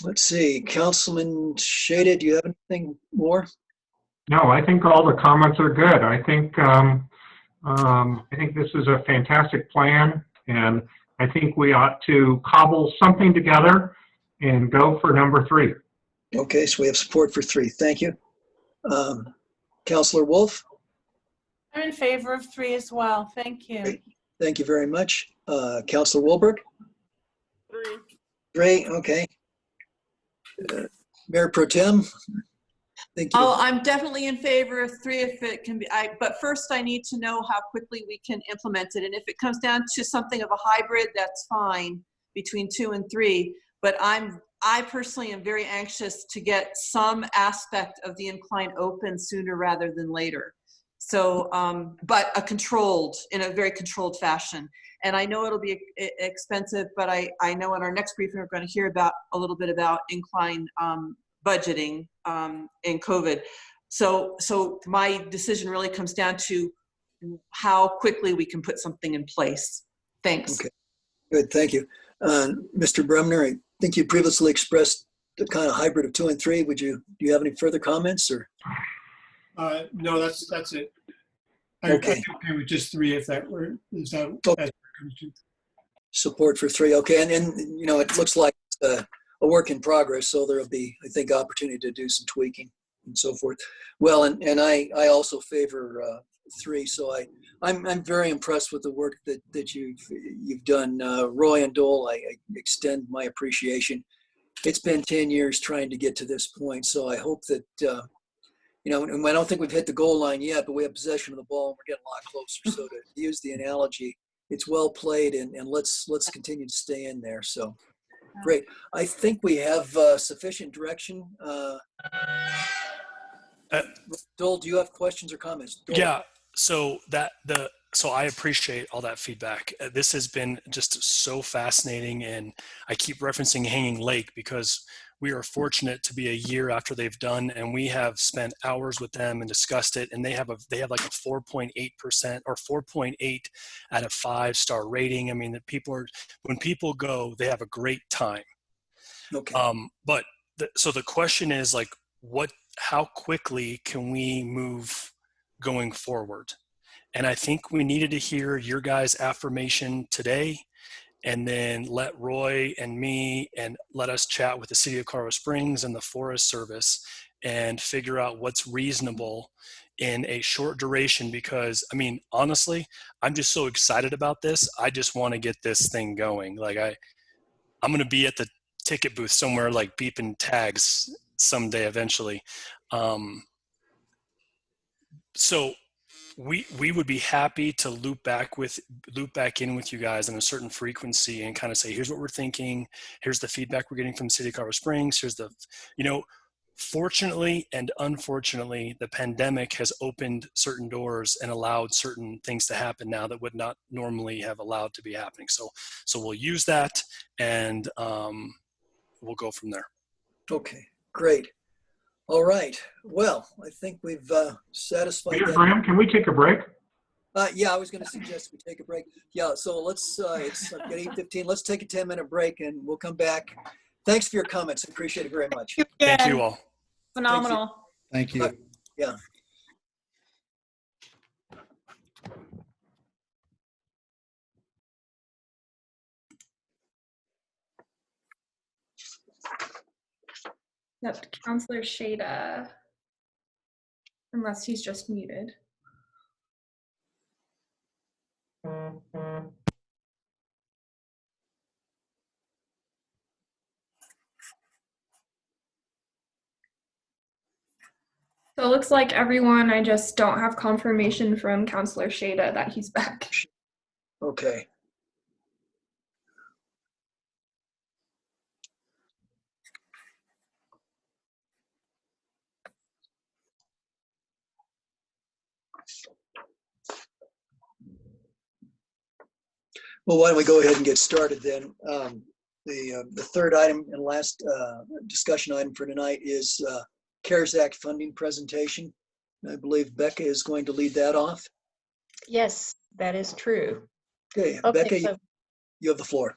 Let's see, Councilman Shaded, do you have anything more? No, I think all the comments are good. I think this is a fantastic plan, and I think we ought to cobble something together and go for number 3. Okay, so we have support for 3. Thank you. Councilor Wolf? I'm in favor of 3 as well. Thank you. Great. Thank you very much. Councilor Wolberg? 3. 3, okay. Mayor Pro Tem? Thank you. Oh, I'm definitely in favor of 3 if it can be. But first I need to know how quickly we can implement it. And if it comes down to something of a hybrid, that's fine between 2 and 3. But I personally am very anxious to get some aspect of the incline open sooner rather than later. So, but in a very controlled fashion. And I know it'll be expensive, but I know in our next briefing, we're going to hear a little bit about incline budgeting in COVID. So my decision really comes down to how quickly we can put something in place. Thanks. Okay, good, thank you. Mr. Bremner, I think you previously expressed the kind of hybrid of 2 and 3. Do you have any further comments or? No, that's it. Okay. I'm okay with just 3 if that were, is that Okay. as it comes to. support for 3. Okay, and then, you know, it looks like a work in progress, so there'll be, I think, opportunity to do some tweaking and so forth. Well, and I also favor 3, so I'm very impressed with the work that you've done. Roy and Dole, I extend my appreciation. It's been 10 years trying to get to this point, so I hope that, you know, and I don't think we've hit the goal line yet, but we have possession of the ball and we're getting a lot closer. So to use the analogy, it's well played, and let's continue to stay in there. So great. I think we have sufficient direction. Dole, do you have questions or comments? Dole. Yeah. So so I appreciate all that feedback. This has been just so fascinating, and I keep referencing Hanging Lake because we are fortunate to be a year after they've done, and we have spent hours with them and discussed it. And they have like a 4.8% or 4.8 out of 5-star rating. I mean, when people go, they have a great time. Okay. So the question is like, how quickly can we move going forward? And I think we needed to hear your guys' affirmation today, and then let Roy and me and let us chat with the City of Colorado Springs and the Forest Service and figure out what's reasonable in a short duration. Because, I mean, honestly, I'm just so excited about this. I just want to get this thing going. Like I'm going to be at the ticket booth somewhere, like beeping tags someday eventually. So we would be happy to loop back in with you guys on a certain frequency and kind of say, here's what we're thinking, here's the feedback we're getting from the City of Colorado Springs, here's the, you know, fortunately and unfortunately, the pandemic has opened certain doors and allowed certain things to happen now that would not normally have allowed to be happening. So we'll use that, and we'll go from there. Okay, great. All right. Well, I think we've satisfied Peter that. Graham, can we take a break? Yeah, I was going to suggest we take a break. Yeah, so let's, it's at 8:15. Let's take a 10-minute break and we'll come back. Thanks for your comments. I appreciate it very much. Thank you all. Phenomenal. Thank you. Yeah. Yep, Counselor Shada, unless he's just muted. So it looks like everyone, I just don't have confirmation from Counselor Shada that he's back. Okay. Well, why don't we go ahead and get started then? The third item and last discussion item for tonight is CARES Act funding presentation. I believe Becca is going to lead that off. Yes, that is true. Okay, Okay, Becca, so, you have the floor.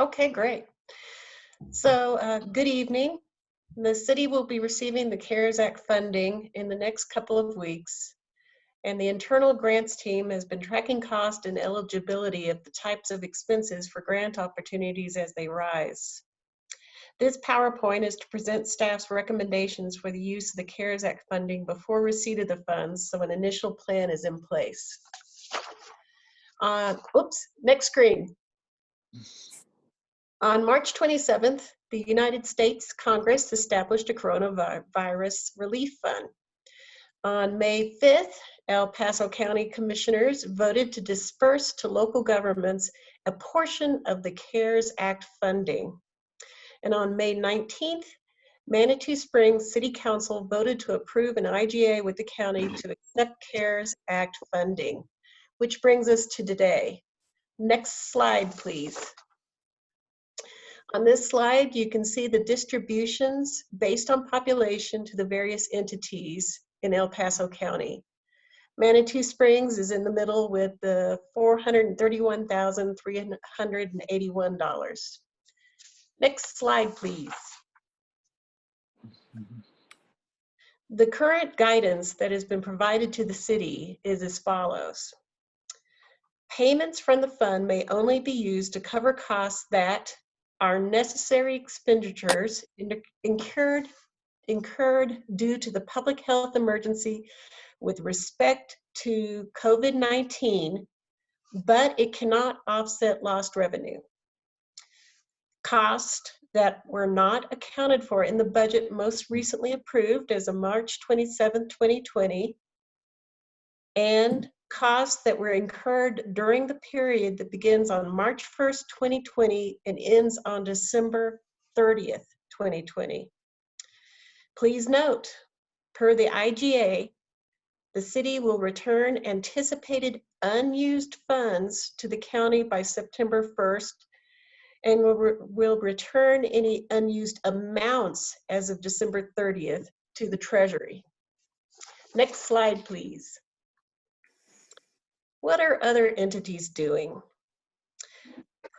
okay, great. So good evening. The city will be receiving the CARES Act funding in the next couple of weeks. And the internal grants team has been tracking cost and eligibility of the types of expenses for grant opportunities as they rise. This PowerPoint is to present staff's recommendations for the use of the CARES Act funding before receipt of the funds, so an initial plan is in place. Next screen. On March 27th, the United States Congress established a coronavirus relief fund. On May 5th, El Paso County Commissioners voted to disperse to local governments a portion of the CARES Act funding. And on May 19th, Manitou Springs City Council voted to approve an IGA with the county to accept CARES Act funding, which brings us to today. Next slide, please. On this slide, you can see the distributions based on population to the various entities in El Paso County. Manitou Springs is in the middle with the $431,381. Next slide, please. The current guidance that has been provided to the city is as follows. Payments from the fund may only be used to cover costs that are necessary expenditures incurred due to the public health emergency with respect to COVID-19, but it cannot offset lost revenue. Costs that were not accounted for in the budget most recently approved as of March 27, 2020, and costs that were incurred during the period that begins on March 1st, 2020 and ends on December 30th, 2020. Please note, per the IGA, the city will return anticipated unused funds to the county by September 1st and will return any unused amounts as of December 30th to the Treasury. Next slide, please. What are other entities doing?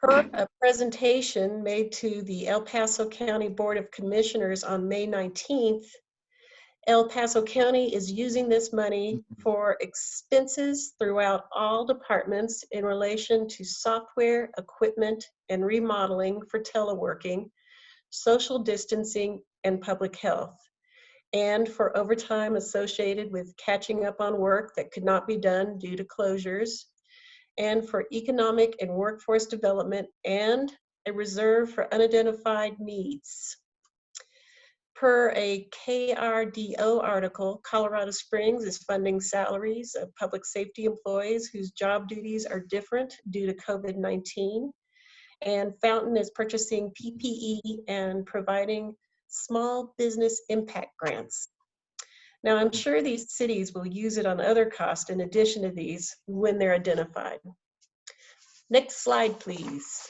Per a presentation made to the El Paso County Board of Commissioners on May 19th, El Paso County is using this money for expenses throughout all departments in relation to software, equipment, and remodeling for teleworking, social distancing, and public health, and for overtime associated with catching up on work that could not be done due to closures, and for economic and workforce development, and a reserve for unidentified needs. Per a KRDO article, Colorado Springs is funding salaries of public safety employees whose job duties are different due to COVID-19. And Fountain is purchasing PPE and providing small business impact grants. Now, I'm sure these cities will use it on other costs in addition to these when they're identified. Next slide, please.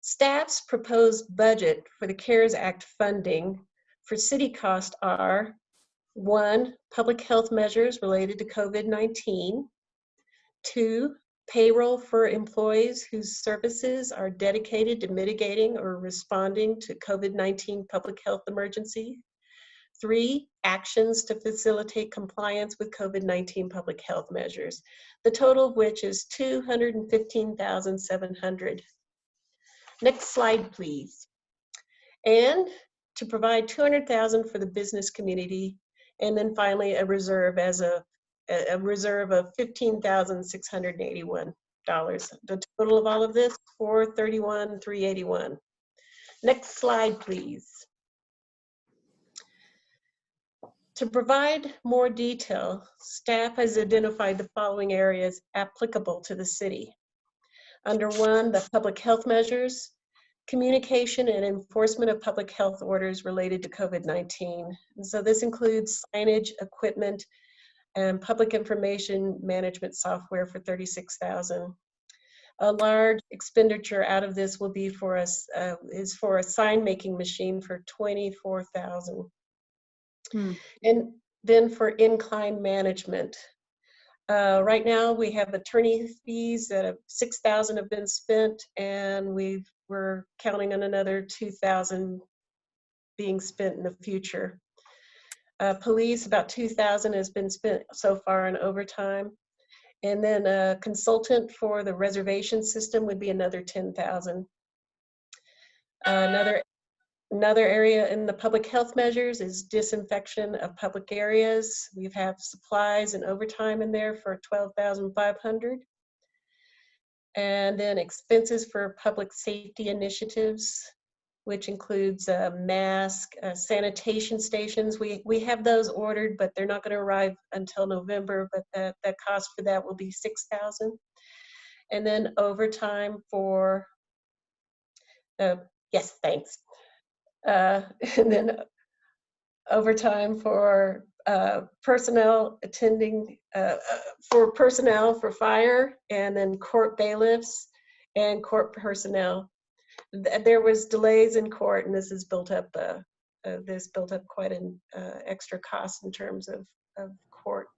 Staff's proposed budget for the CARES Act funding for city cost are: 1, public health measures related to COVID-19. 2, payroll for employees whose services are dedicated to mitigating or responding to COVID-19 public health emergency. 3, actions to facilitate compliance with COVID-19 public health measures, the total of which is $215,700. Next slide, please. And to provide $200,000 for the business community, and then finally a reserve as a reserve of $15,681. The total of all of this, $431,381. Next slide, please. To provide more detail, staff has identified the following areas applicable to the city. Under 1, the public health measures, communication and enforcement of public health orders related to COVID-19. And so this includes signage, equipment, and public information management software for $36,000. A large expenditure out of this will be for us is for a sign making machine for $24,000. And then for Incline management. Right now we have attorney fees that $6,000 have been spent, and we're counting on another $2,000 being spent in the future. Police, about $2,000 has been spent so far on overtime. And then a consultant for the reservation system would be another $10,000. Another area in the public health measures is disinfection of public areas. We have supplies and overtime in there for $12,500. And then expenses for public safety initiatives, which includes mask, sanitation stations. We have those ordered, but they're not going to arrive until November, but the cost for that will be $6,000. And then overtime for, yes, thanks. And then overtime for personnel attending, for personnel for fire, and then court bailiffs and court personnel. There was delays in court, and this has built up quite an extra cost in terms of court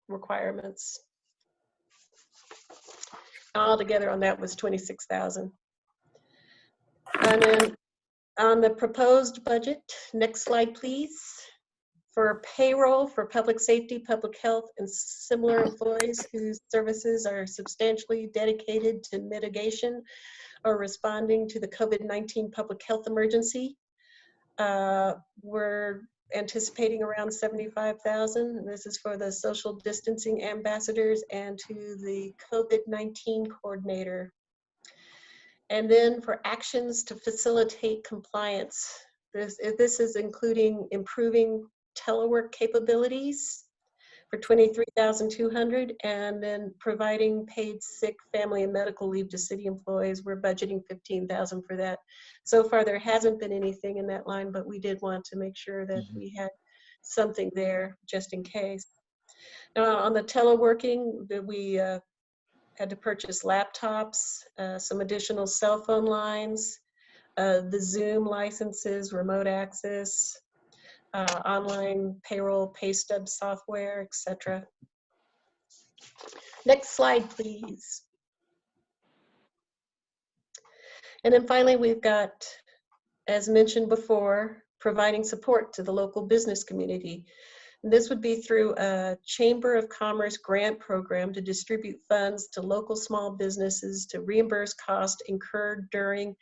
requirements. Altogether on that was $26,000. And then on the proposed budget, next slide, please. For payroll for public safety, public health, and similar employees whose services are substantially dedicated to mitigation or responding to the COVID-19 public health emergency. We're anticipating around 75,000. This is for the social distancing ambassadors and to the COVID-19 coordinator. And then for actions to facilitate compliance, this is including improving telework capabilities for 23,200, and then providing paid sick, family, and medical leave to city employees. We're budgeting 15,000 for that. So far, there hasn't been anything in that line, but we did want to make sure that we had something there just in case. Now, on the teleworking, we had to purchase laptops, some additional cell phone lines, the Zoom licenses, remote access, online payroll, pay stub software, etc. Next slide, please. And then finally, we've got, as mentioned before, providing support to the local business community. And this would be through a Chamber of Commerce grant program to distribute funds to local small businesses to reimburse costs incurred during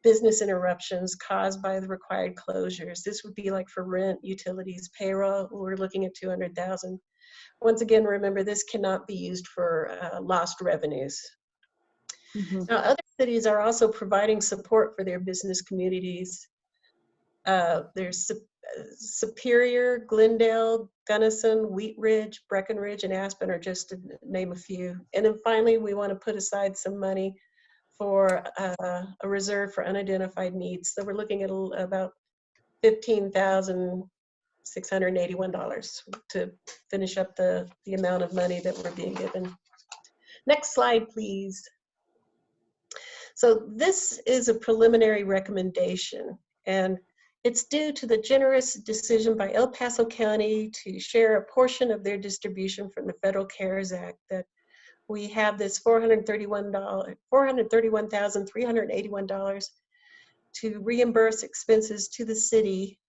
business interruptions caused by the required closures. This would be like for rent, utilities, payroll. We're looking at 200,000. Once again, remember, this cannot be used for lost revenues. Now, other cities are also providing support for their business communities. There's Superior, Glendale, Gunnison, Wheat Ridge, Breckenridge, and Aspen are just to name a few. And then finally, we want to put aside some money for a reserve for unidentified needs. So we're looking at about $15,681 to finish up the amount of money that we're being given. Next slide, please. So this is a preliminary recommendation, and it's due to the generous decision by El Paso County to share a portion of their distribution from the Federal CARES Act that we have this $431,381 to reimburse expenses to the city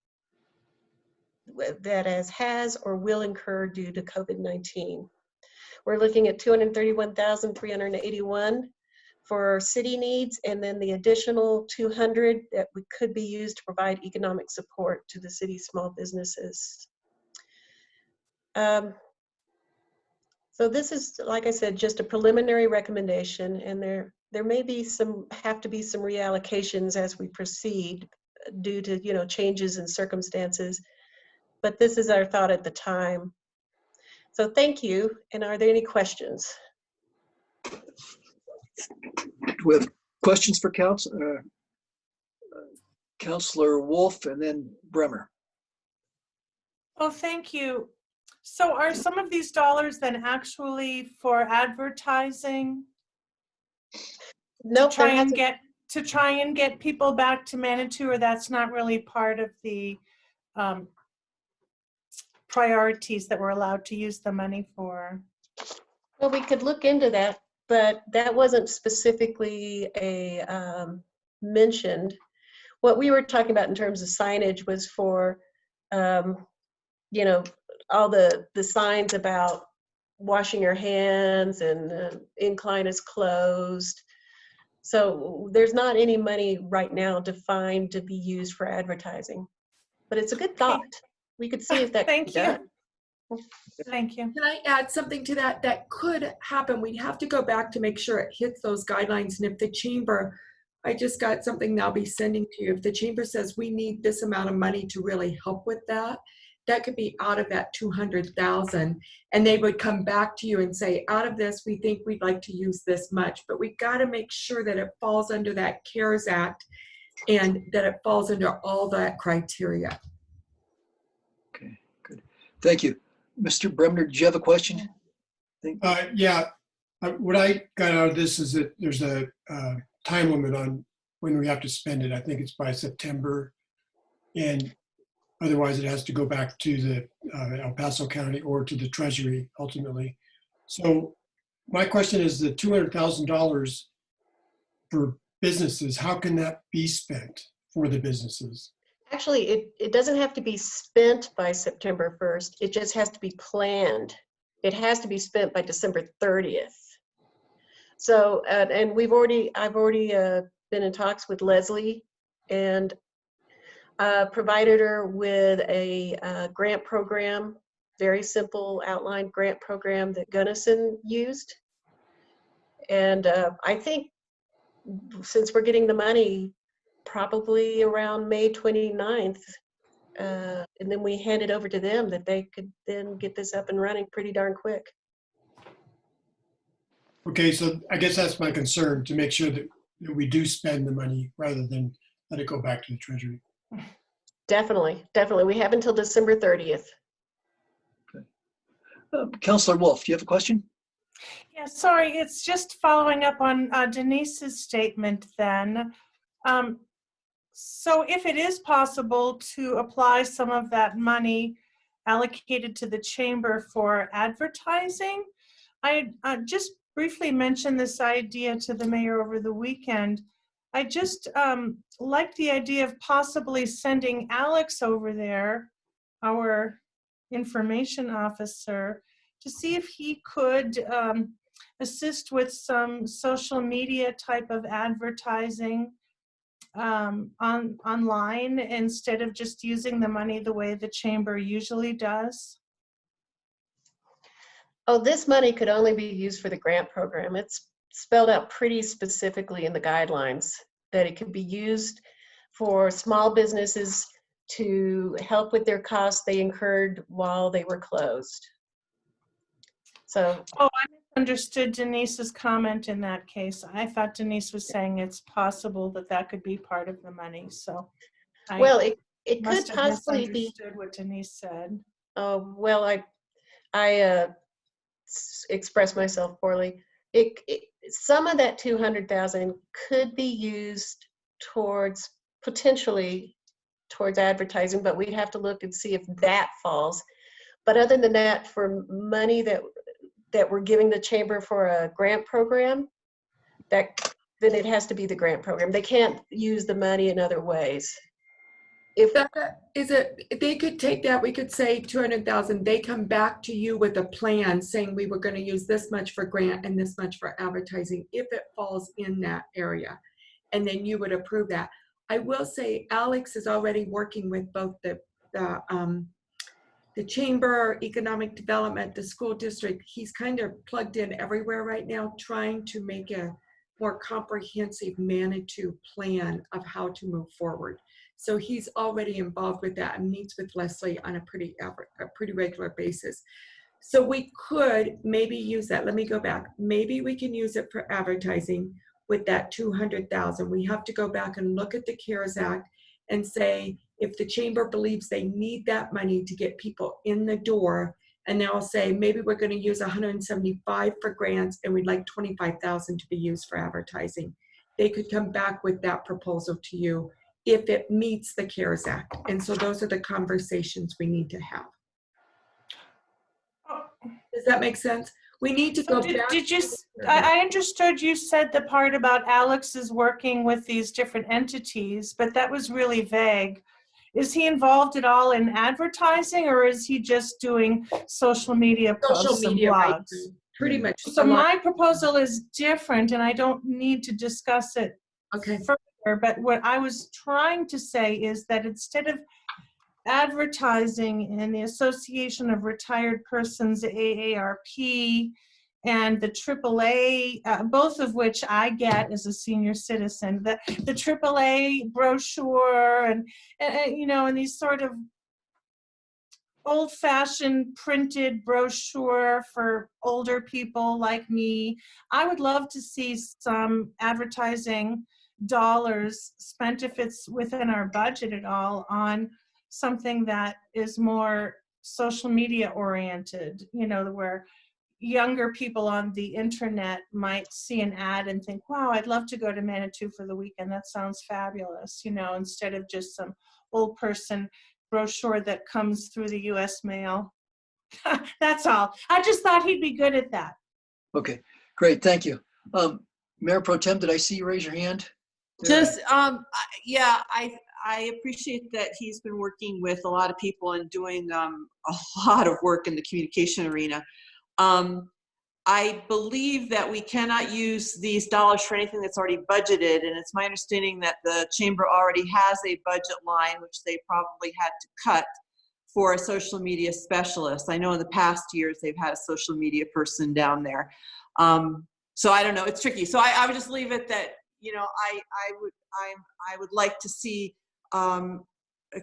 that has or will incur due to COVID-19. We're looking at $231,381 for city needs, and then the additional 200 that could be used to provide economic support to the city's small businesses. So this is, like I said, just a preliminary recommendation, and there may be have to be some reallocations as we proceed due to changes in circumstances. But this is our thought at the time. So thank you. And are there any questions? Do we have questions for Councilor Wolf and then Bremer? Oh, thank you. So are some of these dollars then actually for advertising? Nope, to try and get people back to Manitou, or that's not really part of the priorities that we're allowed to use the money for? Well, we could look into that, but that wasn't specifically mentioned. What we were talking about in terms of signage was for, all the signs about washing your hands and Incline is closed. So there's not any money right now defined to be used for advertising, but it's a good thought. We could see if that Thank you. done. Thank you. Can I add something to that? That could happen. We'd have to go back to make sure it hits those guidelines. And if the chamber, I just got something that I'll be sending to you. If the chamber says we need this amount of money to really help with that, that could be out of that 200,000, and they would come back to you and say, out of this, we think we'd like to use this much, but we got to make sure that it falls under that CARES Act and that it falls under all that criteria. Okay, good. Thank you. Mr. Bremner, do you have a question? Yeah, what I got out of this is that there's a time limit on when we have to spend it. I think it's by September, and otherwise it has to go back to the El Paso County or to the Treasury ultimately. So my question is, the $200,000 for businesses, how can that be spent for the businesses? Actually, it doesn't have to be spent by September 1st. It just has to be planned. It has to be spent by December 30th. So, and I've already been in talks with Leslie and provided her with a grant program, very simple outlined grant program that Gunnison used. And I think since we're getting the money probably around May 29th, and then we hand it over to them, that they could then get this up and running pretty darn quick. Okay, so I guess that's my concern, to make sure that we do spend the money rather than let it go back to the Treasury. Definitely, definitely. We have until December 30th. Councillor Wolf, do you have a question? Yeah, sorry, it's just following up on Denise's statement then. So if it is possible to apply some of that money allocated to the chamber for advertising, I just briefly mentioned this idea to the mayor over the weekend. I just like the idea of possibly sending Alex over there, our information officer, to see if he could assist with some social media type of advertising online instead of just using the money the way the chamber usually does. Oh, this money could only be used for the grant program. It's spelled out pretty specifically in the guidelines that it could be used for small businesses to help with their costs they incurred while they were closed. So, oh, I misunderstood Denise's comment in that case. I thought Denise was saying it's possible that that could be part of the money. So, well, it must could have possibly be. misunderstood what Denise said. Oh, well, I expressed myself poorly. Some of that 200,000 could be used potentially towards advertising, but we'd have to look and see if that falls. But other than that, for money that we're giving the chamber for a grant program, then it has to be the grant program. They can't use the money in other ways. If they could take that, we could say 200,000, they come back to you with a plan saying we were going to use this much for grant and this much for advertising if it falls in that area, and then you would approve that. I will say Alex is already working with both the chamber, economic development, the school district. He's kind of plugged in everywhere right now, trying to make a more comprehensive Manitou plan of how to move forward. So he's already involved with that and meets with Leslie on a pretty regular basis. So we could maybe use that. Let me go back. Maybe we can use it for advertising with that 200,000. We have to go back and look at the CARES Act and say, if the chamber believes they need that money to get people in the door, and they'll say, maybe we're going to use 175 for grants and we'd like 25,000 to be used for advertising. They could come back with that proposal to you if it meets the CARES Act. And so those are the conversations we need to have. Does that make sense? We need to go back. Did you, I understood you said the part about Alex is working with these different entities, but that was really vague. Is he involved at all in advertising, or is he just doing social media posts and blogs? Right, pretty much. So my proposal is different, and I don't need to discuss it further, but what I was trying to say is that instead of advertising in the Association of Retired Persons, AARP, and the AAA, both of which I get as a senior citizen, the AAA brochure and you know, and these sort of old-fashioned printed brochure for older people like me. I would love to see some advertising dollars spent, if it's within our budget at all, on something that is more social media oriented, you know, where younger people on the internet might see an ad and think, wow, I'd love to go to Manitou for the weekend. That sounds fabulous, you know, instead of just some old person brochure that comes through the US mail. That's all. I just thought he'd be good at that. Okay, great, thank you. Mayor Pro Tem, did I see you raise your hand? Just, yeah, I appreciate that he's been working with a lot of people and doing a lot of work in the communication arena. I believe that we cannot use these dollars for anything that's already budgeted, and it's my understanding that the chamber already has a budget line, which they probably had to cut for a social media specialist. I know in the past years they've had a social media person down there. So I don't know, it's tricky. So I would just leave it that, you know, I would like to see,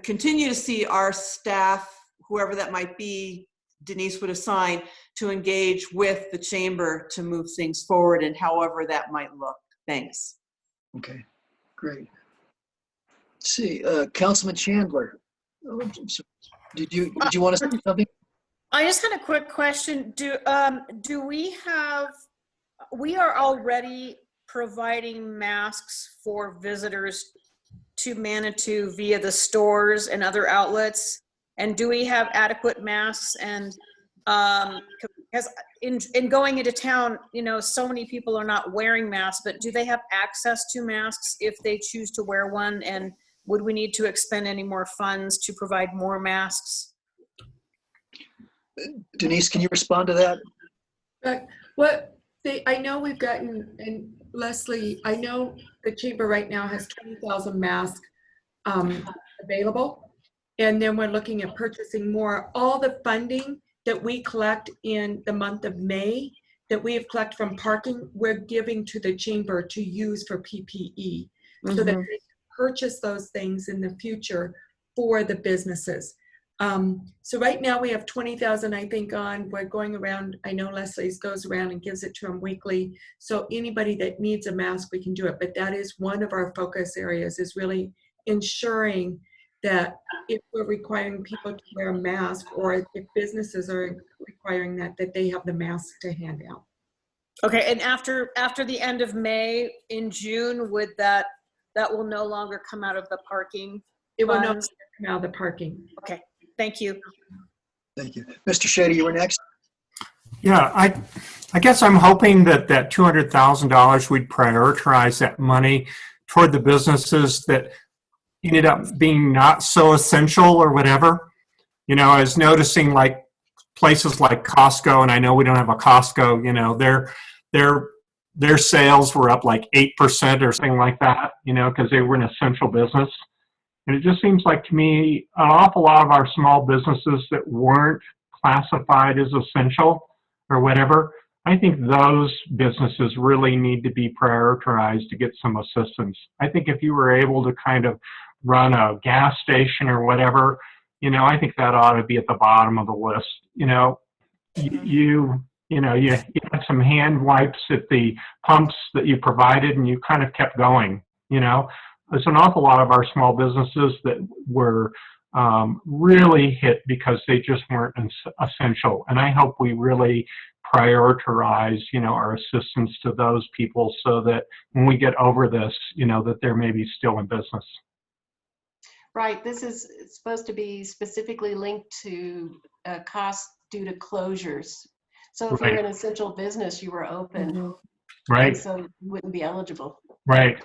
continue to see our staff, whoever that might be, Denise would assign, to engage with the chamber to move things forward and however that might look. Thanks. Okay, great. Let's see, Councilman Chandler. Oh, did you want to say something? I just had a quick question. Do we are already providing masks for visitors to Manitou via the stores and other outlets? And do we have adequate masks? And because in going into town, you know, so many people are not wearing masks, but do they have access to masks if they choose to wear one? And would we need to expend any more funds to provide more masks? Denise, can you respond to that? I know we've gotten, and Leslie, I know the chamber right now has 20,000 masks available. And then we're looking at purchasing more. All the funding that we collect in the month of May, that we have collected from parking, we're giving to the chamber to use for PPE, so that they can purchase those things in the future for the businesses. So right now we have 20,000, I think, on. We're going around, I know Leslie's goes around and gives it to them weekly. So anybody that needs a mask, we can do it. But that is one of our focus areas, is really ensuring that if we're requiring people to wear a mask, or if businesses are requiring that they have the mask to hand out. Okay, and after the end of May, in June, would that will no longer come out of the parking? It will no longer come out of the parking. Okay, thank you. Thank you. Mr. Shady, you were next. Yeah, I guess I'm hoping that $200,000, we'd prioritize that money toward the businesses that ended up being not so essential or whatever. You know, I was noticing like places like Costco, and I know we don't have a Costco, you know, their sales were up like 8% or something like that, you know, because they were an essential business. And it just seems like to me, an awful lot of our small businesses that weren't classified as essential or whatever, I think those businesses really need to be prioritized to get some assistance. I think if you were able to kind of run a gas station or whatever, you know, I think that ought to be at the bottom of the list. You know, you had some hand wipes at the pumps that you provided, and you kind of kept going. You know, there's an awful lot of our small businesses that were really hit because they just weren't essential. And I hope we really prioritize, you know, our assistance to those people, so that when we get over this, you know, that they're maybe still in business. Right, this is supposed to be specifically linked to costs due to closures. So if you're an essential business, you were open, right? So you wouldn't be eligible. Right.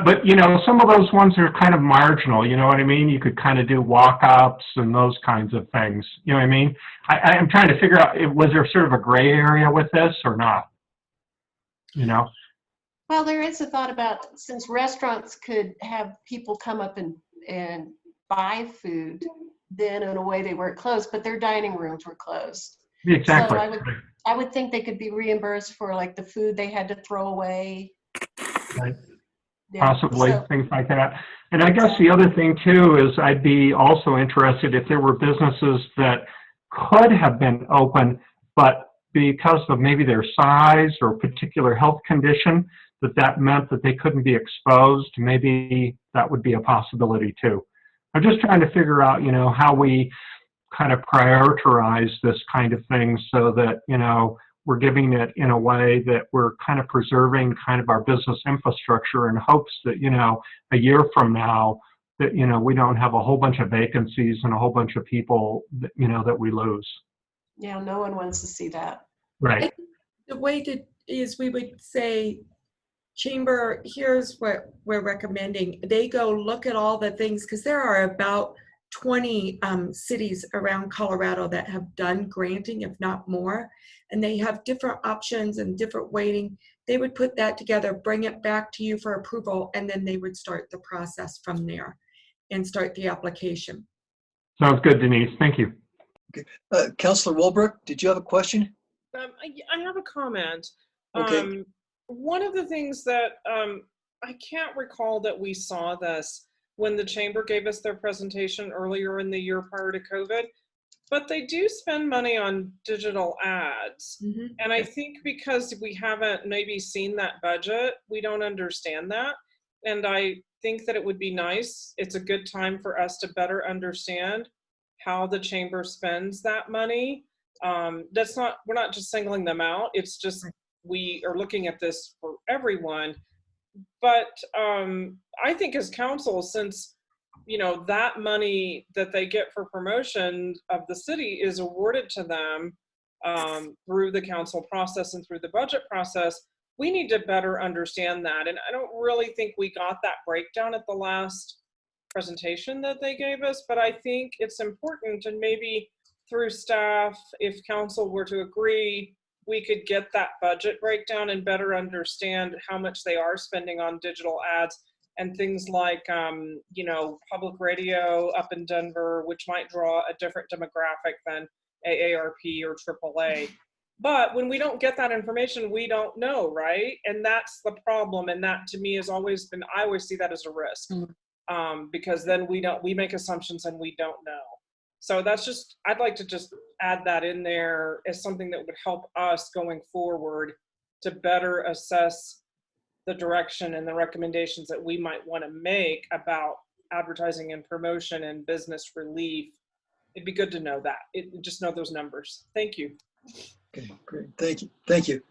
But, you know, some of those ones are kind of marginal, you know what I mean? You could kind of do walk-ups and those kinds of things, you know what I mean? I'm trying to figure out, was there sort of a gray area with this or not? You know? Well, there is a thought about, since restaurants could have people come up and buy food, then in a way they weren't closed, but their dining rooms were closed. Exactly. So I would think they could be reimbursed for like the food they had to throw away. Right. Yeah, possibly, things like that. And I guess the other thing too is I'd be also interested if there were businesses that could have been open, but because of maybe their size or particular health condition, that meant that they couldn't be exposed. Maybe that would be a possibility too. I'm just trying to figure out, you know, how we kind of prioritize this kind of thing so that, you know, we're giving it in a way that we're kind of preserving kind of our business infrastructure in hopes that, you know, a year from now that, you know, we don't have a whole bunch of vacancies and a whole bunch of people that, you know, that we lose. Yeah, no one wants to see that. Right. The way that is, we would say Chamber, here's what we're recommending. They go look at all the things, because there are about 20 cities around Colorado that have done granting, if not more, and they have different options and different weighting. They would put that together, bring it back to you for approval, and then they would start the process from there and start the application. Sounds good, Denise. Thank you. Okay. Councilor Wilbrook, did you have a question? I have a comment. Okay. One of the things that I can't recall that we saw this when the chamber gave us their presentation earlier in the year prior to COVID, but they do spend money on digital ads. Mm-hmm. And I think because we haven't maybe seen that budget, we don't understand that. And I think that it would be nice, it's a good time for us to better understand how the chamber spends that money. We're not just singling them out, it's just we are looking at this for everyone. But I think as council, since that money that they get for promotion of the city is awarded to them through the council process and through the budget process, we need to better understand that. And I don't really think we got that breakdown at the last presentation that they gave us, but I think it's important, and maybe through staff, if council were to agree, we could get that budget breakdown and better understand how much they are spending on digital ads and things like, public radio up in Denver, which might draw a different demographic than AARP or AAA. But when we don't get that information, we don't know, right? And that's the problem. And that to me has always been, I always see that as a risk, because then we make assumptions and we don't know. So that's just, I'd like to just add that in there as something that would help us going forward to better assess the direction and the recommendations that we might want to make about advertising and promotion and business relief. It'd be good to know that. Just know those numbers. Thank you. Okay, great. Thank you. Thank you.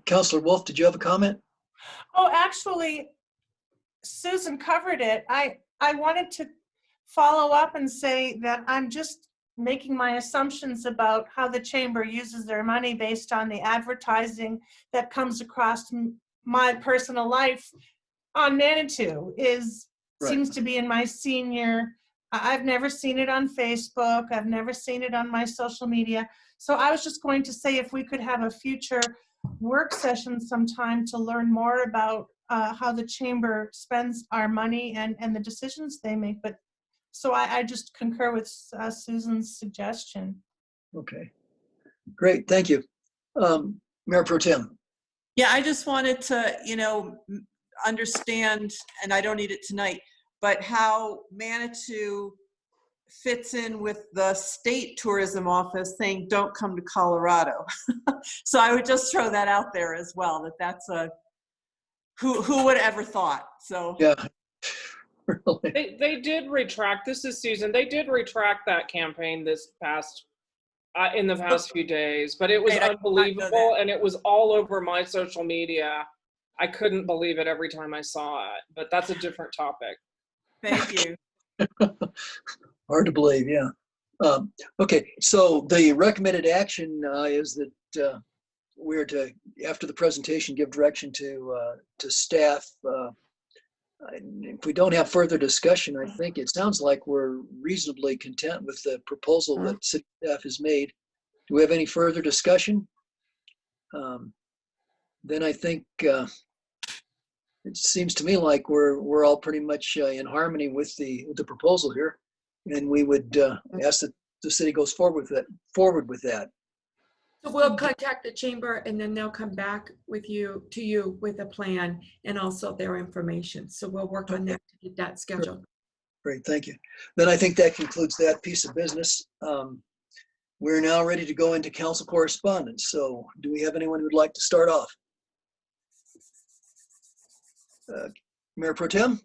Councilor Wolf, did you have a comment? Oh, actually, Susan covered it. I wanted to follow up and say that I'm just making my assumptions about how the chamber uses their money based on the advertising that comes across my personal life on Manitou seems to be in my senior. I've never seen it on Facebook. I've never seen it on my social media. So I was just going to say if we could have a future work session sometime to learn more about how the chamber spends our money and the decisions they make. But so I just concur with Susan's suggestion. Okay, great. Thank you. Mayor Pro Tem. Yeah, I just wanted to, understand, and I don't need it tonight, but how Manitou fits in with the state tourism office saying, don't come to Colorado. So I would just throw that out there as well, that's who would ever thought, so. Yeah. Really? They did retract, this is Susan, they did retract that campaign this past, in the past few days, but it was unbelievable and it was all over my social media. I couldn't believe it every time I saw it, but that's a different topic. Thank you. Hard to believe, yeah. Okay, so the recommended action is that we're to, after the presentation, give direction to staff. If we don't have further discussion, I think it sounds like we're reasonably content with the proposal that city staff has made. Do we have any further discussion? Then I think it seems to me like we're all pretty much in harmony with the proposal here, and we would ask that the city goes forward with that. So we'll contact the chamber and then they'll come back with you with a plan and also their information. So we'll work on that to get that scheduled. Great, thank you. Then I think that concludes that piece of business. We're now ready to go into council correspondence. So do we have anyone who'd like to start off? Mayor Pro Tem?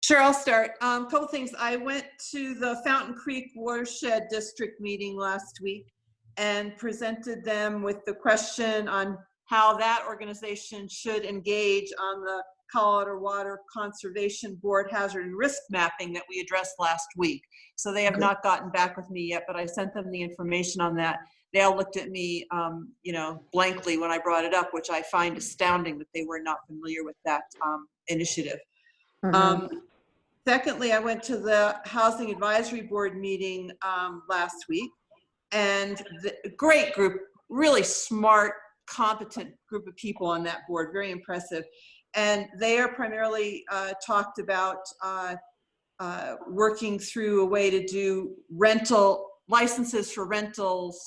Sure, I'll start. Couple things. I went to the Fountain Creek Watershed District meeting last week and presented them with the question on how that organization should engage on the Colorado Water Conservation Board hazard and risk mapping that we addressed last week. So they have not gotten back with me yet, but I sent them the information on that. They all looked at me, blankly when I brought it up, which I find astounding that they were not familiar with that initiative. Secondly, I went to the Housing Advisory Board meeting last week, and great group, really smart, competent group of people on that board, very impressive. And they are primarily talked about working through a way to do rental licenses for rentals,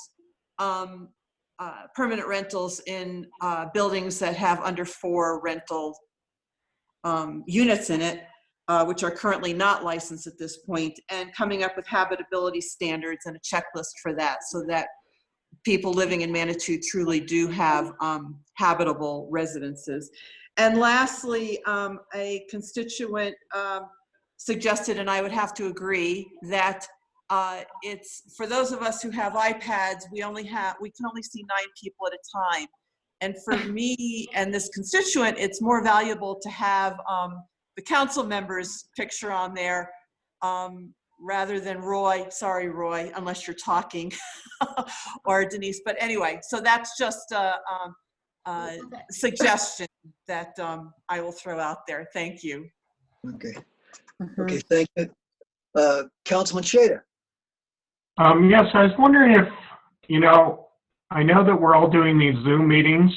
permanent rentals in buildings that have under 4 rental units in it, which are currently not licensed at this point, and coming up with habitability standards and a checklist for that, so that people living in Manitou truly do have habitable residences. And lastly, a constituent suggested, and I would have to agree, that it's for those of us who have iPads, we can only see 9 people at a time. And for me and this constituent, it's more valuable to have the council member's picture on there rather than Roy. Sorry, Roy, unless you're talking, or Denise. But anyway, so that's just a suggestion that I will throw out there. Thank you. Okay. Okay, thank you. Councilman Shada. Yes, I was wondering if, I know that we're all doing these Zoom meetings,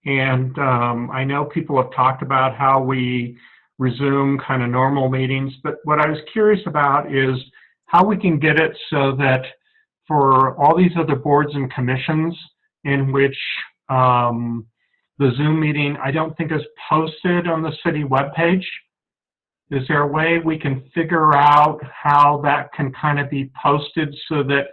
and I know people have talked about how we resume kind of normal meetings, but what I was curious about is how we can get it so that for all these other boards and commissions in which the Zoom meeting, I don't think is posted on the city webpage. Is there a way we can figure out how that can kind of be posted so that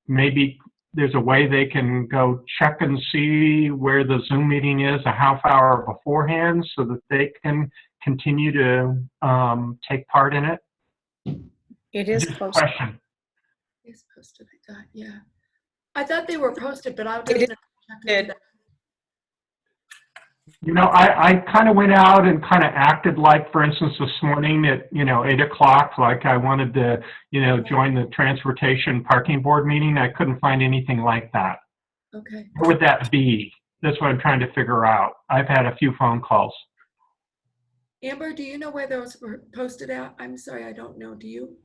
maybe there's a way they can go check and see where the Zoom meeting is a half hour beforehand so that they can continue to take part in it? It is Just a posted. question. It's posted, I thought, yeah. I thought they were posted, but I It didn't did. I kind of went out and kind of acted like, for instance, this morning at, 8 o'clock, like I wanted to, join the transportation parking board meeting. I couldn't find anything like that. Okay. Where would that be? That's what I'm trying to figure out. I've had a few phone calls. Amber, do you know where those were posted at? I'm sorry, I don't know. Do you?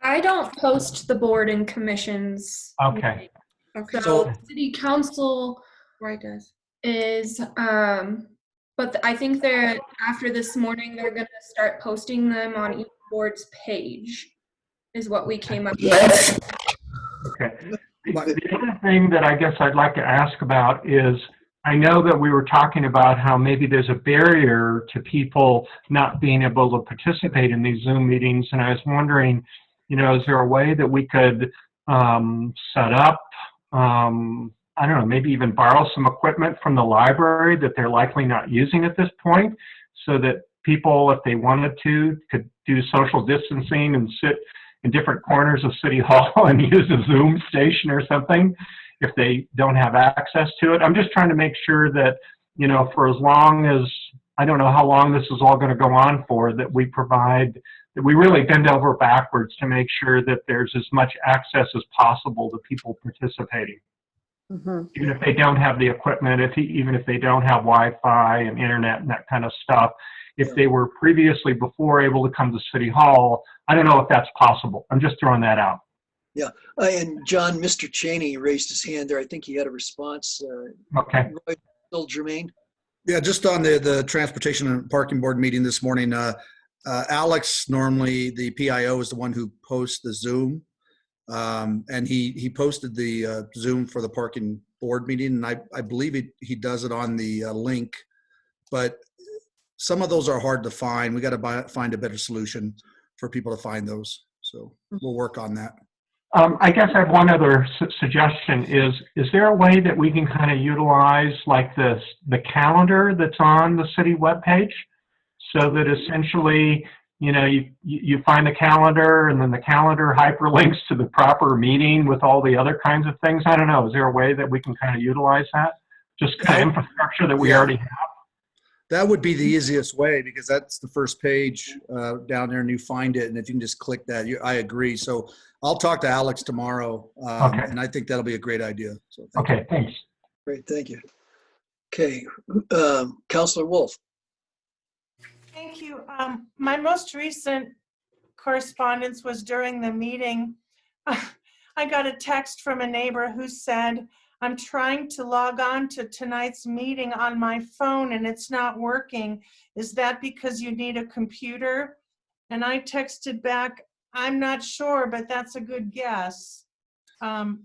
I don't post the board and commissions. Okay. Okay. So city council Roy does. is, but I think they're, after this morning, they're going to start posting them on each board's page, is what we came up with. Okay. The other thing that I guess I'd like to ask about is, I know that we were talking about how maybe there's a barrier to people not being able to participate in these Zoom meetings, and I was wondering, is there a way that we could set up, I don't know, maybe even borrow some equipment from the library that they're likely not using at this point, so that people, if they wanted to, could do social distancing and sit in different corners of City Hall and use a Zoom station or something if they don't have access to it. I'm just trying to make sure that, for as long as, I don't know how long this is all going to go on for, that we provide, that we really bend over backwards to make sure that there's as much access as possible to people participating. Even if they don't have the equipment, even if they don't have Wi-Fi and internet and that kind of stuff, if they were previously before able to come to City Hall, I don't know if that's possible. I'm just throwing that out. Yeah, and John, Mr. Cheney raised his hand there. I think he had a response. Okay. Roy, still germane? Yeah, just on the transportation and parking board meeting this morning, Alex, normally the PIO, is the one who posts the Zoom. And he posted the Zoom for the parking board meeting, and I believe he does it on the link, but some of those are hard to find. We got to find a better solution for people to find those. So we'll work on that. I guess I have one other suggestion. Is there a way that we can kind of utilize like the calendar that's on the city webpage, so that essentially, you find the calendar and then the calendar hyperlinks to the proper meeting with all the other kinds of things? I don't know. Is there a way that we can kind of utilize that? Just kind of infrastructure that we already have? That would be the easiest way because that's the first page down there and you find it. And if you can just click that, I agree. So I'll talk to Alex tomorrow Okay. and I think that'll be a great idea. So thank you. Okay, thanks. Great, thank you. Okay, Counselor Wolf. Thank you. My most recent correspondence was during the meeting. I got a text from a neighbor who said, I'm trying to log on to tonight's meeting on my phone and it's not working. Is that because you need a computer? And I texted back, I'm not sure, but that's a good guess. Can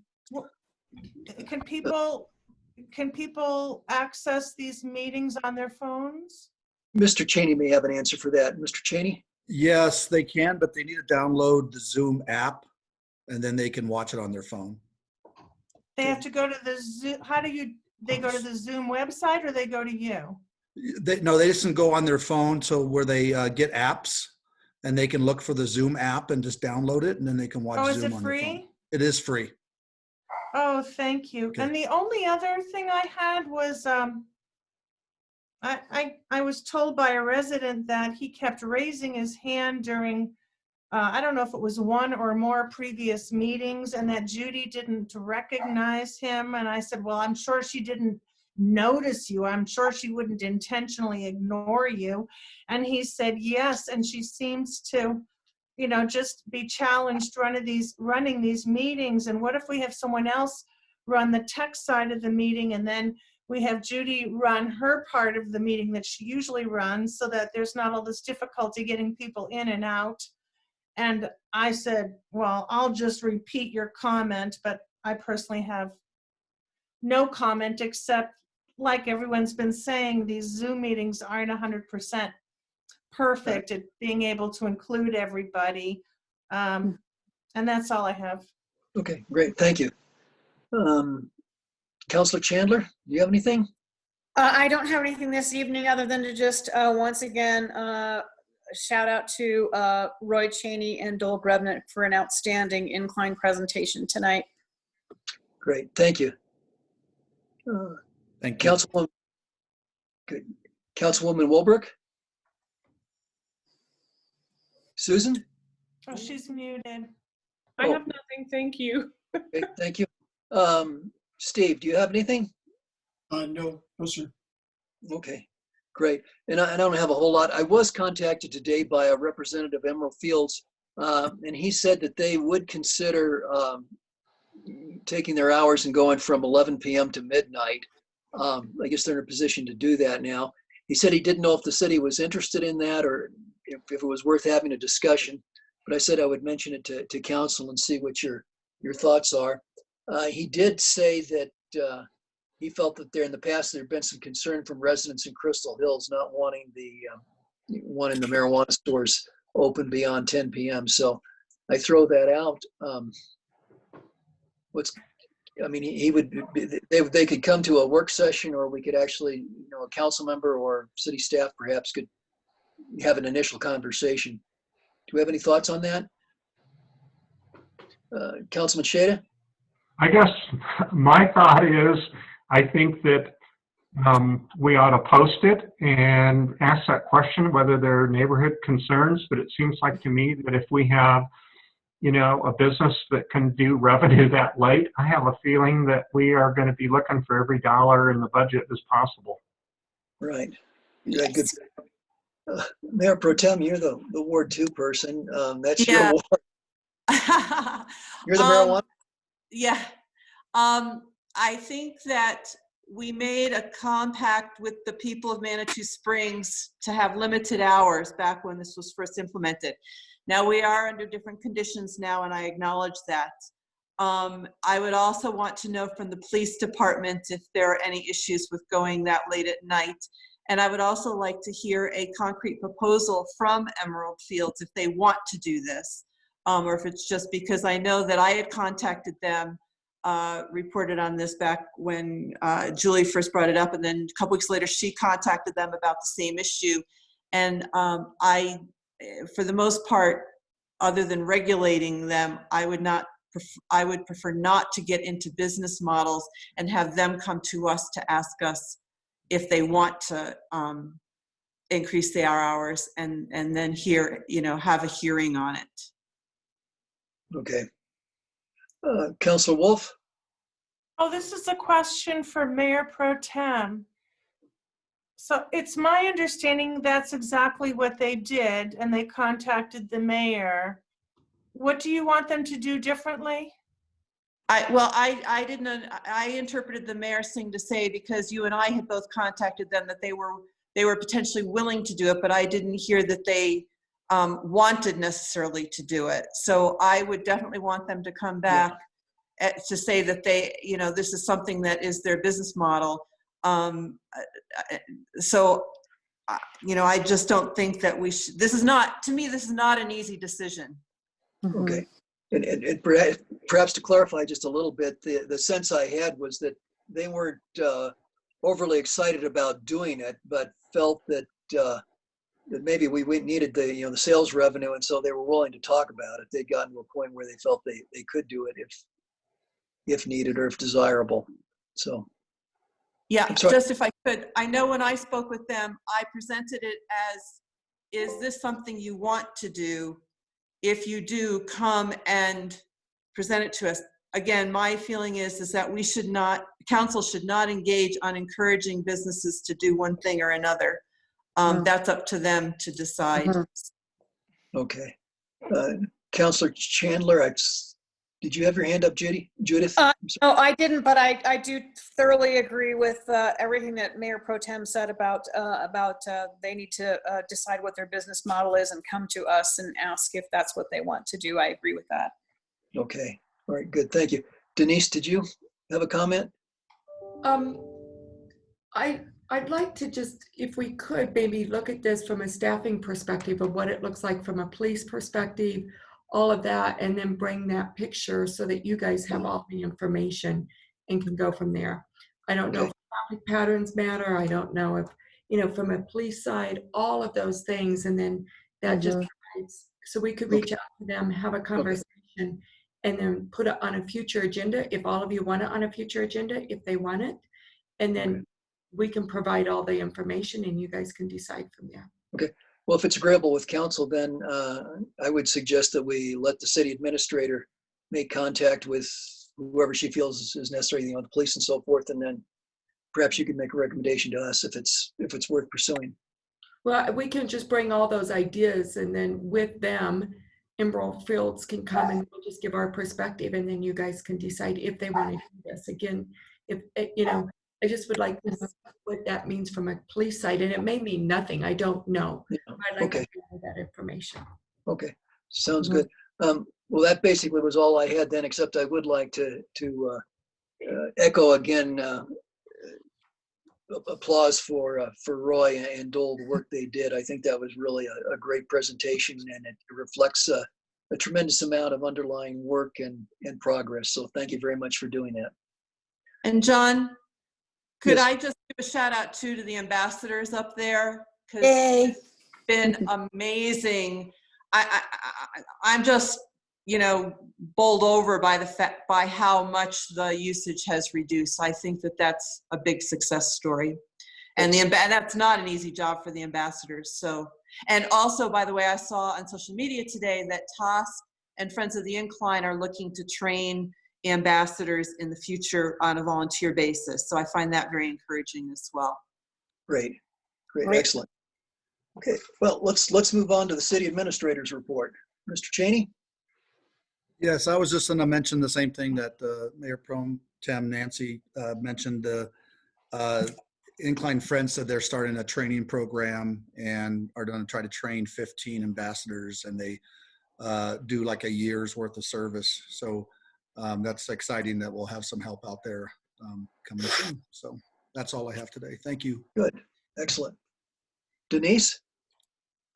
people access these meetings on their phones? Mr. Cheney may have an answer for that. Mr. Cheney? Yes, they can, but they need to download the Zoom app and then they can watch it on their phone. They have to go to the Zoom. They go to the Zoom website or they go to you? No, they just can go on their phone. So where they get apps and they can look for the Zoom app and just download it and then they can watch Oh, is Zoom it on their phone. free? It is free. Oh, thank you. Okay. And the only other thing I had was, I was told by a resident that he kept raising his hand during, I don't know if it was one or more previous meetings, and that Judy didn't recognize him. And I said, well, I'm sure she didn't notice you. I'm sure she wouldn't intentionally ignore you. And he said, yes. And she seems to, just be challenged running these meetings. And what if we have someone else run the tech side of the meeting and then we have Judy run her part of the meeting that she usually runs so that there's not all this difficulty getting people in and out. And I said, well, I'll just repeat your comment, but I personally have no comment except, like everyone's been saying, these Zoom meetings aren't 100% perfect at being able to include everybody. And that's all I have. Okay, great, thank you. Counselor Chandler, do you have anything? I don't have anything this evening other than to just once again shout out to Roy Cheney and Dole Grebnick for an outstanding Incline presentation tonight. Great, thank you. Thank you. Councilwoman Wilbrook? Susan? Oh, she's muted. I have nothing, thank you. Okay, thank you. Steve, do you have anything? No, sir. Okay, great. And I don't have a whole lot. I was contacted today by a representative of Emerald Fields, and he said that they would consider taking their hours and going from 11 p.m. to midnight. I guess they're in a position to do that now. He said he didn't know if the city was interested in that or if it was worth having a discussion, but I said I would mention it to council and see what your thoughts are. He did say that he felt that there in the past there had been some concern from residents in Crystal Hills not wanting the marijuana stores open beyond 10 p.m. So I throw that out. They could come to a work session, or we could actually, a council member or city staff perhaps could have an initial conversation. Do we have any thoughts on that? Councilman Shada? I guess my thought is, I think that we ought to post it and ask that question, whether they're neighborhood concerns. But it seems like to me that if we have, a business that can do revenue that late, I have a feeling that we are going to be looking for every dollar in the budget as possible. Right. Yeah, good. Mayor Pro Tem, you're the Ward 2 person. That's your ward. You're the marijuana. Yeah. I think that we made a compact with the people of Manitou Springs to have limited hours back when this was first implemented. Now we are under different conditions now, and I acknowledge that. I would also want to know from the police department if there are any issues with going that late at night. And I would also like to hear a concrete proposal from Emerald Fields if they want to do this, or if it's just because I know that I had contacted them, reported on this back when Julie first brought it up, and then a couple weeks later she contacted them about the same issue. And for the most part, other than regulating them, I would prefer not to get into business models and have them come to us to ask us if they want to increase the hours and then have a hearing on it. Okay. Councilor Wolf? Oh, this is a question for Mayor Pro Tem. So it's my understanding that's exactly what they did, and they contacted the mayor. What do you want them to do differently? I interpreted the mayor's thing to say, because you and I had both contacted them, that they were potentially willing to do it, but I didn't hear that they wanted necessarily to do it. So I would definitely want them to come back to say that this is something that is their business model. I just don't think that we should, this is not an easy decision. Okay. And perhaps to clarify just a little bit, the sense I had was that they weren't overly excited about doing it, but felt that that maybe we needed the sales revenue, and so they were willing to talk about it. They'd gotten to a point where they felt they could do it if needed or if desirable. So. Yeah, just if I could, I know when I spoke with them, I presented it as, is this something you want to do? If you do, come and present it to us. Again, my feeling is that council should not engage on encouraging businesses to do one thing or another. That's up to them to decide. Okay. Councilor Chandler, did you have your hand up, Judith? No, I didn't, but I do thoroughly agree with everything that Mayor Pro Tem said about they need to decide what their business model is and come to us and ask if that's what they want to do. I agree with that. Okay. All right, good. Thank you. Denise, did you have a comment? I'd like to just, if we could, maybe look at this from a staffing perspective of what it looks like from a police perspective, all of that, and then bring that picture so that you guys have all the information and can go from there. I don't know if traffic patterns matter. I don't know if, from a police side, all of those things, and then that just provides, so we could reach out to them, have a conversation, and then put it on a future agenda if all of you want it on a future agenda, if they want it, and then we can provide all the information and you guys can decide from there. Okay. Well, if it's agreeable with council, then I would suggest that we let the city administrator make contact with whoever she feels is necessary, the police and so forth, and then perhaps you could make a recommendation to us if it's worth pursuing. Well, we can just bring all those ideas, and then with them, Emerald Fields can come and we'll just give our perspective, and then you guys can decide if they want to do this. Again, if I just would like to know what that means from a police side, and it may mean nothing. I don't know. Yeah. I'd like to know that information. Okay, sounds good. Well, that basically was all I had then, except I would like to echo again applause for Roy and Dole, the work they did. I think that was really a great presentation, and it reflects a tremendous amount of underlying work and progress. So thank you very much for doing that. And John, could I just give a shout out to the ambassadors up there? Because it's been amazing. I'm just, bowled over by how much the usage has reduced. I think that that's a big success story. And that's not an easy job for the ambassadors. So, and also, by the way, I saw on social media today that TOS and Friends of the Incline are looking to train ambassadors in the future on a volunteer basis. So I find that very encouraging as well. Great. Excellent. Okay, well, let's move on to the city administrator's report. Mr. Cheney? Yes, I was just going to mention the same thing that Mayor Pro Tem Nancy mentioned. The Incline Friends said they're starting a training program and are going to try to train 15 ambassadors, and they do like a year's worth of service. So that's exciting that we'll have some help out there coming soon. So that's all I have today. Thank you. Good. Excellent. Denise?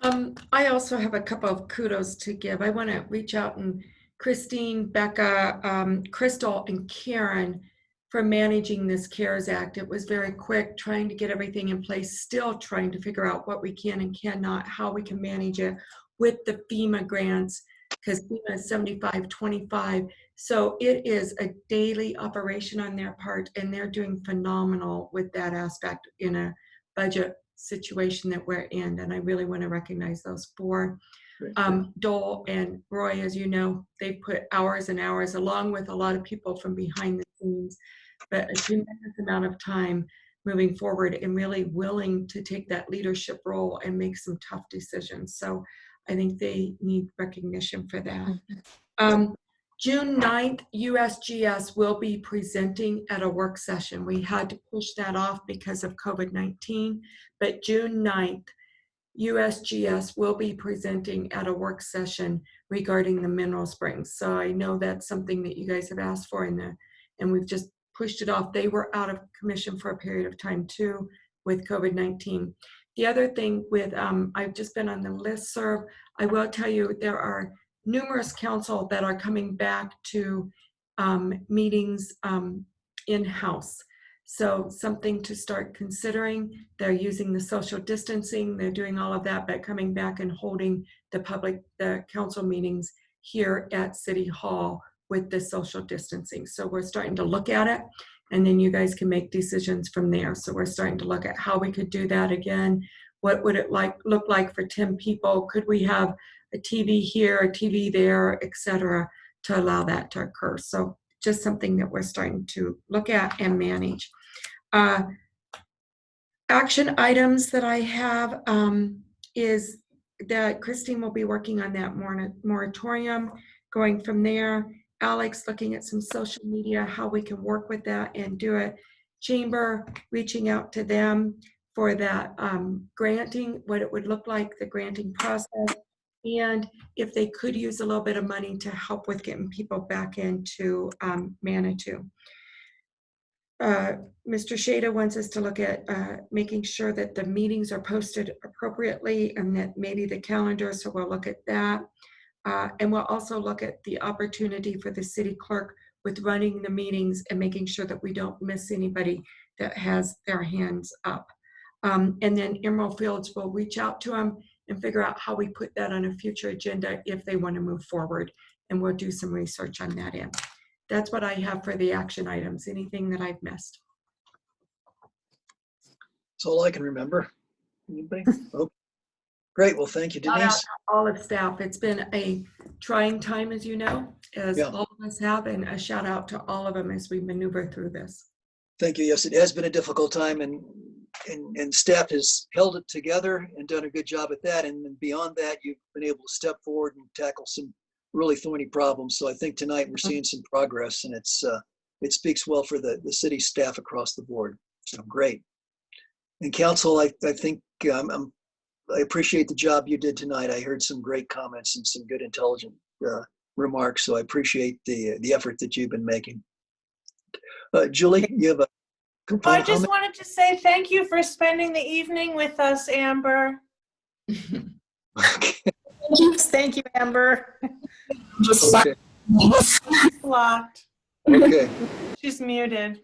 I also have a couple of kudos to give. I want to reach out and Christine, Becca, Crystal, and Karen for managing this CARES Act. It was very quick, trying to get everything in place, still trying to figure out what we can and cannot, how we can manage it with the FEMA grants, because FEMA is 75-25. So it is a daily operation on their part, and they're doing phenomenal with that aspect in a budget situation that we're in. And I really want to recognize those four. Great. Dole and Roy, as you know, they put hours and hours, along with a lot of people from behind the scenes, but a tremendous amount of time moving forward and really willing to take that leadership role and make some tough decisions. So I think they need recognition for that. June 9th, USGS will be presenting at a work session. We had to push that off because of COVID-19, but June 9th, USGS will be presenting at a work session regarding the mineral springs. So I know that's something that you guys have asked for and we've just pushed it off. They were out of commission for a period of time too with COVID-19. The other thing with, I've just been on the listserv. I will tell you there are numerous council that are coming back to meetings in-house. So something to start considering. They're using the social distancing, they're doing all of that, but coming back and holding the council meetings here at City Hall with the social distancing. So we're starting to look at it, and then you guys can make decisions from there. So we're starting to look at how we could do that again. What would it look like for 10 people? Could we have a TV here, a TV there, etc., to allow that to occur? So just something that we're starting to look at and manage. Action items that I have is that Christine will be working on that moratorium. Going from there, Alex looking at some social media, how we can work with that and do it. Chamber reaching out to them for that granting, what it would look like, the granting process, and if they could use a little bit of money to help with getting people back into Manitou. Mr. Shada wants us to look at making sure that the meetings are posted appropriately and that maybe the calendar, so we'll look at that. And we'll also look at the opportunity for the city clerk with running the meetings and making sure that we don't miss anybody that has their hands up. And then Emerald Fields will reach out to them and figure out how we put that on a future agenda if they want to move forward. And we'll do some research on that end. That's what I have for the action items. Anything that I've missed? That's all I can remember. Anybody? Oh, great. Well, thank you, Denise. All of staff. It's been a trying time, as you know, as all of us have, and a shout out to all of them as we maneuver through this. Thank you. Yes, it has been a difficult time, and staff has held it together and done a good job at that. And beyond that, you've been able to step forward and tackle some really thorny problems. So I think tonight we're seeing some progress, and it speaks well for the city staff across the board. So great. And council, I think I appreciate the job you did tonight. I heard some great comments and some good intelligent remarks. So I appreciate the effort that you've been making. Julie, you have a I just wanted to say thank you for spending the evening with us, Amber. Thank you, Amber. Okay. Blocked. Okay. She's muted.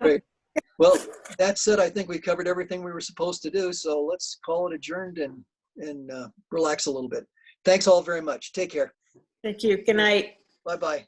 Great. Well, that said, I think we covered everything we were supposed to do. So let's call it adjourned and relax a little bit. Thanks all very much. Take care. Thank you. Good night. Bye-bye.